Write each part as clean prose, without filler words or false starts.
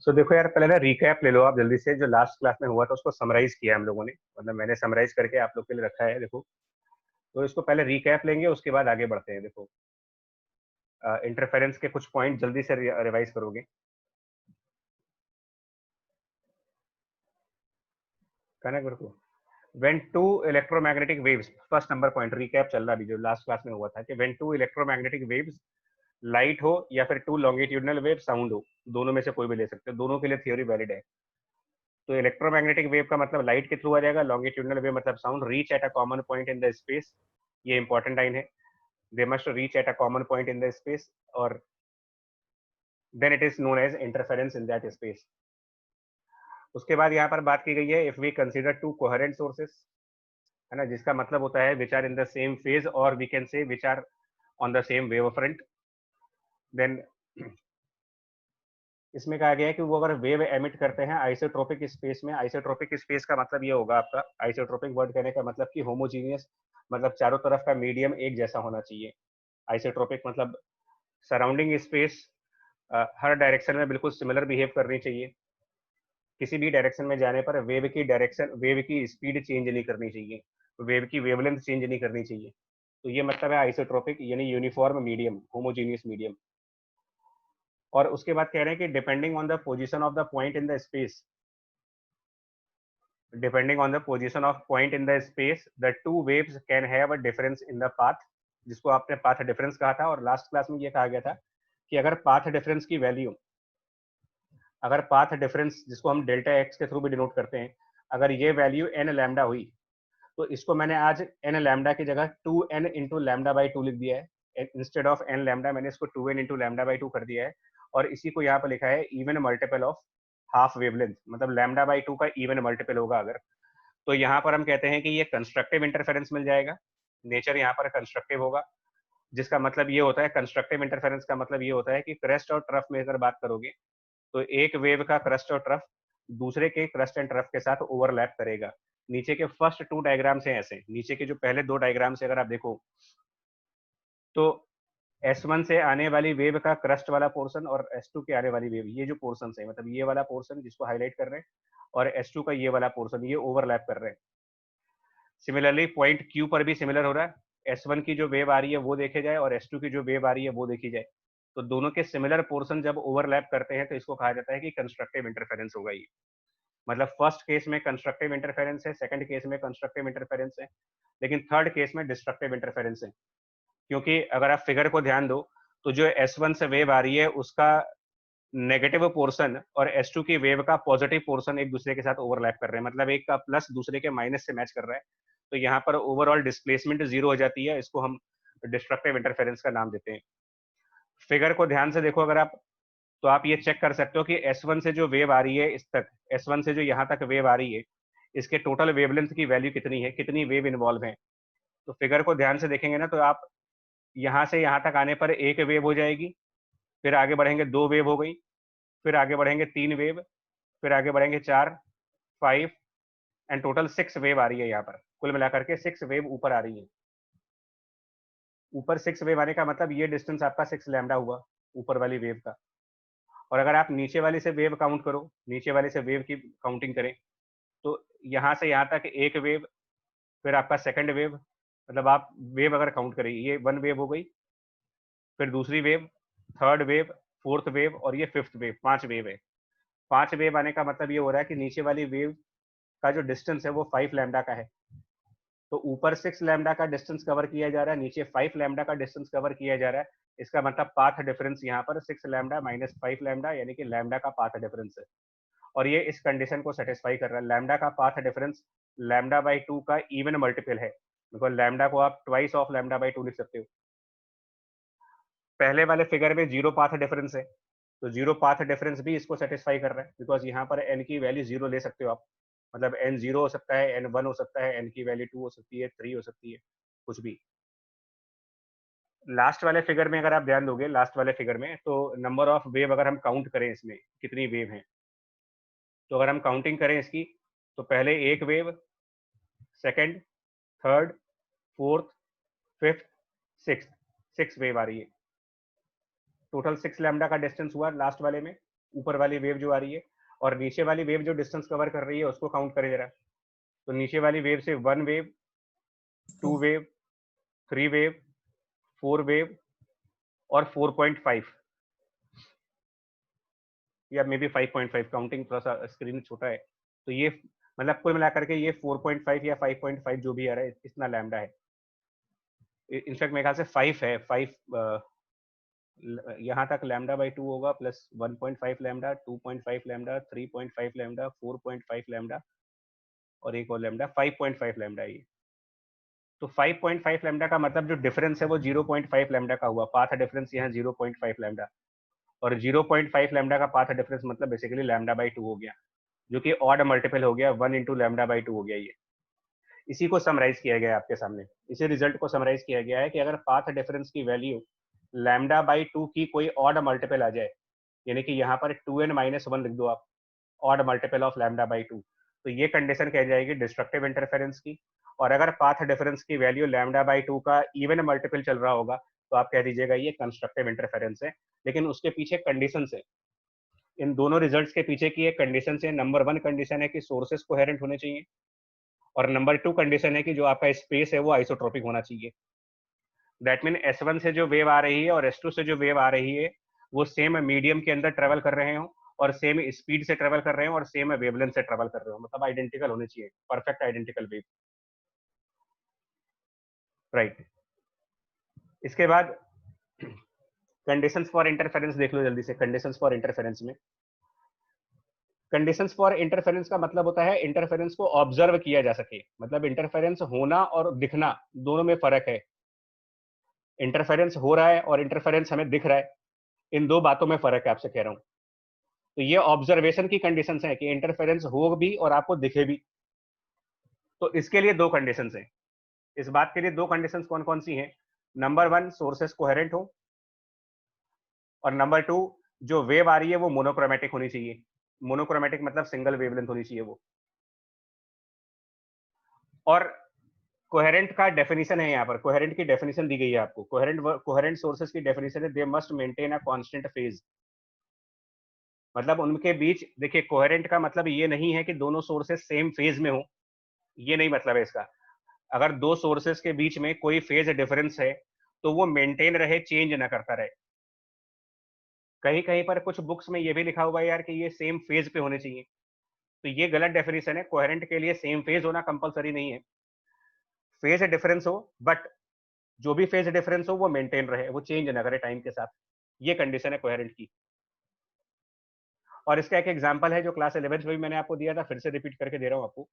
सो देखो यार, पहले ना रिकैप ले लो आप जल्दी से, जो लास्ट क्लास में हुआ था उसको समराइज किया हम लोगों ने, मतलब मैंने समराइज करके आप लोग के लिए रखा है। देखो, तो इसको पहले रिकैप लेंगे, उसके बाद आगे बढ़ते हैं। देखो, इंटरफेरेंस के कुछ पॉइंट जल्दी से रिवाइज करोगे। कहना मेरे को, when two electromagnetic waves, first number point recap चल रहा अभी जो लास्ट क्लास में हुआ था, कि when two electromagnetic waves, light हो या फिर टू लॉन्गिट्यूडनल वेव साउंड हो, दोनों में से कोई भी ले सकते हो, दोनों के लिए थ्योरी वैलिड है। तो इलेक्ट्रोमैग्नेटिक वेव का मतलब लाइट के थ्रू आ जाएगा, लॉन्गिट्यूडनल वेव मतलब sound reach at a common point in the space. ये इंपॉर्टेंट लाइन है, they must reach at a common point in the space, और then it is known as interference in that space. उसके बाद यहाँ पर बात की गई है, if we consider two coherent sources, है ना, जिसका मतलब होता है which are in the same phase, और वी कैन से विच are on the same wave front. Then इसमें कहा गया है कि वो अगर वेव एमिट करते हैं आइसोट्रोपिक स्पेस में, आइसोट्रोपिक स्पेस का मतलब ये होगा आपका, आइसोट्रोपिक वर्ड कहने का मतलब कि होमोजीनियस, मतलब चारों तरफ का मीडियम एक जैसा होना चाहिए। आइसोट्रोपिक मतलब सराउंडिंग स्पेस हर डायरेक्शन में बिल्कुल सिमिलर बिहेव करनी चाहिए। किसी भी डायरेक्शन में जाने पर वेव की डायरेक्शन, वेव की स्पीड चेंज नहीं करनी चाहिए, वेव की वेवलेंथ चेंज नहीं करनी चाहिए। तो ये मतलब है आइसोट्रोपिक, यानी यूनिफॉर्म मीडियम, होमोजीनियस मीडियम। और उसके बाद कह रहे हैं कि depending on the position of the point in the space, depending on the position of point in the space, the two waves can have a difference in the path, जिसको आपने path difference कहा था। और last class में ये कहा गया था कि अगर पाथ डिफरेंस की वैल्यू, अगर पाथ डिफरेंस जिसको हम डेल्टा एक्स के थ्रू भी डिनोट करते हैं, अगर ये वैल्यू एन लैम्डा हुई, तो इसको मैंने आज एन लैम्डा की जगह 2n इंटू लैम्डा बाई 2 लिख दिया है। इंस्टेड ऑफ एन लैम्डा मैंने इसको 2n इंटू लैम्डा बाई 2 कर दिया है, और इसी को यहाँ पर लिखा है even multiple of half wavelength, मतलब लैम्डा बाई 2 का इवन मल्टीपल होगा अगर। तो यहाँ पर हम कहते हैं कि ये कंस्ट्रक्टिव इंटरफेरेंस मिल जाएगा, नेचर यहाँ पर कंस्ट्रक्टिव होगा, जिसका मतलब ये होता है, कंस्ट्रक्टिव इंटरफेरेंस का मतलब ये होता है कि क्रस्ट और ट्रफ में अगर बात करोगे, तो एक वेव का क्रस्ट और ट्रफ दूसरे के क्रस्ट एंड ट्रफ के साथ ओवरलैप करेगा। नीचे के फर्स्ट टू डायग्राम से ऐसे, नीचे के जो पहले दो डायग्राम से अगर आप देखो, तो S1 से आने वाली वेव का क्रस्ट वाला पोर्शन और S2 के आने वाली वेव, ये जो पोर्शन है, मतलब ये वाला पोर्शन जिसको हाईलाइट कर रहे हैं, और S2 का ये वाला पोर्शन, ये ओवरलैप कर रहे हैं। सिमिलरली पॉइंट Q पर भी सिमिलर हो रहा है, S1 की जो वेव आ रही है वो देखे जाए, और S2 की जो वेव आ रही है वो देखी जाए, तो दोनों के सिमिलर पोर्शन जब ओवरलैप करते हैं तो इसको कहा जाता है कि कंस्ट्रक्टिव इंटरफेरेंस होगा ये। मतलब फर्स्ट केस में कंस्ट्रक्टिव इंटरफेरेंस है, सेकंड केस में कंस्ट्रक्टिव इंटरफेरेंस है, लेकिन थर्ड केस में डिस्ट्रक्टिव इंटरफेरेंस है। क्योंकि अगर आप फिगर को ध्यान दो, तो जो S1 से वेव आ रही है उसका नेगेटिव पोर्शन और S2 की वेव का पॉजिटिव पोर्शन एक दूसरे के साथ ओवरलैप कर रहे हैं, मतलब एक का प्लस दूसरे के माइनस से मैच कर रहा है। तो यहाँ पर ओवरऑल डिस्प्लेसमेंट जीरो हो जाती है, इसको हम डिस्ट्रक्टिव इंटरफेरेंस का नाम देते हैं। फिगर को ध्यान से देखो अगर आप, तो आप ये चेक कर सकते हो कि S1 से जो वेव आ रही है इस तक, S1 से जो यहाँ तक वेव आ रही है, इसके टोटल वेवलेंथ की वैल्यू कितनी है, कितनी वेव इन्वॉल्व है। तो फिगर को ध्यान से देखेंगे ना, तो आप यहाँ से यहाँ तक आने पर एक वेव हो जाएगी, फिर आगे बढ़ेंगे दो वेव हो गई, फिर आगे बढ़ेंगे तीन वेव, फिर आगे बढ़ेंगे चार, 5, एंड टोटल 6 वेव आ रही है यहाँ पर, कुल मिलाकर के 6 वेव ऊपर आ रही है। ऊपर 6 वेव आने का मतलब ये डिस्टेंस आपका 6 लैम्डा हुआ ऊपर वाली वेव का। और अगर आप नीचे वाली से वेव काउंट करो, नीचे वाले से वेव की काउंटिंग करें, तो यहाँ से यहाँ तक एक वेव, फिर आपका सेकंड वेव, मतलब आप वेव अगर काउंट करें, ये 1 वेव हो गई, फिर दूसरी wave, third wave, fourth wave, और ये फिफ्थ वेव, 5 वेव है। 5 वेव आने का मतलब ये हो रहा है कि नीचे वाली वेव का जो डिस्टेंस है वो 5 लैम्डा का है। तो ऊपर 6 लैम्डा का डिस्टेंस कवर किया जा रहा है, नीचे 5 लैम्डा का डिस्टेंस कवर किया जा रहा है। इसका मतलब पाथ डिफरेंस यहाँ पर 6 लैम्डा माइनस 5 लैम्डा, यानी कि लैम्डा का पाथ डिफरेंस है। और ये इस कंडीशन को सेटिस्फाई कर रहा है। लैम्डा का पाथ डिफरेंस लैम्डा बाई 2 का इवन मल्टीपल है, बिकॉज लैम्डा को आप ट्वाइस ऑफ लैम्डा बाई 2 लिख सकते हो। पहले वाले फिगर में जीरो पाथ डिफरेंस है, तो जीरो पाथ डिफरेंस भी इसको सेटिस्फाई कर रहा है, बिकॉज यहाँ पर एन की वैल्यू जीरो ले सकते हो आप, मतलब एन जीरो हो सकता है, एन वन हो सकता है, एन की वैल्यू 2 हो सकती है, 3 हो सकती है, कुछ भी। लास्ट वाले फिगर में अगर आप ध्यान दोगे, लास्ट वाले फिगर में, तो नंबर ऑफ वेव अगर हम काउंट करें इसमें कितनी वेव हैं, तो अगर हम काउंटिंग करें इसकी, तो पहले एक wave, second, third, fourth, fifth, six, 6 wave आ रही है। टोटल 6 लैम्डा का डिस्टेंस हुआ लास्ट वाले में, ऊपर वाली वेव जो आ रही है, और नीचे वाली वेव जो डिस्टेंस कवर कर रही है उसको काउंट करे जरा। तो नीचे वाली वेव से 1 वेव, 2 वेव, 3 वेव, 4 वेव और 4.5 या मे बी 5.5, काउंटिंग थोड़ा सा स्क्रीन छोटा है। तो ये मतलब कुल मिलाकर के ये 4.5 या 5.5 जो भी आ रहा है, इतना लैम्डा है। इनफैक्ट मेरे ख्याल से 5 है, 5 यहाँ तक लैम्डा बाई 2 होगा, plus 1.5 lambda, 2.5 lambda, 3.5 lambda, 4.5 lambda और एक और लैम्डा, 5.5 लैम्डा ये। तो 5.5 लैम्डा का मतलब जो डिफरेंस है वो 0.5 लैम्डा का हुआ, पाथ डिफरेंस यहाँ 0.5 लैम्डा, और 0.5 लैम्डा का पाथ डिफरेंस मतलब बेसिकली लैम्डा बाई 2 हो गया, जो कि ऑड मल्टीपल हो गया, 1 इंटू लैम्डा बाई 2 हो गया ये। इसी को समराइज किया गया है आपके सामने, इसी रिजल्ट को समराइज किया गया है कि अगर पाथ डिफरेंस की वैल्यू लैम्डा बाई 2 की कोई ऑड मल्टीपल आ जाए, यानी कि यहाँ पर 2n-1 लिख दो आप, odd multiple of lambda by 2, तो ये कंडीशन कह जाएगी डिस्ट्रक्टिव इंटरफेरेंस की। और अगर पाथ डिफरेंस की वैल्यू लैम्डा बाई 2 का इवन मल्टीपल चल रहा होगा तो आप कह दीजिएगा ये कंस्ट्रक्टिव इंटरफेरेंस है। लेकिन उसके पीछे कंडीशन है, इन दोनों रिजल्ट्स के पीछे की एक कंडीशन है। नंबर 1 कंडीशन है कि सोर्सेस कोहेरेंट होने चाहिए, और नंबर 2 कंडीशन है कि जो आपका स्पेस है वो आइसोट्रोपिक होना चाहिए। दैट मीन S1 से जो वेव आ रही है और S2 से जो वेव आ रही है वो सेम मीडियम के अंदर ट्रेवल कर रहे हो, और सेम स्पीड से ट्रेवल कर रहे हो, और सेम वेवलेंथ से ट्रेवल कर रहे हो, मतलब आइडेंटिकल होने चाहिए, परफेक्ट आइडेंटिकल वेव, राइट। इसके बाद कंडीशंस फॉर इंटरफेरेंस देख लो जल्दी से। कंडीशंस फॉर इंटरफेरेंस में, कंडीशंस फॉर इंटरफेरेंस का मतलब होता है इंटरफेरेंस को ऑब्जर्व किया जा सके, मतलब इंटरफेरेंस होना और दिखना दोनों में फर्क है। इंटरफेरेंस हो रहा है और इंटरफेरेंस हमें दिख रहा है, इन दो बातों में फर्क है, आपसे कह रहा हूं। तो ये ऑब्जर्वेशन की कंडीशंस है कि इंटरफेरेंस हो भी और आपको दिखे भी। तो इसके लिए दो कंडीशंस हैं, इस बात के लिए दो कंडीशंस कौन कौन सी हैं? नंबर 1, सोर्सेस कोहेरेंट हो, और नंबर 2, जो वेव आ रही है वो मोनोक्रोमेटिक होनी चाहिए। मोनोक्रोमेटिक मतलब सिंगल वेवलेंथ होनी चाहिए वो। और कोहेरेंट का डेफिनेशन है, यहाँ पर कोहेरेंट की डेफिनेशन दी गई है आपको। कोहेरेंट सोर्सेस की डेफिनेशन है, they must maintain a constant phase. मतलब उनके बीच, देखिए कोहेरेंट का मतलब ये नहीं है कि दोनों सोर्सेस सेम फेज में हो, ये नहीं मतलब है इसका। अगर दो सोर्सेस के बीच में कोई फेज डिफरेंस है तो वो मेंटेन रहे, चेंज ना करता रहे। कहीं कहीं पर कुछ बुक्स में ये भी लिखा हुआ है यार कि ये सेम फेज पे होने चाहिए, तो ये गलत डेफिनेशन है। कोहेरेंट के लिए सेम फेज होना कंपलसरी नहीं है, फेज डिफरेंस हो, बट जो भी फेज डिफरेंस हो वो मेंटेन रहे, वो चेंज ना करे टाइम के साथ, ये कंडीशन है कोहेरेंट की। और इसका एक एग्जांपल है जो क्लास 11th में भी मैंने आपको दिया था, फिर से रिपीट करके दे रहा हूं आपको,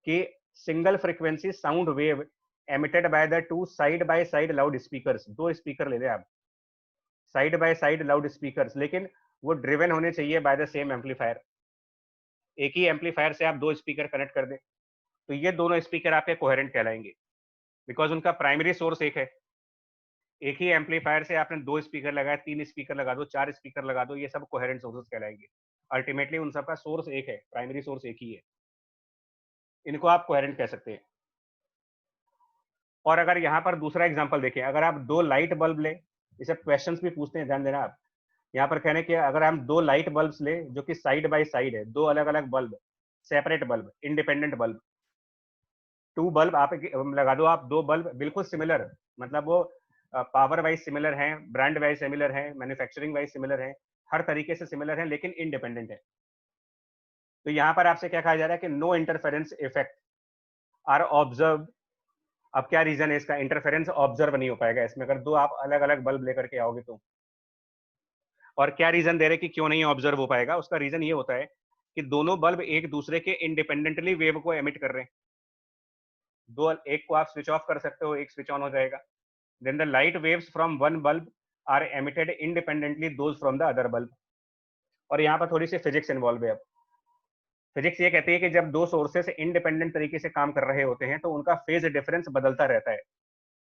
कि single frequency sound wave emitted by the two side by side loud speakers, दो स्पीकर ले लें आप, side by side loud speakers, लेकिन वो ड्रिवन होने चाहिए बाय द सेम एम्पलीफायर। एक ही एम्पलीफायर से आप दो स्पीकर कनेक्ट कर दें तो ये दोनों स्पीकर आपके कोहेरेंट कहलाएंगे, बिकॉज उनका प्राइमरी सोर्स एक है। एक ही एम्पलीफायर से आपने दो स्पीकर लगाए, तीन स्पीकर लगा दो, चार स्पीकर लगा दो, ये सब कोहेरेंट सोर्सेस कहलाएंगे। अल्टीमेटली उन सबका सोर्स एक है, प्राइमरी सोर्स एक ही है, इनको आप कोहेरेंट कह सकते हैं। और अगर यहाँ पर दूसरा एग्जांपल देखें, अगर आप दो लाइट बल्ब लें, इसे क्वेश्चंस भी पूछते हैं, ध्यान देना आप। यहाँ पर कहने के अगर हम दो लाइट बल्ब्स लें जो कि साइड बाय साइड है, दो अलग अलग bulb, separate bulb, independent bulb, two bulb आप लगा दो, आप दो बल्ब बिल्कुल सिमिलर, मतलब वो पावर वाइज सिमिलर हैं, ब्रांड वाइज सिमिलर हैं, मैन्युफैक्चरिंग वाइज सिमिलर हैं, हर तरीके से सिमिलर हैं, लेकिन इंडिपेंडेंट है। तो यहाँ पर आपसे क्या कहा जा रहा है कि no interference effect are observe. अब क्या रीजन है इसका? इंटरफेरेंस ऑब्जर्व नहीं हो पाएगा इसमें अगर दो आप अलग अलग बल्ब लेकर के आओगे तो। और क्या रीजन दे रहे कि क्यों नहीं ऑब्जर्व हो पाएगा? उसका रीजन ये होता है कि दोनों बल्ब एक दूसरे के इंडिपेंडेंटली वेव को एमिट कर रहे हैं। दो, एक को आप स्विच ऑफ कर सकते हो, एक स्विच ऑन हो जाएगा। Then the light waves from one bulb are emitted independently those from the other bulb. और यहाँ पर थोड़ी सी फिजिक्स इन्वॉल्व है। अब फिजिक्स ये कहती है कि जब दो सोर्सेस इंडिपेंडेंट तरीके से काम कर रहे होते हैं तो उनका फेज डिफरेंस बदलता रहता है,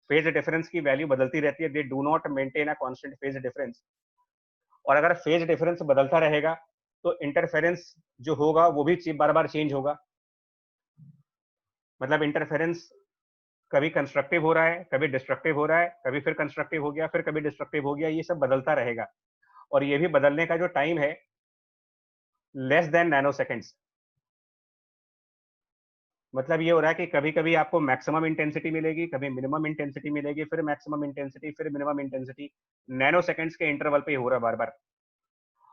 फेज डिफरेंस की वैल्यू बदलती रहती है, they do not maintain a constant phase difference. और अगर फेज डिफरेंस बदलता रहेगा तो इंटरफेरेंस जो होगा वो भी बार बार चेंज होगा। मतलब इंटरफेरेंस कभी कंस्ट्रक्टिव हो रहा है, कभी डिस्ट्रक्टिव हो रहा है, कभी फिर कंस्ट्रक्टिव हो गया, फिर कभी डिस्ट्रक्टिव हो गया, ये सब बदलता रहेगा। और ये भी बदलने का जो टाइम है लेस देन नैनो सेकेंड्स। मतलब ये हो रहा है कि कभी कभी आपको मैक्सिमम इंटेंसिटी मिलेगी, कभी मिनिमम इंटेंसिटी मिलेगी, फिर मैक्सिमम इंटेंसिटी, फिर मिनिमम इंटेंसिटी। नैनो सेकेंड्स के इंटरवल पे ही हो रहा है बार बार।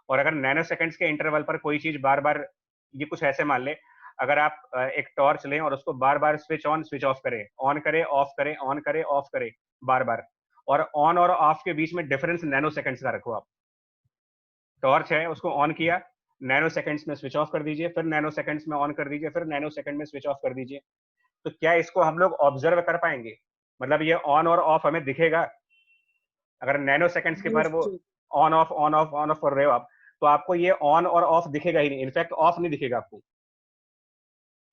और अगर नैनो सेकेंड्स के इंटरवल पर कोई चीज बार बार, ये कुछ ऐसे मान ले, अगर आप एक टॉर्च लें और उसको बार बार स्विच ऑन स्विच ऑफ करें, ऑन करें ऑफ करें, ऑन करें ऑफ करें बार बार, और ऑन और ऑफ के बीच में डिफरेंस नैनो सेकेंड्स का रखो आप। टॉर्च है, उसको ऑन किया, नैनो सेकेंड्स में स्विच ऑफ कर दीजिए, फिर नैनो सेकेंड्स में ऑन कर दीजिए, फिर नैनो सेकेंड में स्विच ऑफ कर दीजिए। तो क्या इसको हम लोग ऑब्जर्व कर पाएंगे? मतलब ये ऑन और ऑफ हमें दिखेगा? अगर नैनो सेकेंड्स के बार वो on off on off on off कर रहे हो आप, तो आपको ये ऑन और ऑफ दिखेगा ही नहीं, इनफैक्ट ऑफ नहीं दिखेगा आपको।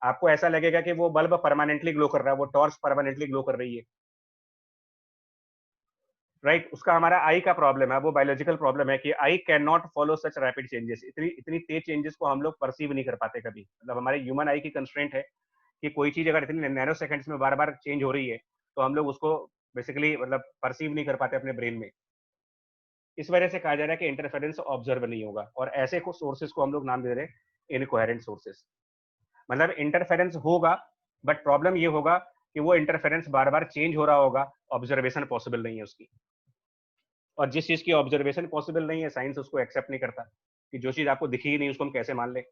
आपको ऐसा लगेगा कि वो बल्ब परमानेंटली ग्लो कर रहा है, वो टॉर्च परमानेंटली ग्लो कर रही है। राइट, उसका हमारा आई का प्रॉब्लम है, वो बायोलॉजिकल प्रॉब्लम है कि I can not follow such rapid changes. इतनी इतनी तेज चेंजेस को हम लोग परसीव नहीं कर पाते कभी। मतलब हमारे ह्यूमन आई की कंस्ट्रेंट है कि कोई चीज अगर इतनी नैनो सेकंड्स में बार बार चेंज हो रही है, तो हम लोग उसको बेसिकली मतलब परसीव नहीं कर पाते अपने ब्रेन में। इस वजह से कहा जा रहा है कि इंटरफेरेंस ऑब्जर्व नहीं होगा, और ऐसे को सोर्सेज को हम लोग नाम दे रहे हैं इनकोहेरेंट सोर्सेज। मतलब इंटरफेरेंस होगा, बट प्रॉब्लम ये होगा कि वो इंटरफेरेंस बार बार चेंज हो रहा होगा, ऑब्जर्वेशन पॉसिबल नहीं है उसकी। और जिस चीज की ऑब्जर्वेशन पॉसिबल नहीं है, साइंस उसको एक्सेप्ट नहीं करता, कि जो चीज आपको दिखी ही नहीं उसको हम कैसे मान लें।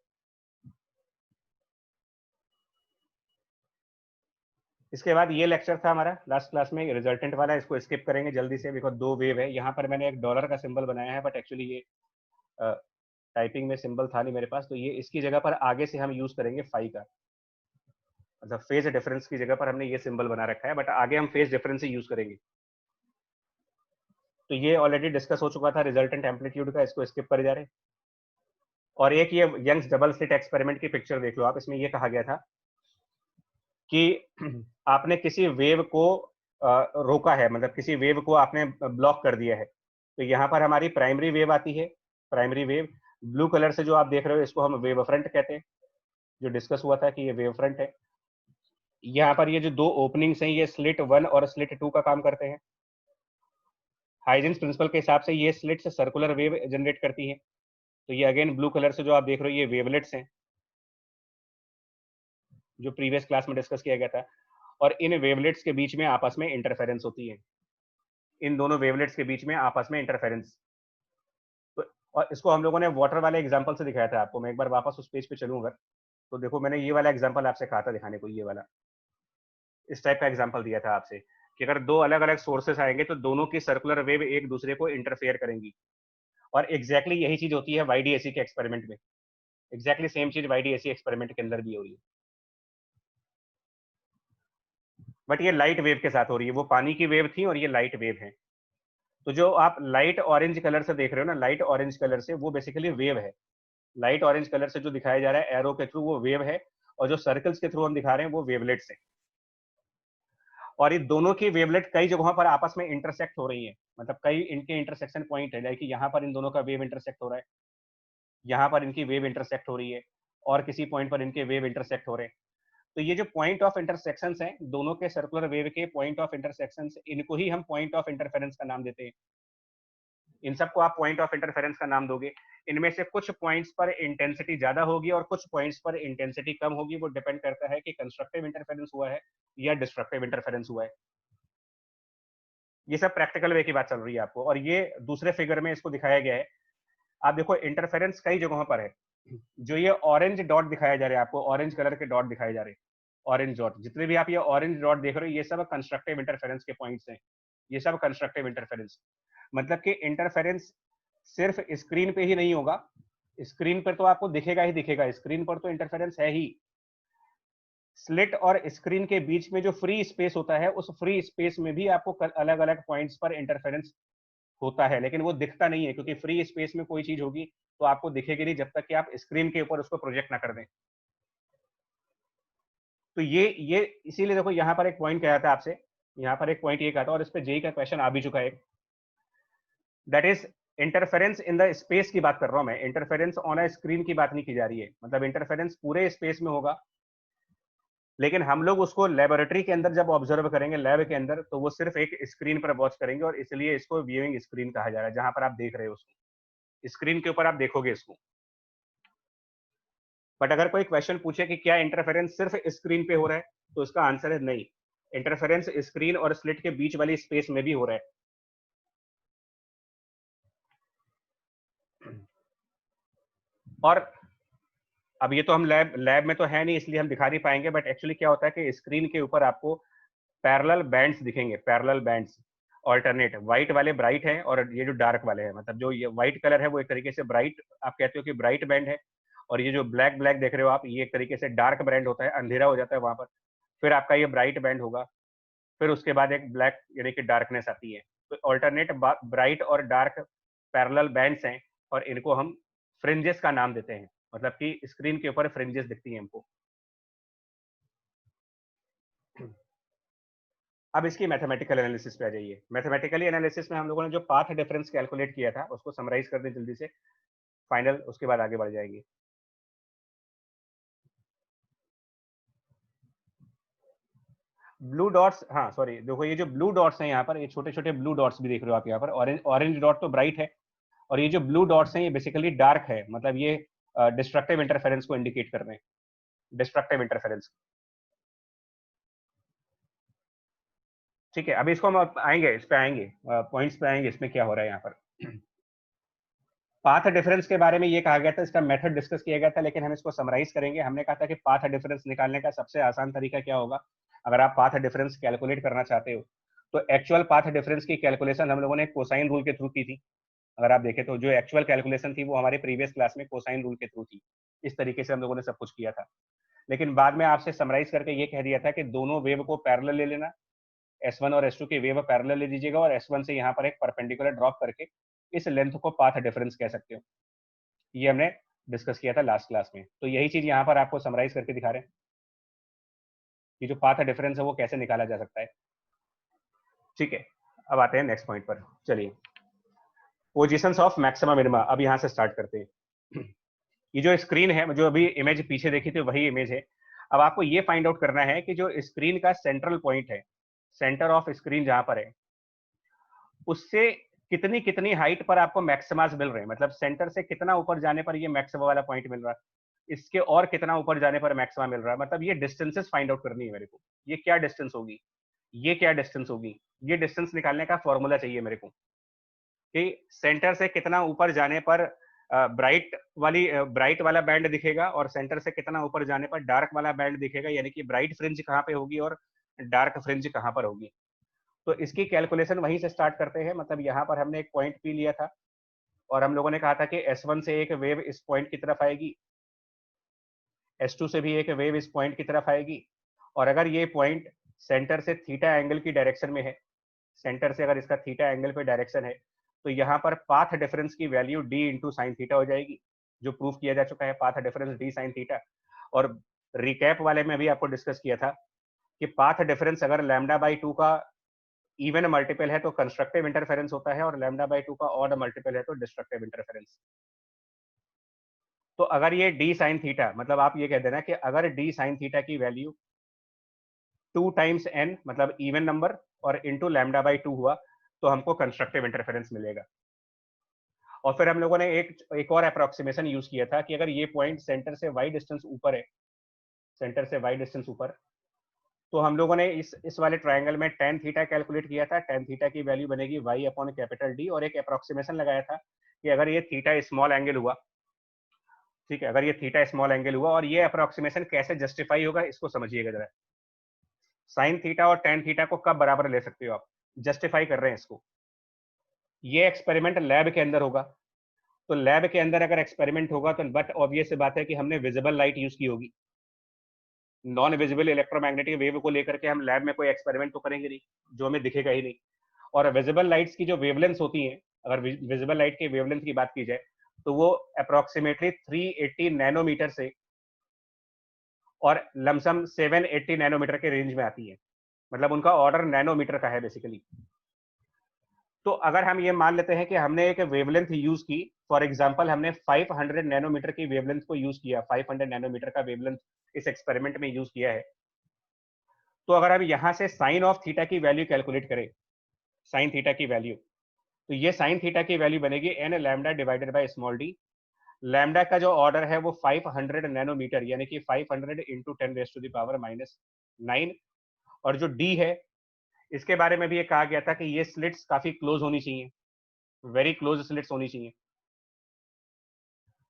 इसके बाद ये लेक्चर था हमारा लास्ट क्लास में, रिजल्टेंट वाला, इसको स्किप करेंगे जल्दी से, बिकॉज दो वेव है। यहाँ पर मैंने एक डॉलर का सिंबल बनाया है, बट एक्चुअली ये टाइपिंग में सिंबल था नहीं मेरे पास, तो ये इसकी जगह पर आगे से हम यूज करेंगे फाई का। मतलब फेज डिफरेंस की जगह पर हमने ये सिंबल बना रखा है, बट आगे हम फेज डिफरेंस ही यूज करेंगे। तो ये ऑलरेडी डिस्कस हो चुका था रिजल्टेंट एम्पलीट्यूड का, इसको स्किप कर जा रहे। और एक ये यंग्स डबल स्लिट एक्सपेरिमेंट की पिक्चर देख लो आप, इसमें ये कहा गया था कि आपने किसी वेव को रोका है, मतलब किसी वेव को आपने ब्लॉक कर दिया है। तो यहाँ पर हमारी प्राइमरी वेव आती है, प्राइमरी वेव ब्लू कलर से जो आप देख रहे हो, इसको हम वेव फ्रंट कहते हैं, जो डिस्कस हुआ था कि ये वेव फ्रंट है। यहाँ पर ये जो दो ओपनिंग्स हैं, ये स्लिट 1 और स्लिट 2 का काम करते हैं। हाइजेंस प्रिंसिपल के हिसाब से ये स्लिट्स सर्कुलर वेव जनरेट करती हैं। तो ये अगेन ब्लू कलर से जो आप देख रहे हो, ये वेवलेट्स हैं, जो प्रीवियस क्लास में डिस्कस किया गया था। और इन वेवलेट्स के बीच में आपस में इंटरफेरेंस होती है, इन दोनों वेवलेट्स के बीच में आपस में इंटरफेरेंस। तो और इसको हम लोगों ने वाटर वाले एग्जांपल से दिखाया था आपको। मैं एक बार वापस उस पेज पे चलूँ अगर, तो देखो मैंने ये वाला एग्जांपल आपसे कहा था दिखाने को, ये वाला इस टाइप का एग्जांपल दिया था आपसे कि अगर दो अलग अलग सोर्सेस आएंगे तो दोनों की सर्कुलर वेव एक दूसरे को इंटरफेयर करेंगी। और एग्जैक्टली यही चीज होती है वाईडीएसी के एक्सपेरिमेंट में, एग्जैक्टली सेम चीज वाईडीएसी एक्सपेरिमेंट के अंदर भी हो रही है, बट ये लाइट वेव के साथ हो रही है। वो पानी की वेव थी और ये लाइट वेव है। तो जो आप लाइट ऑरेंज कलर से देख रहे हो ना, लाइट ऑरेंज कलर से, वो बेसिकली वेव है। लाइट ऑरेंज कलर से जो दिखाया जा रहा है एरो के थ्रू, वो वेव है। और जो सर्कल्स के थ्रू हम दिखा रहे हैं वो वेवलेट्स है। और ये दोनों की वेवलेट कई जगहों पर आपस में इंटरसेक्ट हो रही है, मतलब कई इनके इंटरसेक्शन पॉइंट है, लाइक यहाँ पर इन दोनों का वेव इंटरसेक्ट हो रहा है, यहाँ पर इनकी वेव इंटरसेक्ट हो रही है, और किसी पॉइंट पर इनके वेव इंटरसेक्ट हो रहे हैं। तो ये जो पॉइंट ऑफ इंटरसेक्शन हैं दोनों के सर्कुलर वेव के, पॉइंट ऑफ इंटरसेक्शन, इनको ही हम पॉइंट ऑफ इंटरफेरेंस का नाम देते हैं। इन सबको आप पॉइंट ऑफ इंटरफेरेंस का नाम दोगे। इनमें से कुछ पॉइंट्स पर इंटेंसिटी ज्यादा होगी और कुछ पॉइंट्स पर इंटेंसिटी कम होगी। वो डिपेंड करता है कि कंस्ट्रक्टिव इंटरफेरेंस हुआ है या डिस्ट्रक्टिव इंटरफेरेंस हुआ है। ये सब प्रैक्टिकल वे की बात चल रही है आपको, और ये दूसरे फिगर में इसको दिखाया गया है। आप देखो इंटरफेरेंस कई जगहों पर है। जो ये ऑरेंज डॉट दिखाया जा रहा है आपको, ऑरेंज कलर के डॉट दिखाए जा रहे हैं, ऑरेंज डॉट, जितने भी आप ये ऑरेंज डॉट देख रहे हो, ये सब कंस्ट्रक्टिव इंटरफेरेंस के पॉइंट्स हैं। ये सब कंस्ट्रक्टिव इंटरफेरेंस, मतलब कि इंटरफेरेंस सिर्फ स्क्रीन पे ही नहीं होगा। स्क्रीन पर तो आपको दिखेगा ही दिखेगा, स्क्रीन पर तो इंटरफेरेंस है ही। स्लिट और स्क्रीन के बीच में जो फ्री स्पेस होता है, उस फ्री स्पेस में भी आपको अलग अलग पॉइंट्स पर इंटरफेरेंस होता है, लेकिन वो दिखता नहीं है, क्योंकि फ्री स्पेस में कोई चीज होगी तो आपको दिखेगी नहीं जब तक कि आप स्क्रीन के ऊपर उसको प्रोजेक्ट ना कर दें। तो ये इसीलिए देखो यहाँ पर एक पॉइंट कहा था आपसे, यहाँ पर एक पॉइंट ये कहा था, और इस पे जेई का क्वेश्चन आ भी चुका है। That is interference in the space की बात कर रहा हूं मैं, इंटरफेरेंस ऑन अ स्क्रीन की बात नहीं की जा रही है। मतलब इंटरफेरेंस पूरे स्पेस में होगा, लेकिन हम लोग उसको लेबोरेटरी के अंदर जब ऑब्जर्व करेंगे लैब के अंदर, तो वो सिर्फ एक स्क्रीन पर वॉच करेंगे, और इसलिए इसको व्यूइंग स्क्रीन कहा जा रहा है, जहां पर आप देख रहे हो उसको, स्क्रीन के ऊपर आप देखोगे इसको। बट अगर कोई क्वेश्चन पूछे कि क्या इंटरफेरेंस सिर्फ स्क्रीन पे हो रहा है, तो इसका आंसर है नहीं, इंटरफेरेंस स्क्रीन और स्लिट के बीच वाली स्पेस में भी हो रहा है। और अब ये तो हम लैब लैब में तो है नहीं, इसलिए हम दिखा नहीं पाएंगे, बट एक्चुअली क्या होता है कि स्क्रीन के ऊपर आपको पैरेलल बैंड्स दिखेंगे, पैरेलल बैंड्स ऑल्टरनेट, व्हाइट वाले ब्राइट हैं और ये जो डार्क वाले हैं, मतलब जो ये व्हाइट कलर है वो एक तरीके से ब्राइट, आप कहते हो कि ब्राइट बैंड है, और ये जो ब्लैक ब्लैक देख रहे हो आप, ये एक तरीके से डार्क बैंड होता है, अंधेरा हो जाता है वहां पर, फिर आपका ये ब्राइट बैंड होगा, फिर उसके बाद एक ब्लैक यानी कि डार्कनेस आती है। तो ऑल्टरनेट ब्राइट और डार्क पैरेलल बैंड्स हैं, और इनको हम फ्रिंजेस का नाम देते हैं, मतलब कि स्क्रीन के ऊपर फ्रिंजेस दिखती हैं हमको। अब इसकी मैथमेटिकल एनालिसिस पे आ जाइए। मैथमेटिकली एनालिसिस में हम लोगों ने जो पाथ डिफरेंस कैलकुलेट किया था उसको समराइज कर दें जल्दी से, फाइनल, उसके बाद आगे बढ़ जाएंगे। ब्लू डॉट्स, हाँ सॉरी, देखो ये जो ब्लू डॉट्स हैं यहाँ पर, ये छोटे छोटे ब्लू डॉट्स भी देख रहे हो आप यहाँ पर, ऑरेंज ऑरेंज डॉट तो ब्राइट है, और ये जो ब्लू डॉट्स हैं ये बेसिकली डार्क है, मतलब ये डिस्ट्रक्टिव इंटरफेरेंस को इंडिकेट कर रहे हैं, डिस्ट्रक्टिव इंटरफेरेंस। ठीक है, अभी इसको हम आएंगे, इस पे आएंगे, पॉइंट्स पे आएंगे, इसमें क्या हो रहा है यहाँ पर। पाथ डिफरेंस के बारे में ये कहा गया था, इसका मेथड डिस्कस किया गया था, लेकिन हम इसको समराइज करेंगे। हमने कहा था कि पाथ डिफरेंस निकालने का सबसे आसान तरीका क्या होगा, अगर आप पाथ डिफरेंस कैलकुलेट करना चाहते हो, तो एक्चुअल पाथ डिफरेंस की कैलकुलेशन हम लोगों ने कोसाइन रूल के थ्रू की थी। अगर आप देखें तो जो एक्चुअल कैलकुलेशन थी वो हमारे प्रीवियस क्लास में कोसाइन रूल के थ्रू थी। इस तरीके से हम लोगों ने सब कुछ किया था, लेकिन बाद में आपसे समराइज करके ये कह दिया था कि दोनों वेव को पैरेलल ले लेना, S1 और S2 के वेव पैरेलल ले लीजिएगा, और S1 से यहाँ पर एक परपेंडिकुलर ड्रॉप करके इस लेंथ को पाथ डिफरेंस कह सकते हो। ये हमने डिस्कस किया था लास्ट क्लास में, तो यही चीज यहाँ पर आपको समराइज करके दिखा रहे हैं कि जो पाथ डिफरेंस है वो कैसे निकाला जा सकता है। ठीक है, अब आते हैं नेक्स्ट पॉइंट पर। चलिए, पोजिशंस ऑफ मैक्सिमा मिनिमा, अब यहाँ से स्टार्ट करते हैं। ये जो स्क्रीन है, जो अभी इमेज पीछे देखी थी वही इमेज है। अब आपको ये फाइंड आउट करना है कि जो स्क्रीन का सेंट्रल पॉइंट है, सेंटर ऑफ स्क्रीन जहां पर है, उससे कितनी कितनी हाइट पर आपको मैक्सिमास मिल रहे हैं, मतलब सेंटर से कितना ऊपर जाने पर ये मैक्सिमा वाला पॉइंट मिल रहा है, इसके और कितना ऊपर जाने पर मैक्सिमा मिल रहा है, मतलब ये डिस्टेंसेस फाइंड आउट करनी है मेरे को। ये क्या डिस्टेंस होगी, ये क्या डिस्टेंस होगी, ये डिस्टेंस निकालने का फॉर्मूला चाहिए मेरे को, कि सेंटर से कितना ऊपर जाने पर ब्राइट वाला बैंड दिखेगा, और सेंटर से कितना ऊपर जाने पर डार्क वाला बैंड दिखेगा, यानी कि ब्राइट फ्रिंज कहाँ पे होगी और डार्क फ्रिंज कहाँ पर होगी। तो इसकी कैलकुलेशन वहीं से स्टार्ट करते हैं, मतलब यहाँ पर हमने एक पॉइंट पी लिया था, और हम लोगों ने कहा था कि S1 से एक वेव इस पॉइंट की तरफ आएगी, S2 से भी एक वेव इस पॉइंट की तरफ आएगी, और अगर ये पॉइंट सेंटर से थीटा एंगल की डायरेक्शन में है, सेंटर से अगर इसका थीटा एंगल पे डायरेक्शन है, तो यहाँ पर पाथ डिफरेंस की value d into sine theta हो जाएगी, जो प्रूफ किया जा चुका है, path difference d sine theta. और रिकैप वाले में भी आपको डिस्कस किया था कि पाथ डिफरेंस अगर लैम्डा बाई 2 का इवन मल्टीपल है तो कंस्ट्रक्टिव इंटरफेरेंस होता है, और लैम्डा बाई 2 का ऑड मल्टीपल है तो डिस्ट्रक्टिव इंटरफेरेंस। तो अगर ये d साइन थीटा, मतलब आप ये कह देना कि अगर d साइन थीटा की वैल्यू 2 टाइम्स n, मतलब इवन नंबर, और इंटू लैम्डा बाई 2 हुआ, तो हमको कंस्ट्रक्टिव इंटरफेरेंस मिलेगा। और फिर हम लोगों ने एक और अप्रोक्सीमेशन यूज किया था कि अगर ये पॉइंट सेंटर से वाई डिस्टेंस ऊपर है, सेंटर से वाई डिस्टेंस ऊपर, तो हम लोगों ने इस वाले ट्रायंगल में टेन थीटा कैलकुलेट किया था, टेन थीटा की वैल्यू बनेगी वाई अपॉन कैपिटल डी, और एक अप्रोक्सीमेशन लगाया था कि अगर ये थीटा स्मॉल एंगल हुआ, ठीक है, अगर ये थीटा स्मॉल एंगल हुआ, और ये अप्रोक्सीमेशन कैसे जस्टिफाई होगा इसको समझिएगा जरा। साइन थीटा और टेन थीटा को कब बराबर ले सकते हो आप, जस्टिफाई कर रहे हैं इसको। ये एक्सपेरिमेंट लैब के अंदर होगा, तो लैब के अंदर अगर एक्सपेरिमेंट होगा तो बट ऑब्वियस बात है कि हमने विजिबल लाइट यूज की होगी, नॉन विजिबल इलेक्ट्रोमैग्नेटिक वेव को लेकर के हम लैब में कोई एक्सपेरिमेंट तो करेंगे नहीं जो हमें दिखेगा ही नहीं। और विजिबल लाइट्स की जो वेवलेंथ होती हैं, अगर विजिबल लाइट की वेवलेंथ की बात की जाए, तो वो अप्रोक्सीमेटली 380 नैनोमीटर से और लमसम 780 नैनोमीटर के रेंज में आती है, मतलब उनका ऑर्डर नैनोमीटर का है बेसिकली। तो अगर हम ये मान लेते हैं कि हमने एक वेवलेंथ यूज की, फॉर एग्जांपल हमने 500 नैनोमीटर की वेवलेंथ को यूज किया, 500 नैनोमीटर का वेवलेंथ इस एक्सपेरिमेंट में यूज किया है, तो अगर हम यहाँ से साइन ऑफ थीटा की वैल्यू कैलकुलेट करें, साइन थीटा की वैल्यू, तो ये साइन थीटा की वैल्यू बनेगी n lambda divided by small d. Lambda का जो ऑर्डर है वो 500 नैनोमीटर यानी कि 500 इंटू 10⁻⁹ और जो डी है इसके बारे में भी ये कहा गया था कि ये स्लिट्स काफी क्लोज होनी चाहिए, वेरी क्लोज स्लिट्स होनी चाहिए।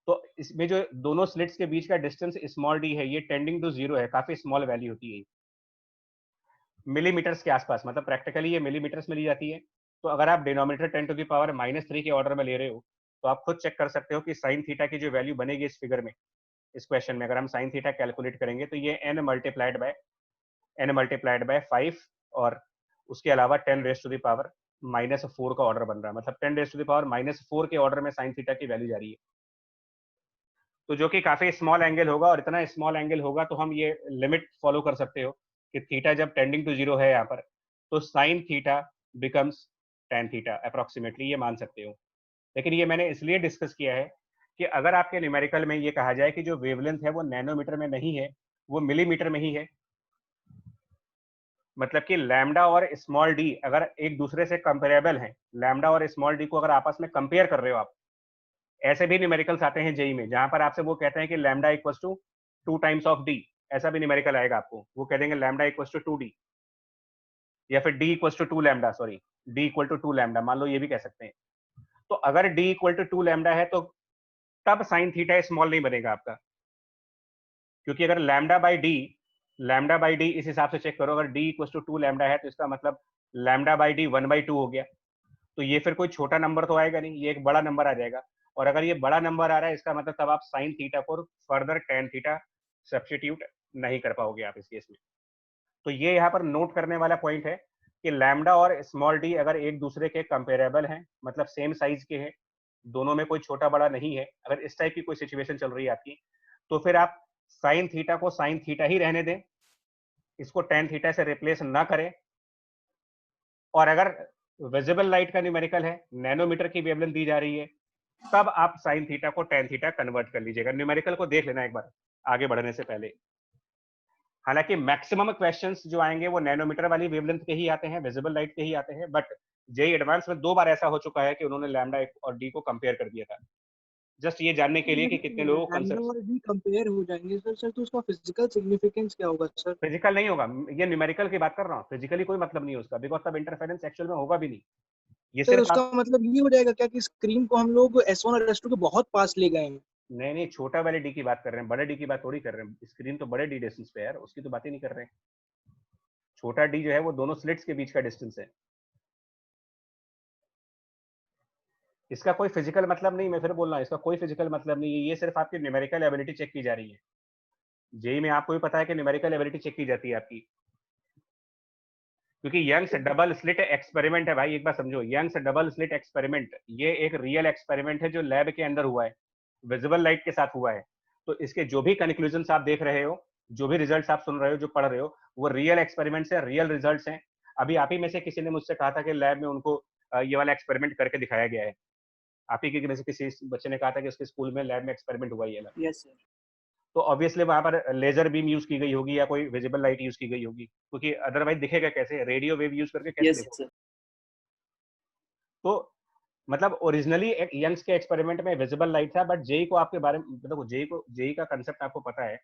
तो इसमें जो दोनों स्लिट्स के बीच का डिस्टेंस स्मॉल डी है ये टेंडिंग टू जीरो है, काफी स्मॉल वैल्यू होती है मिलीमीटर्स के आसपास, मतलब प्रैक्टिकली ये मिलीमीटर्स में ली जाती है। तो अगर आप डिनोमिनेटर 10⁻³ के ऑर्डर में ले रहे हो तो आप खुद चेक कर सकते हो कि साइन थीटा की जो वैल्यू बनेगी इस फिगर में, इस क्वेश्चन में अगर हम साइन थीटा कैलकुलेट करेंगे तो ये n×5 और उसके अलावा 10⁻⁻⁴ का ऑर्डर बन रहा है, मतलब 10⁻⁻⁴ के ऑर्डर में साइन थीटा की वैल्यू जा रही है। तो जो कि काफी स्मॉल एंगल होगा, और इतना स्मॉल एंगल होगा तो हम ये लिमिट फॉलो कर सकते हो कि थीटा जब टेंडिंग टू जीरो है यहाँ पर तो sine theta becomes tan theta approximately, ये मान सकते हो। लेकिन ये मैंने इसलिए डिस्कस किया है कि अगर आपके न्यूमेरिकल में ये कहा जाए कि जो वेवलेंथ है वो नैनोमीटर में नहीं है, वो मिलीमीटर में ही है, मतलब कि लैम्डा और स्मॉल डी अगर एक दूसरे से कंपेरेबल हैं, लैम्डा और स्मॉल डी को अगर आपस में कंपेयर कर रहे हो आप, ऐसे भी न्यूमेरिकल्स आते हैं जेई में जहां पर आपसे वो कहते हैं कि lambda equals to 2 times of d, ऐसा भी न्यूमेरिकल आएगा आपको, वो कह देंगे लैम्डा इक्वल्स टू 2 डी या फिर d equals to 2 lambda, sorry d equal to 2 lambda, मान लो ये भी कह सकते हैं। तो अगर डी इक्वल टू 2 लैम्डा है तो तब साइन थीटा स्मॉल नहीं बनेगा आपका, क्योंकि अगर लैम्डा बाई डी इस हिसाब से चेक करो, अगर डी इक्वल टू 2 लैम्डा है तो इसका मतलब लैम्डा बाई डी 1/2 हो गया, तो ये फिर कोई छोटा नंबर तो आएगा नहीं, ये एक बड़ा नंबर आ जाएगा। और अगर ये बड़ा नंबर आ रहा है इसका मतलब तब आप साइन थीटा को फर्दर tan थीटा सब्स्टिट्यूट नहीं कर पाओगे आप इस केस में। तो ये यहाँ पर नोट करने वाला पॉइंट है कि लैम्डा और स्मॉल डी अगर एक दूसरे के कंपेरेबल हैं, मतलब सेम साइज के हैं, दोनों में कोई छोटा बड़ा नहीं है, अगर इस टाइप की कोई सिचुएशन चल रही है आपकी, तो फिर आप साइन थीटा को साइन थीटा ही रहने दें, इसको tan थीटा से रिप्लेस ना करें। और अगर विजिबल लाइट का न्यूमेरिकल है, नैनोमीटर की वेवलेंथ दी जा रही है, तब आप साइन थीटा को tan थीटा कन्वर्ट कर लीजिएगा। न्यूमेरिकल को देख लेना एक बार आगे बढ़ने से पहले। हालांकि मैक्सिमम क्वेश्चंस जो आएंगे वो नैनोमीटर वाली वेवलेंथ के ही आते हैं, विजिबल लाइट के ही आते हैं, बट जेई एडवांस में 2 बार ऐसा हो चुका है कि उन्होंने लैम्डा और डी को कंपेयर कर दिया था, जस्ट ये जानने के लिए कि कितने लोगों को लैम्डा कंसेप्ट। और डी कंपेयर हो जाएंगे सर तो उसका फिजिकल सिग्निफिकेंस क्या होगा सर? फिजिकल नहीं होगा, ये न्यूमेरिकल की बात कर रहा हूँ, फिजिकली कोई मतलब नहीं है उसका, बिकॉज तब इंटरफेरेंस एक्चुअल में होगा भी नहीं, ये सर सिर्फ उसका आप। मतलब ये हो जाएगा क्या कि स्क्रीन को हम लोग S1 और S2 के बहुत पास ले गए हैं? नहीं नहीं, छोटा वाले डी की बात कर रहे हैं, बड़े डी की बात थोड़ी कर रहे हैं, स्क्रीन तो बड़े डी डिस्टेंस पे है यार, उसकी तो बात ही नहीं कर रहे हैं। छोटा डी जो है वो दोनों स्लिट्स के बीच का डिस्टेंस है, इसका कोई फिजिकल मतलब नहीं, मैं फिर बोल रहा हूँ इसका कोई फिजिकल मतलब नहीं है, ये सिर्फ आपकी न्यूमेरिकल एबिलिटी चेक की जा रही है। जेई में आपको भी पता है कि न्यूमेरिकल एबिलिटी चेक की जाती है आपकी, क्योंकि यंग्स डबल स्लिट एक्सपेरिमेंट है भाई, एक बार समझो, यंग्स डबल स्लिट एक्सपेरिमेंट ये एक रियल एक्सपेरिमेंट है जो लैब के अंदर हुआ है, विजिबल लाइट के साथ हुआ है। तो इसके जो भी कंक्लूजन आप देख रहे हो, जो भी रिजल्ट्स आप सुन रहे हो, जो पढ़ रहे हो, वो रियल एक्सपेरिमेंट्स है, रियल रिजल्ट्स हैं। अभी आप ही में से किसी ने मुझसे कहा था कि लैब में उनको ये वाला एक्सपेरिमेंट करके दिखाया गया है, आप ही के में से किसी बच्चे ने कहा था कि उसके स्कूल में लैब में एक्सपेरिमेंट हुआ है। Yes sir. तो ऑब्वियसली वहां पर लेजर बीम यूज की गई होगी या कोई विजिबल लाइट यूज की गई होगी, क्योंकि अदरवाइज दिखेगा कैसे, रेडियो वेव यूज करके कैसे यस देखोगे। सर। तो मतलब ओरिजिनली एक यंग्स के एक्सपेरिमेंट में विजिबल लाइट था, बट जेई को आपके बारे में मतलब जेई का कंसेप्ट आपको पता है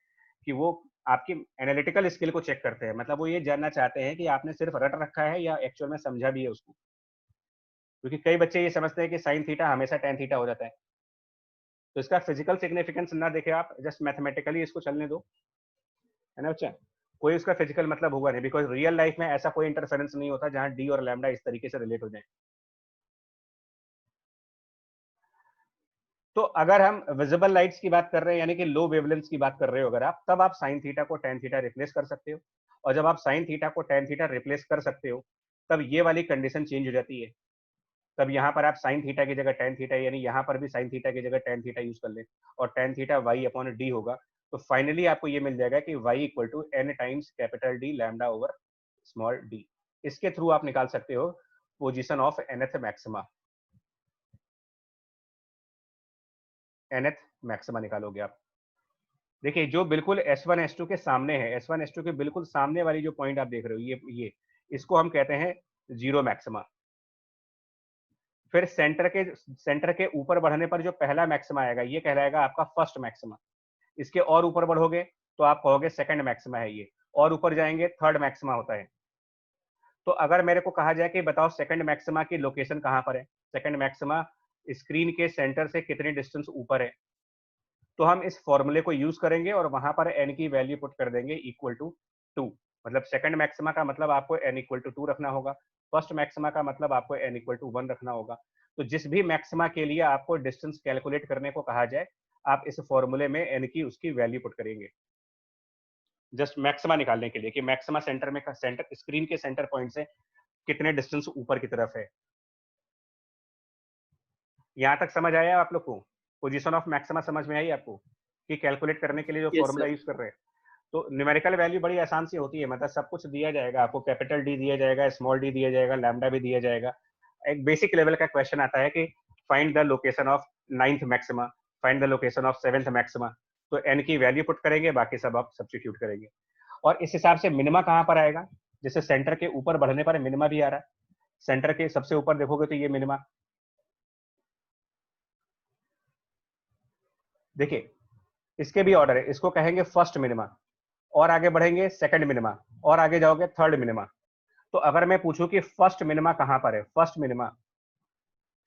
कि वो आपकी एनालिटिकल स्किल को चेक करते हैं, मतलब वो ये जानना चाहते हैं कि आपने सिर्फ रट रखा है या एक्चुअल में समझा भी है उसको, क्योंकि कई बच्चे ये समझते हैं कि साइन थीटा हमेशा tan थीटा हो जाता है। तो इसका फिजिकल सिग्निफिकेंस ना देखे आप, जस्ट मैथमेटिकली इसको चलने दो, है ना बच्चा, कोई उसका फिजिकल मतलब होगा नहीं, बिकॉज रियल लाइफ में ऐसा कोई इंटरफेरेंस नहीं होता जहां डी और लैम्डा इस तरीके से रिलेट हो जाए। तो अगर हम विजिबल लाइट्स की बात कर रहे हैं, यानी कि लो वेवलेंथ्स की बात कर रहे हो अगर आप, तब आप साइन थीटा को tan थीटा रिप्लेस कर सकते हो, और जब आप साइन थीटा को tan थीटा रिप्लेस कर सकते हो तब ये वाली कंडीशन चेंज हो जाती है, तब यहाँ पर आप साइन थीटा की जगह tan थीटा, यानी यहाँ पर भी साइन थीटा की जगह tan थीटा यूज कर लें और tan theta y upon d होगा, तो फाइनली आपको ये मिल जाएगा कि y equal to n times capital d lambda over small d. इसके थ्रू आप निकाल सकते हो position of nth maxima, nth maxima निकालोगे आप। देखिए जो बिल्कुल S1 S2 के सामने है, S1 S2 के बिल्कुल सामने वाली जो पॉइंट आप देख रहे हो, ये इसको हम कहते हैं जीरो मैक्सिमा। फिर सेंटर के ऊपर बढ़ने पर जो पहला मैक्सिमा आएगा ये कहलाएगा आपका फर्स्ट मैक्सिमा। इसके और ऊपर बढ़ोगे तो आप कहोगे सेकंड मैक्सिमा है ये, और ऊपर जाएंगे थर्ड मैक्सिमा होता है। तो अगर मेरे को कहा जाए कि बताओ सेकंड मैक्सिमा की लोकेशन कहाँ पर है, सेकंड मैक्सिमा स्क्रीन के सेंटर से कितनी डिस्टेंस ऊपर है, तो हम इस फॉर्मूले को यूज करेंगे और वहां पर एन की वैल्यू पुट कर देंगे इक्वल टू 2। मतलब सेकंड मैक्सिमा का मतलब आपको एन इक्वल टू 2 रखना होगा, फर्स्ट मैक्सिमा का मतलब आपको एन इक्वल टू 1 रखना होगा। तो जिस भी मैक्सिमा के लिए आपको डिस्टेंस कैलकुलेट करने को कहा जाए, आप इस फॉर्मूले में एन की उसकी वैल्यू पुट करेंगे जस्ट मैक्सिमा निकालने के लिए कि मैक्सिमा सेंटर में सेंटर स्क्रीन के सेंटर पॉइंट से कितने डिस्टेंस ऊपर की तरफ है। यहाँ तक समझ आया आप लोग को? पोजीशन ऑफ मैक्सिमा समझ में आई आपको कि कैलकुलेट करने के लिए जो यस फॉर्मूला सर। यूज कर रहे हैं? तो न्यूमेरिकल वैल्यू बड़ी आसान सी होती है, मतलब सब कुछ दिया जाएगा आपको, कैपिटल डी दिया जाएगा, स्मॉल डी दिया जाएगा, लैम्डा भी दिया जाएगा। एक बेसिक लेवल का क्वेश्चन आता है कि find the location of 9th maxima, find the location of 7th maxima. तो एन की वैल्यू पुट करेंगे, बाकी सब आप सब्स्टिट्यूट करेंगे। और इस हिसाब से मिनिमा कहाँ पर आएगा? जैसे सेंटर के ऊपर बढ़ने पर मिनिमा भी आ रहा है, सेंटर के सबसे ऊपर देखोगे तो ये मिनिमा, देखिए इसके भी ऑर्डर है, इसको कहेंगे फर्स्ट मिनिमा, और आगे बढ़ेंगे सेकंड मिनिमा, और आगे जाओगे थर्ड मिनिमा। तो अगर मैं पूछूं कि फर्स्ट मिनिमा कहां पर है, फर्स्ट मिनिमा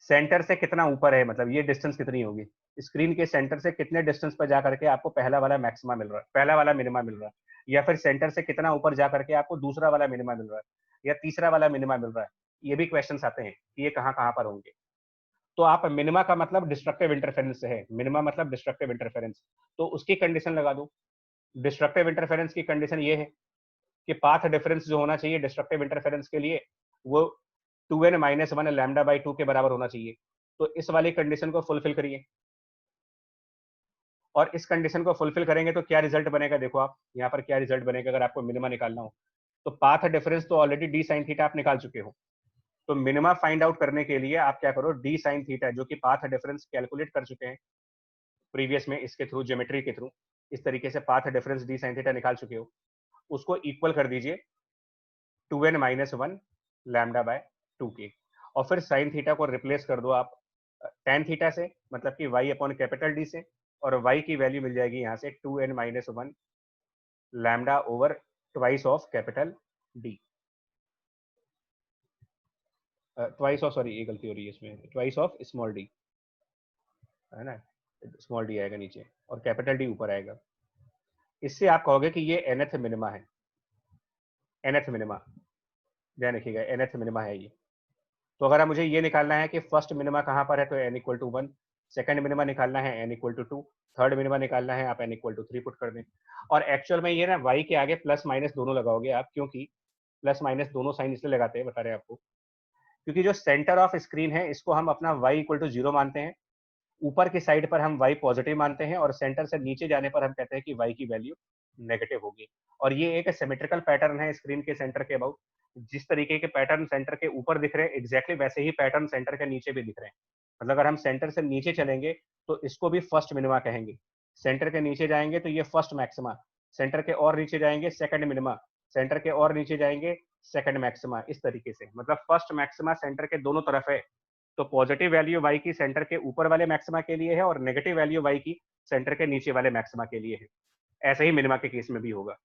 सेंटर से कितना ऊपर है, मतलब ये डिस्टेंस कितनी होगी, स्क्रीन के सेंटर से कितने डिस्टेंस पर जाकर के आपको पहला वाला मैक्सिमा मिल रहा है, पहला वाला मिनिमा मिल रहा है, या फिर सेंटर से कितना ऊपर जाकर के आपको दूसरा वाला मिनिमा मिल रहा है या तीसरा वाला मिनिमा मिल रहा है। ये भी क्वेश्चन आते हैं कि ये कहाँ कहाँ पर होंगे। तो आप मिनिमा का मतलब डिस्ट्रक्टिव इंटरफेरेंस से है, मिनिमा मतलब डिस्ट्रक्टिव इंटरफेरेंस, तो उसकी कंडीशन लगा दो। डिस्ट्रक्टिव इंटरफेरेंस की कंडीशन ये है कि पाथ डिफरेंस जो होना चाहिए डिस्ट्रक्टिव इंटरफेरेंस के लिए वो 2n-1 लैम्डा बाई 2 के बराबर होना चाहिए। तो इस वाली कंडीशन को फुलफिल करिए, और इस कंडीशन को फुलफिल करेंगे तो क्या रिजल्ट बनेगा, देखो आप यहाँ पर क्या रिजल्ट बनेगा अगर आपको मिनिमा निकालना हो। तो पाथ डिफरेंस तो ऑलरेडी डी साइन थीटा आप निकाल चुके हो, तो मिनिमा फाइंड आउट करने के लिए आप क्या करो, डी साइन थीटा जो कि पाथ डिफरेंस कैलकुलेट कर चुके हैं प्रीवियस में, इसके थ्रू ज्योमेट्री के थ्रू इस तरीके से path difference D sine theta निकाल चुके हो, उसको इक्वल कर दीजिए 2n-1 लैम्डा बाय 2 के, और फिर साइन थीटा को रिप्लेस कर दो आप टेन थीटा से, मतलब कि y अपॉन कैपिटल डी से, और y की वैल्यू मिल जाएगी यहाँ से 2n-1 lambda over twice of capital D, twice of, sorry ये गलती हो रही है इसमें, ट्वाइस ऑफ स्मॉल डी, है ना, स्मॉल डी आएगा नीचे और कैपिटल डी ऊपर आएगा। इससे आप कहोगे कि ये nth मिनिमा है, nth मिनिमा, ध्यान रखिएगा nth मिनिमा है ये। तो अगर मुझे ये निकालना है कि फर्स्ट मिनिमा कहाँ पर है, तो n equal to 1, second minima निकालना है n equal to 2, third minima निकालना है आप n इक्वल टू 3 पुट कर दें। और एक्चुअल में ये ना y के आगे प्लस माइनस दोनों लगाओगे आप, क्योंकि प्लस माइनस दोनों साइन इसलिए लगाते हैं, बता रहे हैं आपको, क्योंकि जो सेंटर ऑफ स्क्रीन है इसको हम अपना y इक्वल टू 0 मानते हैं, ऊपर की साइड पर हम y पॉजिटिव मानते हैं, और सेंटर से नीचे जाने पर हम कहते हैं कि y की वैल्यू नेगेटिव होगी। और ये एक सिमेट्रिकल पैटर्न है स्क्रीन के सेंटर के अबाउट, जिस तरीके के पैटर्न सेंटर के ऊपर दिख रहे हैं एग्जैक्टली वैसे ही पैटर्न सेंटर के नीचे भी दिख रहे हैं। मतलब अगर हम सेंटर से नीचे चलेंगे तो इसको भी फर्स्ट मिनिमा कहेंगे, सेंटर के नीचे जाएंगे तो ये फर्स्ट मैक्सिमा, सेंटर के और नीचे जाएंगे सेकंड मिनिमा, सेंटर के और नीचे जाएंगे सेकंड मैक्सिमा, इस तरीके से। मतलब फर्स्ट मैक्सिमा सेंटर के दोनों तरफ है, तो पॉजिटिव वैल्यू y की सेंटर के ऊपर वाले मैक्सिमा के लिए है और नेगेटिव वैल्यू y की सेंटर के नीचे वाले मैक्सिमा के लिए है। ऐसे ही मिनिमा के केस में भी होगा।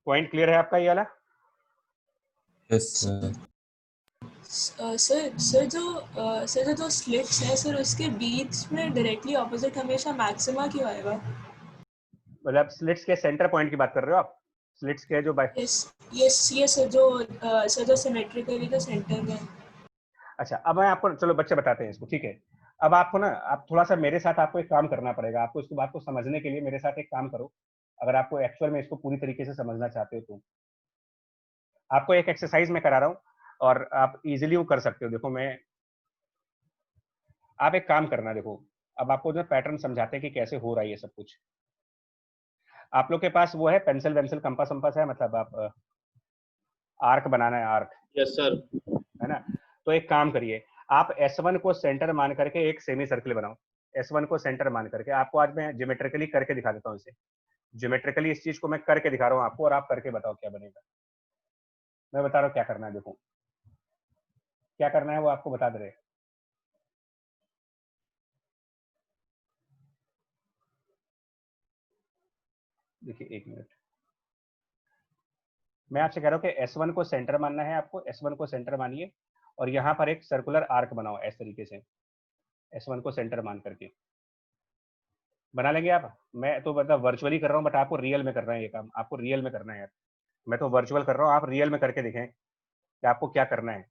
पॉइंट क्लियर है आपका ये वाला? Yes sir. सर जो स्लिट्स है सर उसके बीच में डायरेक्टली ऑपोजिट हमेशा मैक्सिमा क्यों आएगा? मतलब स्लिट्स के सेंटर पॉइंट की बात कर रहे हो आप? स्लिट्स के जो यस यस सर जो सिमेट्रिकली जो सेंटर में। अच्छा, अब मैं आपको, चलो बच्चे बताते हैं इसको, ठीक है। अब आपको ना, आप थोड़ा सा मेरे साथ आपको एक काम करना पड़ेगा, आपको इसको बात को समझने के लिए मेरे साथ एक काम करो, अगर आपको एक्चुअल में इसको पूरी तरीके से समझना चाहते हो तो। आपको एक एक्सरसाइज में करा रहा हूँ और आप इजीली वो कर सकते हो। देखो मैं, आप एक काम करना, देखो अब आपको जो पैटर्न समझाते हैं कि कैसे हो रहा है ये सब कुछ। आप लोग के पास वो है पेंसिल वेंसिल कंपास वंपास है, मतलब आप आर्क बनाना है, आर्क, यस सर। है ना। तो एक काम करिए, आप S1 को सेंटर मान करके एक सेमी सर्किल बनाओ। S1 को सेंटर मान करके, आपको आज मैं ज्योमेट्रिकली करके दिखा देता हूँ इसे, ज्योमेट्रिकली इस चीज को मैं करके दिखा रहा हूँ आपको, और आप करके बताओ क्या बनेगा। मैं बता रहा हूँ क्या करना है, देखो क्या करना है वो आपको बता दे रहे हैं। देखिए एक मिनट, मैं आपसे कह रहा हूँ कि S1 को सेंटर मानना है आपको, S1 को सेंटर मानिए और यहाँ पर एक सर्कुलर आर्क बनाओ इस तरीके से, S1 को सेंटर मान करके बना लेंगे आप। मैं तो मतलब वर्चुअली कर रहा हूँ, बट आपको रियल में करना है ये काम, आपको रियल में करना है यार। मैं तो वर्चुअल कर रहा हूँ, आप रियल में करके दिखें कि आपको क्या करना है।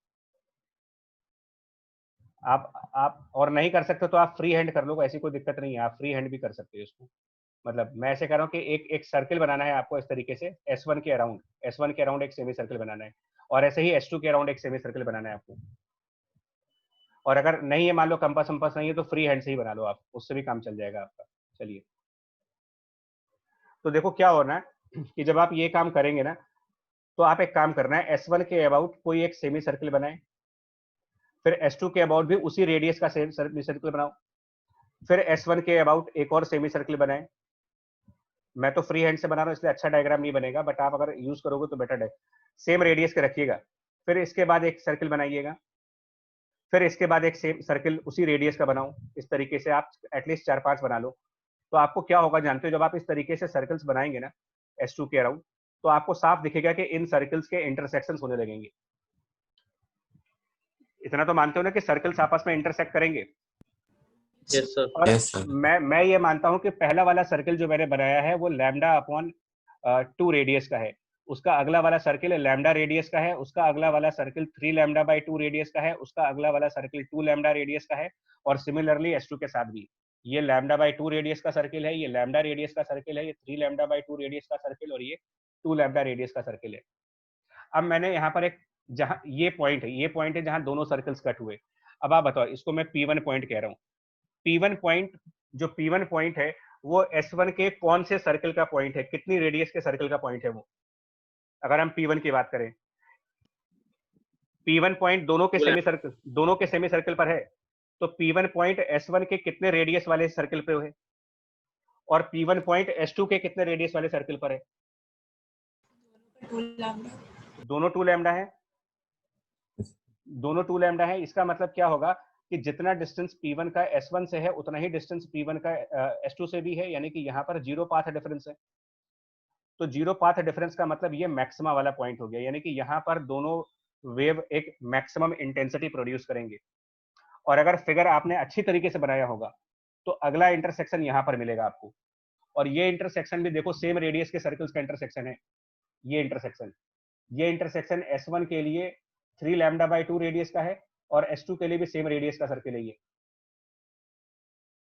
आप और नहीं कर सकते तो आप फ्री हैंड कर लो, ऐसी कोई दिक्कत नहीं है, आप फ्री हैंड भी कर सकते हो इसको। मतलब मैं ऐसे कह रहा हूँ कि एक एक सर्किल बनाना है आपको इस तरीके से, S1 के अराउंड, S1 के अराउंड एक सेमी सर्किल बनाना है, और ऐसे ही S2 के अराउंड एक सेमी सर्किल बनाना है आपको। और अगर नहीं है, मान लो कंपास वंपास नहीं है, तो फ्री हैंड से ही बना लो आप, उससे भी काम चल जाएगा आपका। चलिए, तो देखो क्या होना है कि जब आप ये काम करेंगे ना, तो आप एक काम करना है, S1 के अबाउट कोई एक सेमी सर्किल बनाए, फिर S2 के अबाउट भी उसी रेडियस का सेमी सर्किल बनाओ, फिर S1 के अबाउट एक और सेमी सर्किल बनाए। मैं तो फ्री हैंड से बना रहा हूँ इसलिए अच्छा डायग्राम नहीं बनेगा, बट आप अगर यूज करोगे तो बेटर है। सेम रेडियस के रखिएगा, फिर इसके बाद एक सर्किल बनाइएगा, फिर इसके बाद एक सेम सर्किल उसी रेडियस का बनाओ। इस तरीके से आप एटलीस्ट 4-5 बना लो। तो आपको क्या होगा जानते हो, जब आप इस तरीके से सर्कल्स बनाएंगे ना S2 के अराउंड, तो आपको साफ दिखेगा कि इन सर्कल्स के इंटरसेक्शंस होने लगेंगे। इतना तो मानते हो ना कि सर्कल्स आपस में इंटरसेक्ट करेंगे। Yes sir. और Yes, sir. मैं ये मानता हूं कि पहला वाला सर्कल जो मैंने बनाया है वो लैम्डा अपॉन 2 रेडियस का है, उसका अगला वाला सर्किल लैम्डा रेडियस का है, उसका अगला वाला सर्किल 3 लैम्डा बाई 2 रेडियस का है, उसका अगला वाला सर्किल 2 लैम्डा रेडियस का है। और सिमिलरली S2 के साथ भी ये लैम्डा बाई 2 रेडियस का सर्किल है, ये लैम्डा रेडियस का सर्किल है, ये 3 लैम्डा बाई 2 रेडियस का सर्किल, और ये 2 लैम्डा रेडियस का सर्किल है। अब मैंने यहाँ पर एक, जहाँ ये पॉइंट है जहां दोनों सर्कल्स कट हुए। अब आप बताओ, इसको मैं P1 पॉइंट कह रहा हूँ। P1 पॉइंट, जो P1 पॉइंट है वो S1 के कौन से सर्कल का पॉइंट है, कितनी रेडियस के सर्कल का पॉइंट है वो। अगर हम P1 की बात करें, P1 पॉइंट दोनों के सेमी सर्कल पर है, तो P1 पॉइंट S1 के कितने रेडियस वाले सर्कल पे है, और P1 पॉइंट S2 के कितने रेडियस वाले सर्कल पर है। 2 लैम्डा। दोनों 2 लैम्डा है, दोनों 2 लैम्डा है। इसका मतलब क्या होगा कि जितना डिस्टेंस P1 का S1 से है उतना ही डिस्टेंस P1 का S2 से भी है, यानी कि यहाँ पर 0 पाथ डिफरेंस है। तो 0 पाथ डिफरेंस का मतलब ये मैक्सिमा वाला पॉइंट हो गया, यानी कि यहाँ पर दोनों वेव एक मैक्सिमम इंटेंसिटी प्रोड्यूस करेंगे। और अगर फिगर आपने अच्छी तरीके से बनाया होगा तो अगला इंटरसेक्शन यहाँ पर मिलेगा आपको, और ये इंटरसेक्शन भी देखो सेम रेडियस के सर्कल्स का इंटरसेक्शन है। ये इंटरसेक्शन S1 के लिए 3 लैम्डा बाई 2 रेडियस का है, और S2 के लिए भी सेम रेडियस का सर्किल है ये।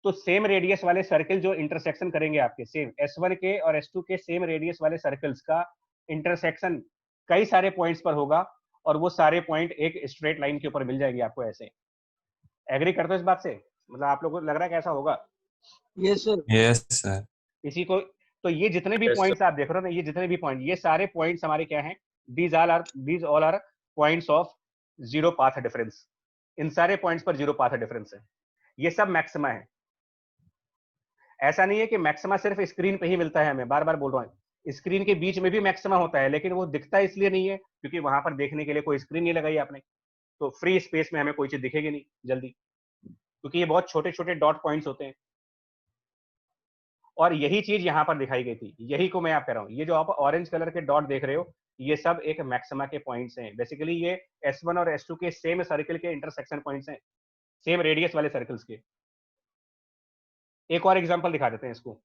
तो सेम रेडियस वाले सर्किल जो इंटरसेक्शन करेंगे आपके, सेम S1 के और S2 के सेम रेडियस वाले सर्कल्स का इंटरसेक्शन कई सारे पॉइंट्स पर होगा, और वो सारे पॉइंट एक स्ट्रेट लाइन के ऊपर मिल जाएंगे आपको ऐसे। एग्री करते हो इस बात से? मतलब आप लोगों को लग रहा है कैसा होगा? Yes sir. Yes, sir. इसी को, तो ये जितने भी Yes, पॉइंट्स आप देख रहे हो ना, ये जितने भी पॉइंट, ये सारे पॉइंट्स हमारे क्या हैं? These all are points of zero path difference. इन सारे पॉइंट्स पर जीरो पाथ डिफरेंस है, ये सब मैक्सिमा है। ऐसा नहीं है कि मैक्सिमा सिर्फ स्क्रीन पे ही मिलता है, हमें बार बार बोल रहा हूँ, स्क्रीन के बीच में भी मैक्सिमा होता है, लेकिन वो दिखता इसलिए नहीं है क्योंकि वहां पर देखने के लिए कोई स्क्रीन नहीं लगाई आपने, तो फ्री स्पेस में हमें कोई चीज दिखेगी नहीं जल्दी, क्योंकि ये बहुत छोटे छोटे डॉट पॉइंट्स होते हैं। और यही चीज यहाँ पर दिखाई गई थी, यही को मैं आप कह रहा हूँ। ये जो आप ऑरेंज कलर के डॉट देख रहे हो, ये सब एक मैक्सिमा के पॉइंट्स हैं। बेसिकली ये S1 और S2 के सेम सर्कल के इंटरसेक्शन पॉइंट्स हैं, सेम रेडियस वाले सर्कल्स के। एक और एग्जांपल दिखा देते हैं इसको।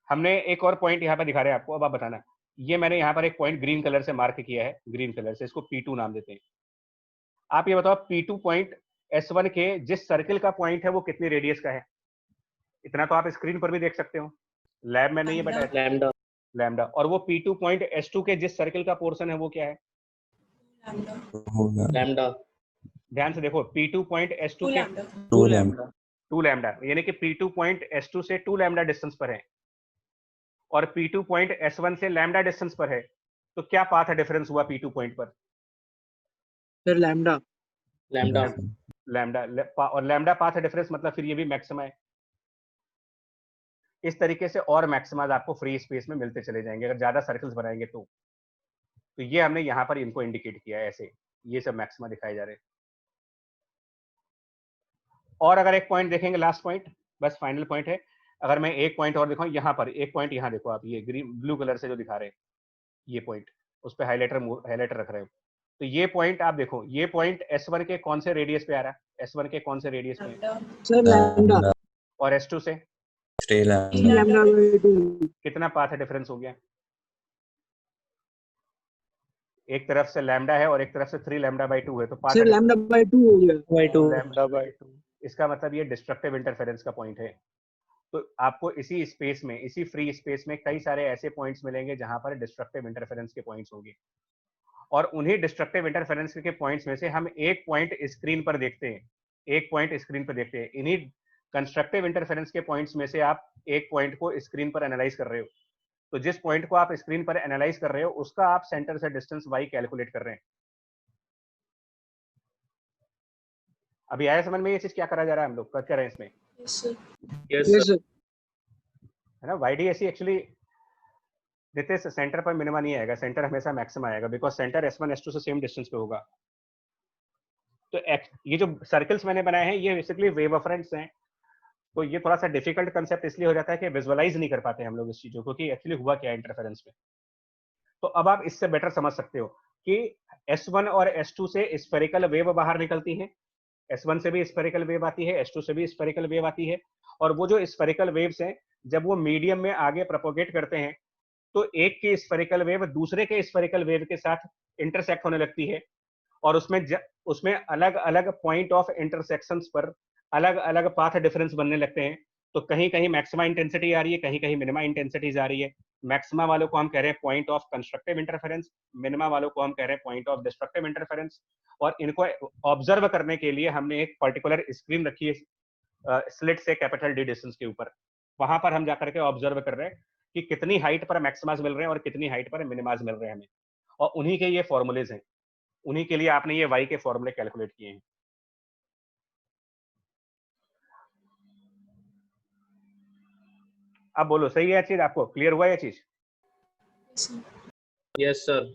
हमने एक और पॉइंट यहाँ पे दिखा रहे हैं आपको, अब आप बताना। ये मैंने यहाँ पर एक पॉइंट ग्रीन कलर से मार्क किया है, ग्रीन कलर से, इसको P2 नाम देते हैं। आप ये बताओ P2 पॉइंट S1 के जिस सर्किल का पॉइंट है वो कितनी रेडियस का है? इतना तो आप स्क्रीन पर भी देख सकते हो, लैब में नहीं है बट लैम्डा। लैम्डा। और वो P2 पॉइंट S2 के जिस सर्किल का पोर्शन है वो क्या है? लैम्डा। लैम्डा। ध्यान से देखो, P2 पॉइंट S2 2 के लैम्डा। 2 lambda. 2 लैम्डा, यानी कि P2 पॉइंट S2 से 2 लैम्डा डिस्टेंस पर है, और P2 पॉइंट S1 से लैम्डा डिस्टेंस पर है। तो क्या पाथ डिफरेंस हुआ P2 पॉइंट पर? Sir lambda. लैम्डा। लैम्डा, और लैम्डा पाथ डिफरेंस मतलब फिर ये भी मैक्सिमा है। इस तरीके से और मैक्सिमाज आपको फ्री स्पेस में मिलते चले जाएंगे अगर ज्यादा सर्कल्स बनाएंगे तो तो ये हमने यहाँ पर इनको इंडिकेट किया है ऐसे, ये सब मैक्सिमा दिखाए जा रहे हैं। और अगर एक पॉइंट देखेंगे, लास्ट पॉइंट, बस फाइनल पॉइंट है, अगर मैं एक पॉइंट और दिखाऊं, यहाँ पर एक पॉइंट, यहाँ देखो आप, ये ग्रीन ब्लू कलर से जो दिखा रहे हैं, ये पॉइंट, उस पर हाईलाइटर रख रहे हैं। तो ये पॉइंट आप देखो, ये पॉइंट S1 के कौन से रेडियस पे आ रहा है, S1 के कौन से रेडियस पे, लैम्डा सर लैम्डा और S2 से 3 लैम्डा लैम्डा बाय 2 कितना पाथ डिफरेंस हो गया? एक तरफ से लैम्डा है और एक तरफ से 3 लैम्डा बाई 2 है, तो पाथ सर लैम्डा बाय 2 हो गया बाय 2 लैम्डा बाई 2, इसका मतलब ये डिस्ट्रक्टिव इंटरफेरेंस का पॉइंट है। तो आपको इसी स्पेस में, इसी फ्री स्पेस में कई सारे ऐसे पॉइंट्स मिलेंगे जहां पर डिस्ट्रक्टिव इंटरफेरेंस के पॉइंट्स होंगे, और उन्हीं डिस्ट्रक्टिव इंटरफेरेंस के पॉइंट्स में से हम एक पॉइंट स्क्रीन पर देखते हैं, एक पॉइंट स्क्रीन पर देखते हैं। इन्हीं कंस्ट्रक्टिव इंटरफेरेंस के पॉइंट्स में से आप एक पॉइंट को स्क्रीन पर एनालाइज कर रहे हो, तो जिस पॉइंट को आप स्क्रीन पर एनालाइज कर रहे हो उसका आप सेंटर से डिस्टेंस y कैलकुलेट कर रहे हैं। अभी आया समझ में ये चीज क्या करा जा रहा है, हम लोग कर रहे हैं इसमें, yes sir. Yes yes sir sir है ना। YDAC एक्चुअली देते सेंटर पर मिनिमा नहीं आएगा, सेंटर हमेशा मैक्सिमम आएगा, बिकॉज सेंटर S1 S2 से सेम डिस्टेंस पे होगा। तो ये जो सर्कल्स मैंने बनाए हैं ये बेसिकली वेव फ्रंट्स हैं, तो ये थोड़ा सा डिफिकल्ट कंसेप्ट इसलिए हो जाता है कि विजुअलाइज नहीं कर पाते हम लोग इस चीजों को कि एक्चुअली हुआ क्या है इंटरफेरेंस में। तो अब आप इससे बेटर समझ सकते हो कि S1 और S2 से स्फेरिकल वेव बाहर निकलती है, S1 से भी स्फेरिकल वेव आती है, S2 से भी स्फेरिकल वेव आती है, और वो जो स्फेरिकल वेव्स हैं जब वो मीडियम में आगे प्रोपोगेट करते हैं तो एक की स्फेरिकल वेव दूसरे के स्फेरिकल वेव के साथ इंटरसेक्ट होने लगती है, और उसमें अलग अलग पॉइंट ऑफ इंटरसेक्शंस पर अलग अलग पाथ डिफरेंस बनने लगते हैं। तो कहीं कहीं मैक्सिमा इंटेंसिटी आ रही है, कहीं कहीं मिनिमा इंटेंसिटीज आ रही है। मैक्सिमा वालों को हम कह रहे हैं point of constructive interference, minima वालों को हम कह रहे हैं पॉइंट ऑफ डिस्ट्रक्टिव इंटरफेरेंस। और इनको ऑब्जर्व करने के लिए हमने एक पर्टिकुलर स्क्रीन रखी है स्लिट से कैपिटल डी डिस्टेंस के ऊपर, वहां पर हम जाकर के ऑब्जर्व कर रहे हैं कि कितनी हाइट पर मैक्सिमाज मिल रहे हैं और कितनी हाइट पर मिनिमाज मिल रहे हैं हमें, और उन्हीं के ये फॉर्मूलेज हैं, उन्हीं के लिए आपने ये y के फॉर्मूले कैलकुलेट किए हैं। अब बोलो सही है चीज, आपको क्लियर हुआ ये चीज? यस सर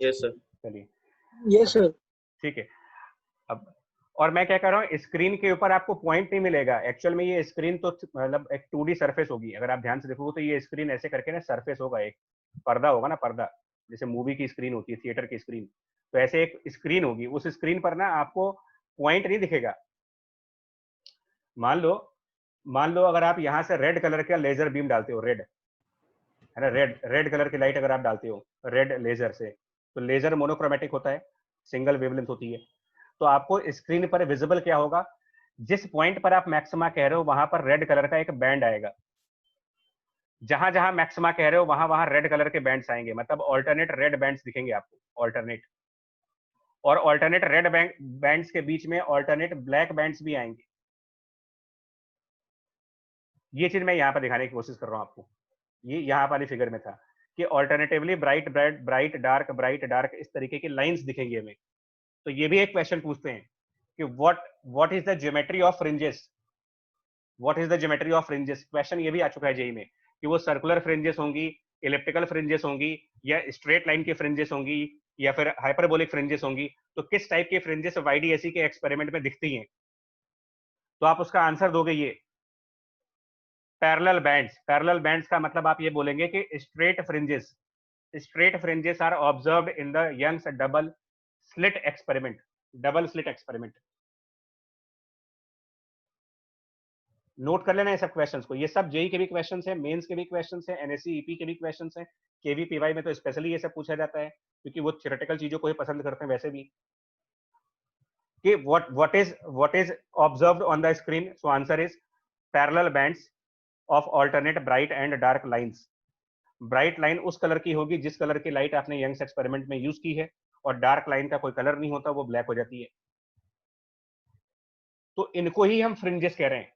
यस सर चलिए यस सर ठीक है। अब और मैं क्या कर रहा हूँ, स्क्रीन के ऊपर आपको पॉइंट नहीं मिलेगा एक्चुअल में, ये स्क्रीन तो मतलब एक 2D सरफेस होगी, अगर आप ध्यान से देखोगे तो ये स्क्रीन ऐसे करके ना सरफेस होगा, एक पर्दा होगा ना, पर्दा जैसे मूवी की स्क्रीन होती है, थिएटर की स्क्रीन, तो ऐसे एक स्क्रीन होगी, उस स्क्रीन पर ना आपको पॉइंट नहीं दिखेगा। मान लो अगर आप यहाँ से रेड कलर का लेजर बीम डालते हो, रेड है ना, रेड कलर की लाइट अगर आप डालते हो रेड लेजर से, तो लेजर मोनोक्रोमेटिक होता है, सिंगल वेवलेंथ होती है, तो आपको स्क्रीन पर विजिबल क्या होगा, जिस पॉइंट पर आप मैक्सिमा कह रहे हो वहां पर रेड कलर का एक बैंड आएगा, जहां जहां मैक्सिमा कह रहे हो वहां वहां रेड कलर के बैंड्स आएंगे, मतलब ऑल्टरनेट रेड बैंड्स दिखेंगे आपको, ऑल्टरनेट, और ऑल्टरनेट रेड बैंड्स के बीच में ऑल्टरनेट ब्लैक बैंड्स भी आएंगे। ये चीज मैं यहाँ पर दिखाने की कोशिश कर रहा हूँ आपको, ये यहाँ वाली फिगर में था कि alternatively bright bright bright dark इस तरीके की लाइंस दिखेंगी हमें। तो ये भी एक क्वेश्चन पूछते हैं कि what is the geometry of fringes, what is the geometry of fringes, question ये भी आ चुका है जेई में कि वो सर्कुलर फ्रिंजेस होंगी, इलिप्टिकल फ्रिंजेस होंगी, या स्ट्रेट लाइन की फ्रिंजेस होंगी, या फिर हाइपरबोलिक फ्रिंजेस होंगी, तो किस टाइप की फ्रिंजेस YDAC के एक्सपेरिमेंट में दिखती हैं, तो आप उसका आंसर दोगे ये पैरेलल बैंड्स। पैरेलल बैंड्स का मतलब आप ये बोलेंगे कि straight fringes are observed in the Young's double slit experiment, double slit experiment. Note कर लेना ये सब क्वेश्चंस को, ये सब जेई के भी क्वेश्चंस हैं, मेंस के भी क्वेश्चंस हैं, एनएससी ईपी के भी क्वेश्चंस हैं, केवीपीवाई में तो स्पेशली ये सब पूछा जाता है क्योंकि वो थ्योरेटिकल चीजों को ही पसंद करते हैं वैसे भी, कि what is observed on the screen, so answer is parallel bands of alternate bright and dark lines। Bright line उस कलर की होगी जिस कलर की लाइट आपने यंग्स एक्सपेरिमेंट में यूज की है, और डार्क लाइन का कोई कलर नहीं होता, वो ब्लैक हो जाती है। तो इनको ही हम फ्रिंजेस कह रहे हैं,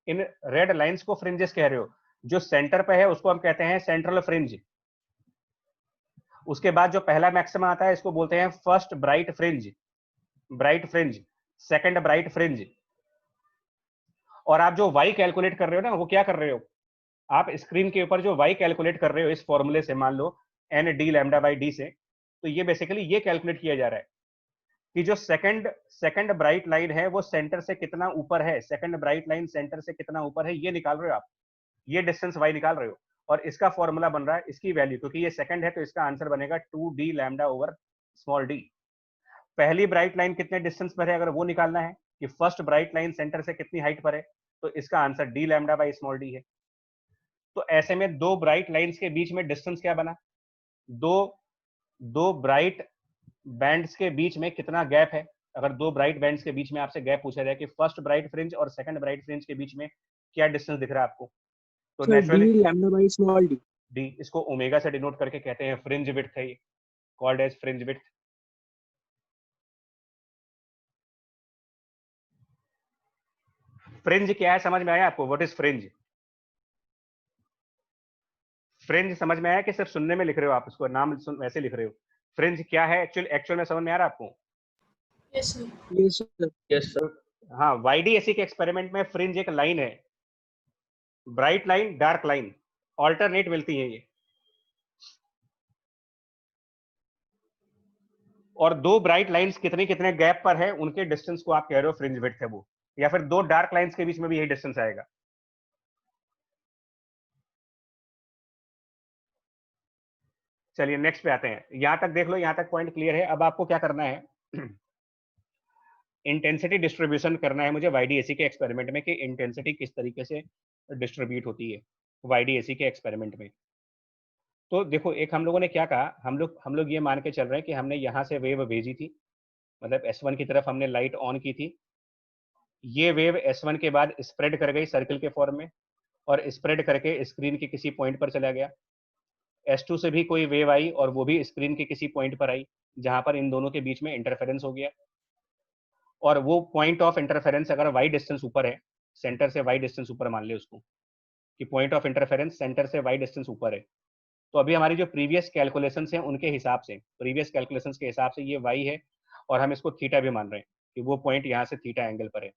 इन रेड लाइंस को फ्रिंजेस कह रहे हो, जो सेंटर पे है उसको हम कहते हैं सेंट्रल फ्रिंज। उसके बाद जो पहला मैक्सिमा आता है इसको बोलते हैं first bright fringe, second bright fringe. और आप जो y कैलकुलेट कर रहे हो ना, वो क्या कर रहे हो, आप स्क्रीन के ऊपर जो y कैलकुलेट कर रहे हो इस फॉर्मूले से, मान लो n d lambda by D से, तो ये बेसिकली ये कैलकुलेट किया जा रहा है कि जो सेकंड ब्राइट लाइन है वो सेंटर से कितना ऊपर है, सेकंड ब्राइट लाइन सेंटर से कितना ऊपर है, ये निकाल रहे हो आप, ये डिस्टेंस y निकाल रहे हो। और इसका फॉर्मूला बन रहा है इसकी वैल्यू, क्योंकि ये सेकंड है तो इसका आंसर बनेगा 2d lambda over small d। पहली ब्राइट लाइन कितने डिस्टेंस पर है अगर वो निकालना है कि फर्स्ट ब्राइट लाइन सेंटर से कितनी हाइट पर है, तो इसका answer d lambda by small d है। तो ऐसे में दो ब्राइट लाइंस के बीच में डिस्टेंस क्या बना, दो ब्राइट बैंड्स के बीच में कितना गैप है। अगर दो ब्राइट बैंड्स के बीच में आपसे गैप पूछा जाए कि फर्स्ट ब्राइट फ्रिंज और सेकंड ब्राइट फ्रिंज के बीच में क्या डिस्टेंस दिख रहा है आपको, तो sir naturally d lambda by small d. D, इसको ओमेगा से डिनोट करके कहते हैं फ्रिंज विड्थ है, ये called as fringe width. Fringe क्या है समझ में आया आपको, व्हाट इज फ्रिंज? फ्रिंज समझ में आया कि सिर्फ सुनने में लिख रहे हो आप, इसको नाम वैसे लिख रहे हो? फ्रिंज क्या है एक्चुअल में समझ में आ रहा है आपको? Yes sir. Yes sir. Yes sir. हाँ, YDAC के एक्सपेरिमेंट में फ्रिंज एक लाइन है, bright line dark line alternate मिलती है ये, और दो ब्राइट लाइंस कितने कितने गैप पर है उनके डिस्टेंस को आप कह रहे हो फ्रिंज विड्थ है वो, या फिर दो डार्क लाइंस के बीच में भी यही डिस्टेंस आएगा। चलिए नेक्स्ट पे आते हैं, यहां तक देख लो, यहां तक पॉइंट क्लियर है। अब आपको क्या करना है, इंटेंसिटी डिस्ट्रीब्यूशन करना है मुझे YDAC के एक्सपेरिमेंट में कि इंटेंसिटी किस तरीके से डिस्ट्रीब्यूट होती है YDAC के एक्सपेरिमेंट में। तो देखो एक हम लोगों ने क्या कहा, हम लोग ये मान के चल रहे हैं कि हमने यहाँ से वेव भेजी थी, मतलब S1 की तरफ हमने लाइट ऑन की थी, ये वेव S1 के बाद स्प्रेड कर गई सर्कल के फॉर्म में और स्प्रेड करके स्क्रीन के किसी पॉइंट पर चला गया। S2 से भी कोई वेव आई और वो भी स्क्रीन के किसी पॉइंट पर आई जहां पर इन दोनों के बीच में इंटरफेरेंस हो गया, और वो पॉइंट ऑफ इंटरफेरेंस अगर y डिस्टेंस ऊपर है, सेंटर से y डिस्टेंस ऊपर मान ले उसको कि पॉइंट ऑफ इंटरफेरेंस सेंटर से y डिस्टेंस ऊपर है, तो अभी हमारी जो प्रीवियस कैलकुलेशंस हैं उनके हिसाब से, प्रीवियस कैलकुलेशंस के हिसाब से ये y है और हम इसको थीटा भी मान रहे हैं कि वो पॉइंट यहाँ से थीटा एंगल पर है।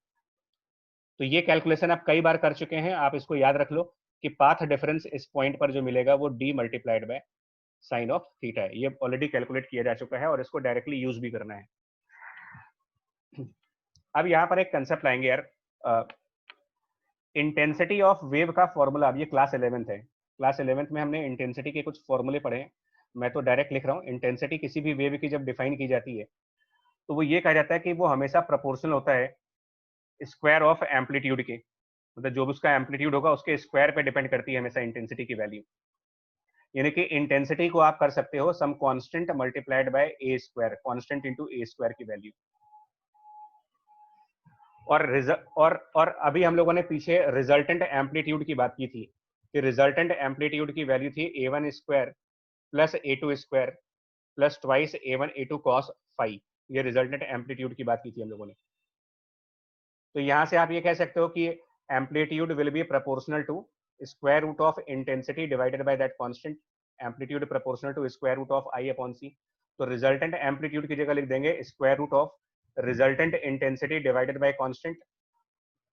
तो ये कैलकुलेशन आप कई बार कर चुके हैं, आप इसको याद रख लो कि पाथ डिफरेंस इस पॉइंट पर जो मिलेगा वो d multiplied by sine of theta है। ये ऑलरेडी कैलकुलेट किया जा चुका है और इसको डायरेक्टली यूज भी करना है। अब यहाँ पर एक कंसेप्ट लाएंगे यार, इंटेंसिटी ऑफ वेव का फॉर्मूला। अब ये क्लास 11th है, क्लास 11th में हमने इंटेंसिटी के कुछ फॉर्मूले पढ़े हैं, मैं तो डायरेक्ट लिख रहा हूँ। इंटेंसिटी किसी भी वेव की जब डिफाइन की जाती है तो वो ये कहा जाता है कि वो हमेशा प्रोपोर्शनल होता है स्क्वायर ऑफ एम्पलीट्यूड के, मतलब जो भी उसका एम्पलीट्यूड होगा उसके स्क्वायर पे डिपेंड करती है हमेशा इंटेंसिटी की वैल्यू। यानी कि इंटेंसिटी को आप कर सकते हो some constant multiplied by a square, constant into a square की वैल्यू। और अभी हम लोगों ने पीछे रिजल्टेंट एम्पलीट्यूड की बात की थी कि रिजल्टेंट एम्पलीट्यूड की वैल्यू थी a1 square plus a2 square plus twice a1 a2 cos phi. ये रिजल्टेंट एम्पलीट्यूड की बात की थी हम लोगों ने। तो यहां से आप ये कह सकते हो कि amplitude will be proportional to square root of intensity divided by that constant, amplitude proportional to square root of I upon C। तो रिजल्टेंट एम्पलीट्यूड की जगह लिख देंगे square root of resultant intensity divided by constant.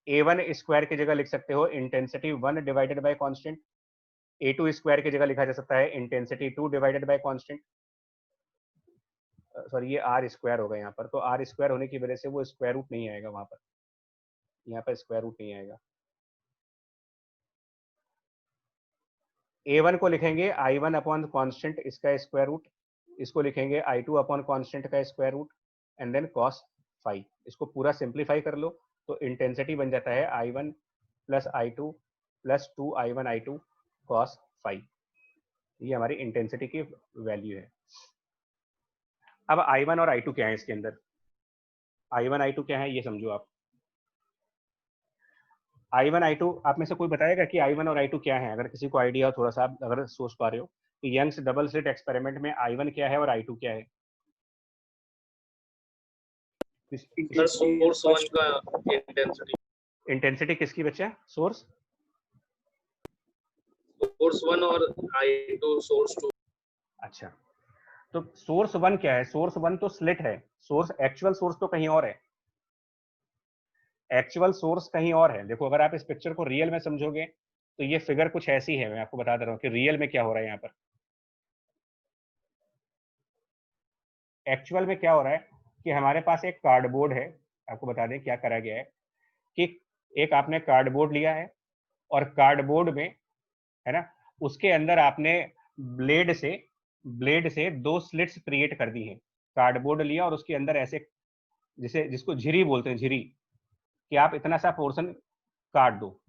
a1 square की जगह लिख सकते हो intensity 1 divided by constant, a2 square की जगह लिखा जा सकता है intensity 2 divided by constant. Sorry ये r स्क्वायर होगा यहाँ पर, तो r स्क्वायर होने की वजह से वो स्क्वायर रूट नहीं आएगा वहां पर, यहाँ पर स्क्वायर रूट नहीं आएगा। a1 को लिखेंगे I1 अपॉन कांस्टेंट इसका स्क्वायर रूट, इसको लिखेंगे I2 अपॉन कांस्टेंट का square root and then cos phi. इसको पूरा सिंप्लीफाई कर लो तो इंटेंसिटी बन जाता है I1 plus I2 plus 2I1 I2 cos phi. ये हमारी इंटेंसिटी की वैल्यू है। अब I1 और I2 क्या है इसके अंदर, I1 I2 क्या है ये समझो आप। I1 I2 आप में से कोई बताएगा कि I1 और I2 क्या है, अगर किसी को आइडिया हो थोड़ा सा, आप अगर सोच पा रहे हो कि यंग्स डबल स्लिट एक्सपेरिमेंट में I1 क्या है और I2 क्या है। सर सोर्स 1 का इंटेंसिटी, इंटेंसिटी किसकी बच्चा, सोर्स 1 और I2 सोर्स 2। अच्छा, तो सोर्स 1 क्या है, सोर्स 1 तो स्लिट है, सोर्स एक्चुअल सोर्स तो कहीं और है, एक्चुअल सोर्स कहीं और है। देखो अगर आप इस पिक्चर को रियल में समझोगे तो ये फिगर कुछ ऐसी है, मैं आपको बता दे रहा हूँ कि रियल में क्या हो रहा है यहाँ पर। एक्चुअल में क्या हो रहा है कि हमारे पास एक कार्डबोर्ड है, आपको बता दें क्या करा गया है कि एक आपने कार्डबोर्ड लिया है और कार्डबोर्ड में, है ना, उसके अंदर आपने ब्लेड से 2 स्लिट्स क्रिएट कर दी हैं। कार्डबोर्ड लिया और उसके अंदर ऐसे, जिसको झिरी बोलते हैं, झिरी, कि आप इतना सा पोर्शन काट दो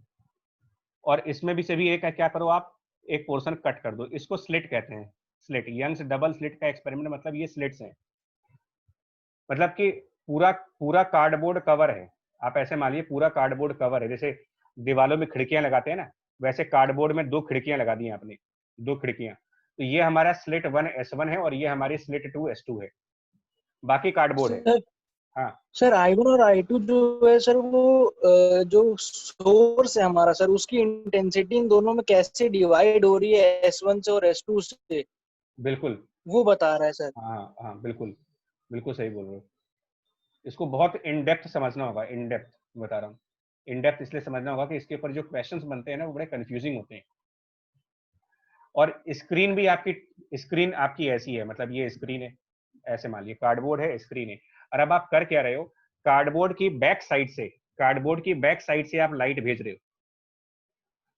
और इसमें भी से भी एक क्या करो, आप एक पोर्शन कट कर दो। इसको स्लिट कहते हैं। स्लिट, यंग्स डबल स्लिट का एक्सपेरिमेंट, मतलब ये स्लिट्स हैं, मतलब कि पूरा पूरा कार्डबोर्ड कवर है। आप ऐसे मान लीजिए पूरा कार्डबोर्ड कवर है, जैसे दीवालों में खिड़कियां लगाते हैं ना, वैसे कार्डबोर्ड में 2 खिड़कियां लगा दी हैं आपने, 2 खिड़कियां। तो ये हमारा स्लिट 1 S1 है और ये हमारी स्लिट 2 S2 है, बाकी कार्डबोर्ड है। सर हाँ सर I1 और I2 जो है सर, वो जो सोर्स है हमारा सर, उसकी इंटेंसिटी इन दोनों में कैसे डिवाइड हो रही है S1 से और S2 से, बिल्कुल, वो बता रहा है सर। हाँ हाँ बिल्कुल, बिल्कुल सही बोल रहे हो। इसको बहुत इन डेप्थ समझना होगा, इन डेप्थ बता रहा हूँ। इन डेप्थ इसलिए समझना होगा कि इसके ऊपर जो क्वेश्चंस बनते हैं ना, वो बड़े कंफ्यूजिंग होते हैं। और स्क्रीन भी आपकी ऐसी है, मतलब ये स्क्रीन है, ऐसे मान लीजिए कार्डबोर्ड है, स्क्रीन है, और अब आप कर क्या रहे हो, कार्डबोर्ड की बैक साइड से आप लाइट भेज रहे हो।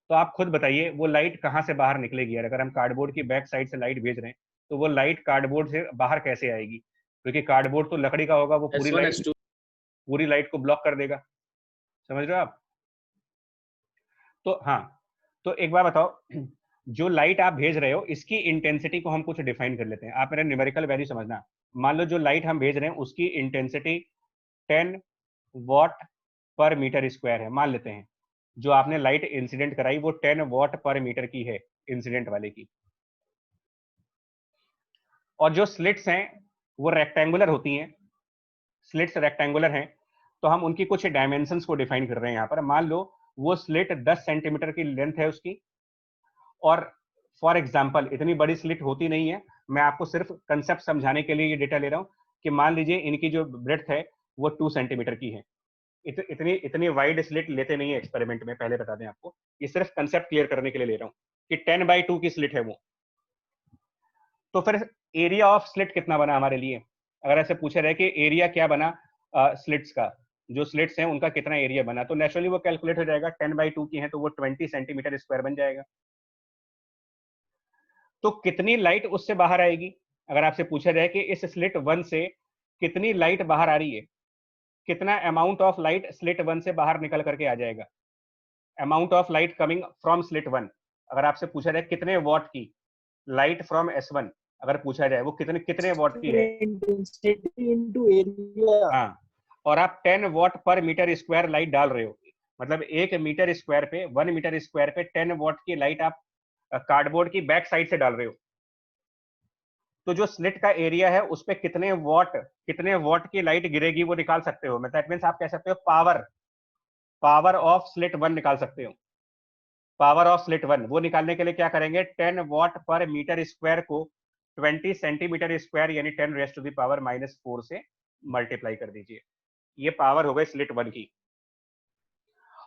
तो आप खुद बताइए वो लाइट कहाँ से बाहर निकलेगी यार? अगर हम कार्डबोर्ड की बैक साइड से लाइट भेज रहे हैं तो वो लाइट कार्डबोर्ड से बाहर कैसे आएगी? क्योंकि कार्डबोर्ड तो लकड़ी का होगा, वो S1 S2 पूरी लाइट को ब्लॉक कर देगा। समझ रहे हो आप? तो हाँ, तो एक बार बताओ, जो लाइट आप भेज रहे हो इसकी इंटेंसिटी को हम कुछ डिफाइन कर लेते हैं। आप मेरा न्यूमेरिकल वैल्यू समझना। मान लो जो लाइट हम भेज रहे हैं उसकी इंटेंसिटी 10 वॉट पर मीटर स्क्वायर है, मान लेते हैं। जो आपने लाइट इंसिडेंट कराई वो 10 वॉट पर मीटर की है, इंसिडेंट वाले की। और जो स्लिट्स हैं वो रेक्टेंगुलर होती हैं, स्लिट्स रेक्टेंगुलर हैं, तो हम उनकी कुछ डायमेंशंस को डिफाइन कर रहे हैं यहाँ पर। मान लो वो स्लिट 10 सेंटीमीटर की लेंथ है उसकी, और फॉर एग्जाम्पल इतनी बड़ी स्लिट होती नहीं है, मैं आपको सिर्फ कंसेप्ट समझाने के लिए ये डेटा ले रहा हूँ कि मान लीजिए इनकी जो ब्रेड्थ है वो 2 सेंटीमीटर की है। इतनी वाइड स्लिट लेते नहीं है एक्सपेरिमेंट में, पहले बता दें आपको। ये सिर्फ कंसेप्ट क्लियर करने के लिए ले रहा हूँ कि 10/2 की स्लिट है वो। तो फिर एरिया ऑफ स्लिट कितना बना हमारे लिए? अगर ऐसे पूछा रहे कि एरिया क्या बना स्लिट्स का, जो स्लिट्स हैं उनका कितना एरिया बना, तो नेचुरली वो कैलकुलेट हो जाएगा। 10/2 की है तो वो 20 सेंटीमीटर स्क्वायर बन जाएगा। तो कितनी लाइट उससे बाहर आएगी? अगर आपसे पूछा जाए कि इस स्लिट 1 से कितनी लाइट बाहर आ रही है, कितना अमाउंट ऑफ लाइट स्लिट 1 से बाहर निकल करके आ जाएगा? Amount of light coming from slit 1, अगर आपसे पूछा जाए कितने वॉट की लाइट फ्रॉम S1, अगर पूछा जाए वो कितने कितने वॉट की है? Intensity into area. हाँ, और आप 10 वॉट पर मीटर स्क्वायर लाइट डाल रहे हो, मतलब 1 मीटर स्क्वायर पे 1 मीटर स्क्वायर पे 10 वॉट की लाइट आप कार्डबोर्ड की बैक साइड से डाल रहे हो। तो जो स्लिट का एरिया है उस पर कितने वॉट की लाइट गिरेगी वो निकाल सकते हो। मतलब दैट मींस आप कह सकते हो पावर ऑफ स्लिट 1 निकाल सकते हो। पावर ऑफ स्लिट 1 वो निकालने के लिए क्या करेंगे, 10 वॉट पर मीटर स्क्वायर को 20 सेंटीमीटर स्क्वायर यानी 10⁻⁻⁴ से मल्टीप्लाई कर दीजिए। ये पावर हो गई स्लिट 1 की।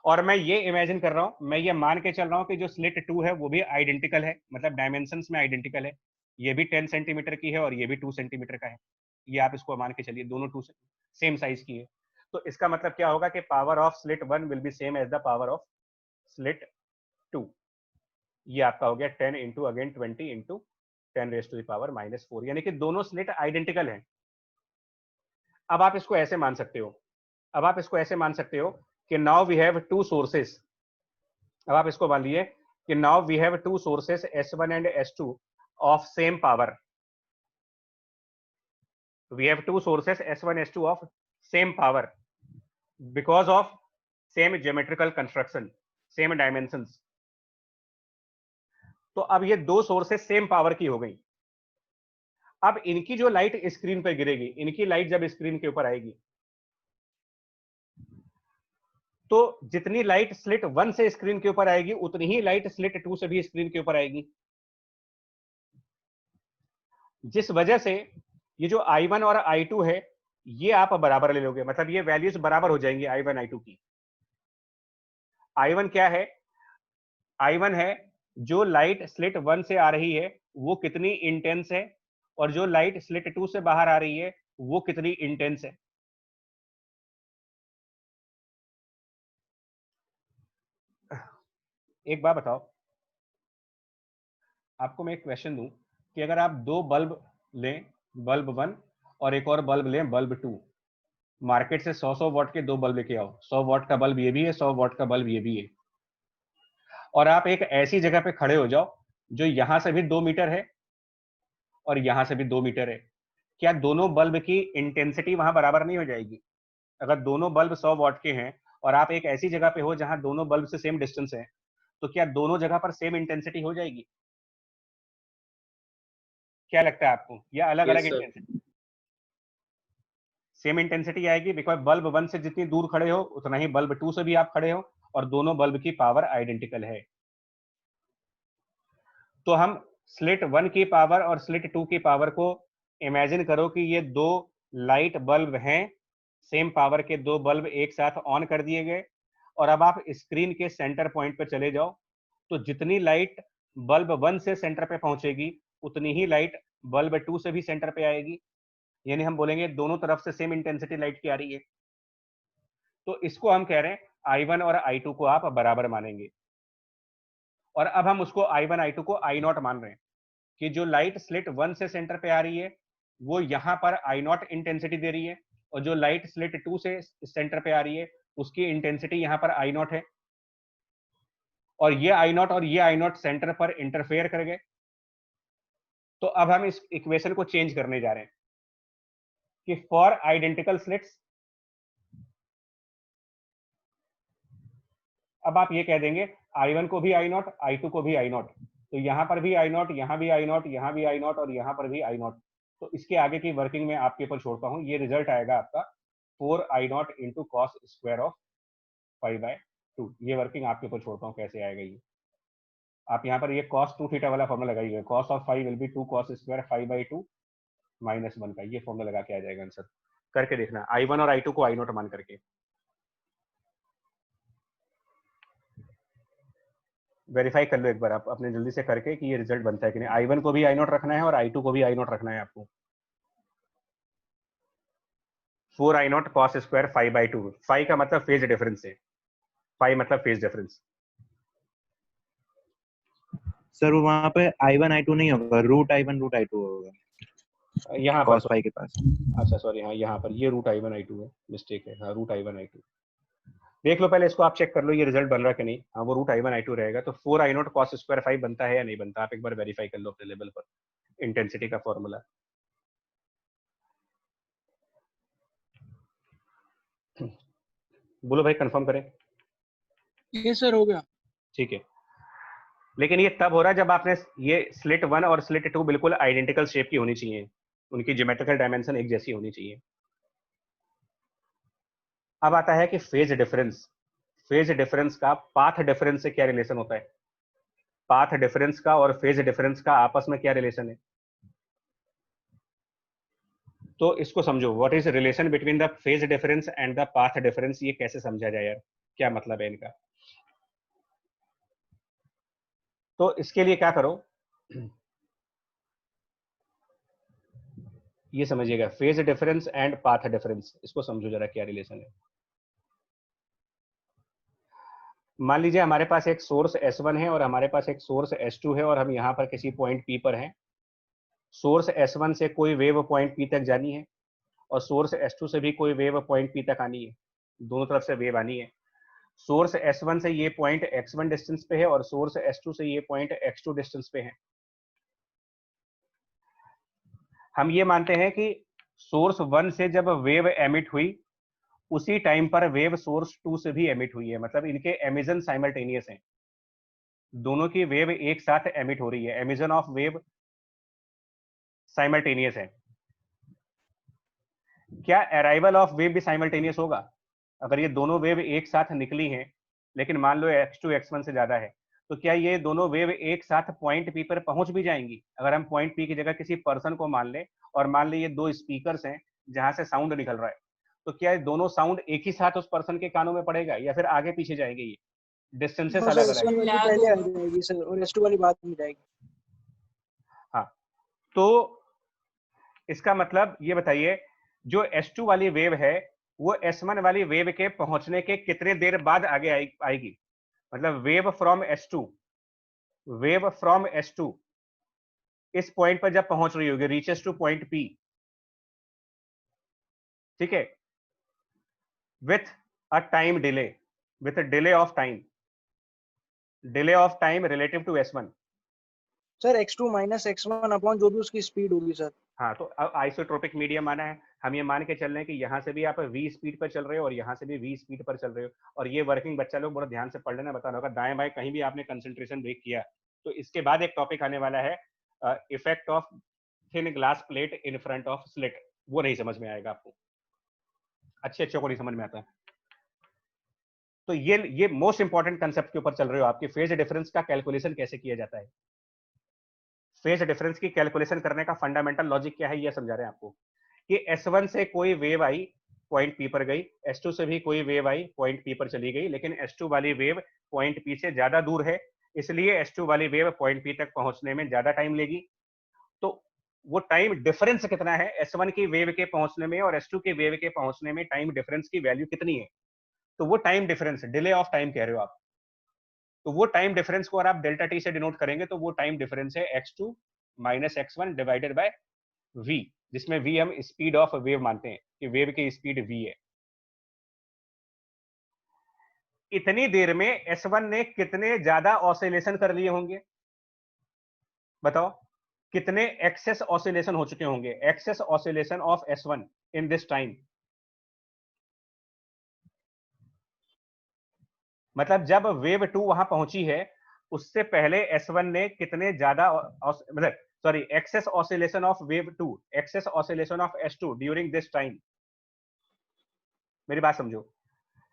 और मैं ये इमेजिन कर रहा हूं, मैं ये मान के चल रहा हूं कि जो स्लिट 2 है वो भी आइडेंटिकल है, मतलब डायमेंशंस में आइडेंटिकल है। ये भी 10 सेंटीमीटर की है और ये भी 2 सेंटीमीटर का है। ये आप इसको मान के चलिए, दोनों 2 सेम साइज की है। तो इसका मतलब क्या होगा कि power of slit 1 will be same as the power of slit 2। ये आपका हो गया 10 इंटू अगेन 20 इंटू 10⁻⁻⁴, यानी कि दोनों स्लिट आइडेंटिकल हैं। अब आप इसको ऐसे मान सकते हो कि नाउ वी हैव 2 सोर्सेस। अब आप इसको मान लिए कि now we have 2 sources S1 and S2 of same power. We have 2 sources S1 S2 of same power because of same geometrical construction, same dimensions. तो अब ये 2 सोर्सेस सेम पावर की हो गई। अब इनकी जो लाइट स्क्रीन पर गिरेगी, इनकी लाइट जब स्क्रीन के ऊपर आएगी तो जितनी लाइट स्लिट 1 से स्क्रीन के ऊपर आएगी उतनी ही लाइट स्लिट 2 से भी स्क्रीन के ऊपर आएगी। जिस वजह से ये जो I1 और I2 है ये आप बराबर ले लोगे, मतलब ये वैल्यूज बराबर हो जाएंगी I1 I2 की। I1 क्या है? I1 है जो लाइट स्लिट 1 से आ रही है वो कितनी इंटेंस है और जो लाइट स्लिट 2 से बाहर आ रही है वो कितनी इंटेंस है। एक बात बताओ, आपको मैं एक क्वेश्चन दूं कि अगर आप दो बल्ब लें, बल्ब 1 और एक और बल्ब लें, बल्ब 2, मार्केट से 100 वॉट के दो बल्ब लेके आओ, 100 वॉट का बल्ब ये भी है, 100 वॉट का बल्ब ये भी है, और आप एक ऐसी जगह पे खड़े हो जाओ जो यहां से भी 2 मीटर है और यहां से भी 2 मीटर है, क्या दोनों बल्ब की इंटेंसिटी वहां बराबर नहीं हो जाएगी? अगर दोनों बल्ब 100 वॉट के हैं और आप एक ऐसी जगह पे हो जहां दोनों बल्ब से सेम डिस्टेंस है, तो क्या दोनों जगह पर सेम इंटेंसिटी हो जाएगी? क्या लगता है आपको, या अलग अलग इंटेंसिटी? सेम इंटेंसिटी आएगी, बिकॉज बल्ब 1 से जितनी दूर खड़े हो उतना ही बल्ब 2 से भी आप खड़े हो और दोनों बल्ब की पावर आइडेंटिकल है। तो हम स्लिट 1 की पावर और स्लिट 2 की पावर को इमेजिन करो कि ये दो लाइट बल्ब हैं, सेम पावर के दो बल्ब एक साथ ऑन कर दिए गए, और अब आप स्क्रीन के सेंटर पॉइंट पर चले जाओ, तो जितनी लाइट बल्ब 1 से सेंटर पे पहुंचेगी उतनी ही लाइट बल्ब 2 से भी सेंटर पे आएगी, यानी हम बोलेंगे दोनों तरफ से सेम इंटेंसिटी लाइट की आ रही है। तो इसको हम कह रहे हैं I1 और I2 को आप बराबर मानेंगे, और अब हम उसको I1 I2 को I0 मान रहे हैं कि जो लाइट स्लिट 1 से सेंटर पे आ रही है वो यहां पर I0 इंटेंसिटी दे रही है, और जो लाइट स्लिट 2 से सेंटर पे आ रही है उसकी इंटेंसिटी यहां पर I0 है, और ये I0 और ये I0 सेंटर पर इंटरफेयर कर गए। तो अब हम इस इक्वेशन को चेंज करने जा रहे हैं कि फॉर आइडेंटिकल स्लिट्स, अब आप ये कह देंगे I1 को भी I0, I2 को भी I0, तो यहां पर भी I0, यहां भी I0, यहां भी I0 और यहां पर भी I0। तो इसके आगे की वर्किंग में आपके ऊपर छोड़ता हूं, ये रिजल्ट आएगा आपका 4I0 into cos square of 5/2। ये वर्किंग आपके ऊपर छोड़ता हूं कैसे आएगा ये। आप यहाँ पर ये cos 2 थीटा वाला फॉर्मूला लगाइए, cos of 5 will be 2 cos square 5/2 -1 का, ये फॉर्मूला लगा के आ जाएगा आंसर। करके देखना I1 और I2 को I0 मान करके, वेरीफाई कर लो एक बार आप अपने जल्दी से करके कि ये रिजल्ट बनता है कि नहीं। I1 को भी I0 रखना है और I2 को भी I0 रखना है आपको। 4I0 cos स्क्वायर 5/2, 5 का मतलब फेज डिफरेंस है, 5 मतलब फेज डिफरेंस। सर वो वहाँ पे I1 I2 नहीं होगा, रूट I1 रूट I2 होगा यहाँ पर cos phi के पास। अच्छा सॉरी, हाँ यहाँ पर ये रूट I1 I2 है, मिस्टेक है, हाँ रूट I1 I2। देख लो पहले इसको, आप चेक कर लो ये रिजल्ट बन रहा है कि नहीं। हाँ वो रूट I1 I2 रहेगा, तो 4I0 cos स्क्वायर 5 बनता है या नहीं बनता, आप एक बार वेरीफाई कर लो अपने लेवल पर इंटेंसिटी का फॉर्मूला। बोलो भाई, कंफर्म करें। ये सर हो गया। ठीक है, लेकिन ये तब हो रहा है जब आपने ये स्लिट 1 और स्लिट 2 बिल्कुल आइडेंटिकल शेप की होनी चाहिए, उनकी ज्योमेट्रिकल डायमेंशन एक जैसी होनी चाहिए। अब आता है कि फेज डिफरेंस, फेज डिफरेंस का पाथ डिफरेंस से क्या रिलेशन होता है, पाथ डिफरेंस का और फेज डिफरेंस का आपस में क्या रिलेशन है। तो इसको समझो, what is relation between the phase difference and the path difference, ये कैसे समझा जाए यार, क्या मतलब है इनका। तो इसके लिए क्या करो, ये समझिएगा, phase difference and path difference, इसको समझो जरा क्या रिलेशन है। मान लीजिए हमारे पास एक सोर्स S1 है और हमारे पास एक सोर्स S2 है, और हम यहाँ पर किसी पॉइंट P पर हैं। सोर्स S1 से कोई वेव पॉइंट P तक जानी है और सोर्स S2 से भी कोई वेव पॉइंट P तक आनी है, दोनों तरफ से वेव आनी है। सोर्स S1 से ये पॉइंट x1 डिस्टेंस पे है और सोर्स S2 से ये पॉइंट x2 डिस्टेंस पे है। हम ये मानते हैं कि सोर्स 1 से जब वेव एमिट हुई उसी टाइम पर वेव सोर्स 2 से भी एमिट हुई है, मतलब इनके एमिजन साइमल्टेनियस हैं, दोनों की वेव एक साथ एमिट हो रही है, एमिजन ऑफ वेव साइमल्टेनियस है। क्या अराइवल ऑफ वेव भी साइमल्टेनियस होगा? अगर ये दोनों वेव एक साथ निकली हैं, लेकिन मान लो x2 x1 से ज्यादा है, तो क्या ये दोनों वेव एक साथ पॉइंट P पर पहुंच भी जाएंगी? अगर हम पॉइंट P की जगह किसी पर्सन को मान ले और मान ले ये दो स्पीकर्स हैं जहां से साउंड निकल रहा है, तो क्या दोनों साउंड एक ही साथ उस पर्सन के कानों में पड़ेगा या फिर आगे पीछे जाएंगे? ये डिस्टेंसेस अलग अलग S1 वाली पहले आ जाएगी सर और S2 वाली बाद में जाएगी। हाँ, तो इसका मतलब ये बताइए, जो S2 वाली वेव है वो S1 वाली वेव के पहुंचने के कितने देर बाद आगे आएगी? मतलब वेव फ्रॉम S2 इस पॉइंट पर जब पहुंच रही होगी, रीचेस टू पॉइंट P, ठीक है, with a time delay, with a delay of time relative to S1। Sir x2 minus x1 upon जो भी उसकी स्पीड होगी सर। हाँ, तो अब आइसोट्रोपिक मीडियम माना है, हम ये मान के चल रहे हैं कि यहाँ से भी आप v स्पीड पर चल रहे हो और यहाँ से भी v स्पीड पर चल रहे हो। और ये वर्किंग बच्चा लोग बड़ा ध्यान से पढ़ लेना, बताना होगा दाएं बाएं कहीं भी आपने कंसंट्रेशन ब्रेक किया तो इसके बाद एक टॉपिक आने वाला है effect of thin glass plate in front of slit. वो नहीं समझ में आएगा आपको, अच्छे को नहीं समझ में आता है। तो ये मोस्ट इंपॉर्टेंट कंसेप्ट के ऊपर चल रहे हो आपके, फेज डिफरेंस का कैलकुलेशन कैसे किया जाता है। फेज डिफरेंस की कैलकुलेशन करने का फंडामेंटल लॉजिक क्या है, ये समझा रहे हैं आपको कि S1 से कोई वेव आई, पॉइंट P पर गई, S2 से भी कोई वेव आई, पॉइंट P पर चली गई, लेकिन S2 वाली वेव पॉइंट P से ज्यादा दूर है, इसलिए S2 वाली वेव पॉइंट P तक पहुंचने में ज्यादा टाइम लेगी। तो वो टाइम डिफरेंस कितना है S1 की वेव के पहुंचने में और S2 के वेव के पहुंचने में, टाइम डिफरेंस की वैल्यू कितनी है? तो वो time difference, delay of time कह रहे हो आप, तो वो टाइम डिफरेंस को अगर आप डेल्टा टी से डिनोट करेंगे तो वो टाइम डिफरेंस है x2 minus x1 divided by v, जिसमें v हम स्पीड ऑफ वेव मानते हैं कि वेव की स्पीड v है। इतनी देर में S1 ने कितने ज्यादा ऑसिलेशन कर लिए होंगे? बताओ, कितने एक्सेस ऑसिलेशन हो चुके होंगे, excess oscillation of S1 in this time. मतलब जब वेव 2 वहां पहुंची है उससे पहले S1 ने कितने ज्यादा, मतलब sorry, excess oscillation of wave 2, excess oscillation of S2 during this time. मेरी बात समझो,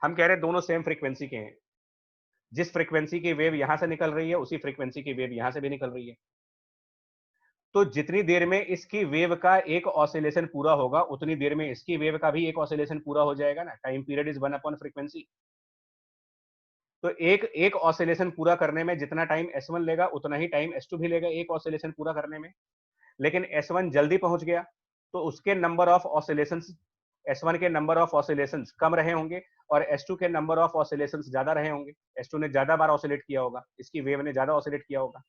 हम कह रहे हैं दोनों सेम फ्रीक्वेंसी के हैं, जिस फ्रीक्वेंसी की वेव यहां से निकल रही है उसी फ्रीक्वेंसी की वेव यहां से भी निकल रही है। तो जितनी देर में इसकी वेव का एक ऑसिलेशन पूरा होगा उतनी देर में इसकी वेव का भी एक ऑसिलेशन पूरा हो जाएगा ना। Time period is 1 upon frequency. तो एक ऑसिलेशन पूरा करने में जितना टाइम S1 लेगा उतना ही टाइम S2 भी लेगा एक ऑसिलेशन पूरा करने में। लेकिन S1 जल्दी पहुंच गया तो उसके नंबर ऑफ ऑसिलेशंस, S1 के नंबर ऑफ ऑसिलेशंस कम रहे होंगे और S2 के नंबर ऑफ ऑसिलेशंस ज्यादा रहे होंगे। S2 ने ज्यादा बार ऑसिलेट किया होगा, इसकी वेव ने ज्यादा ऑसिलेट किया होगा।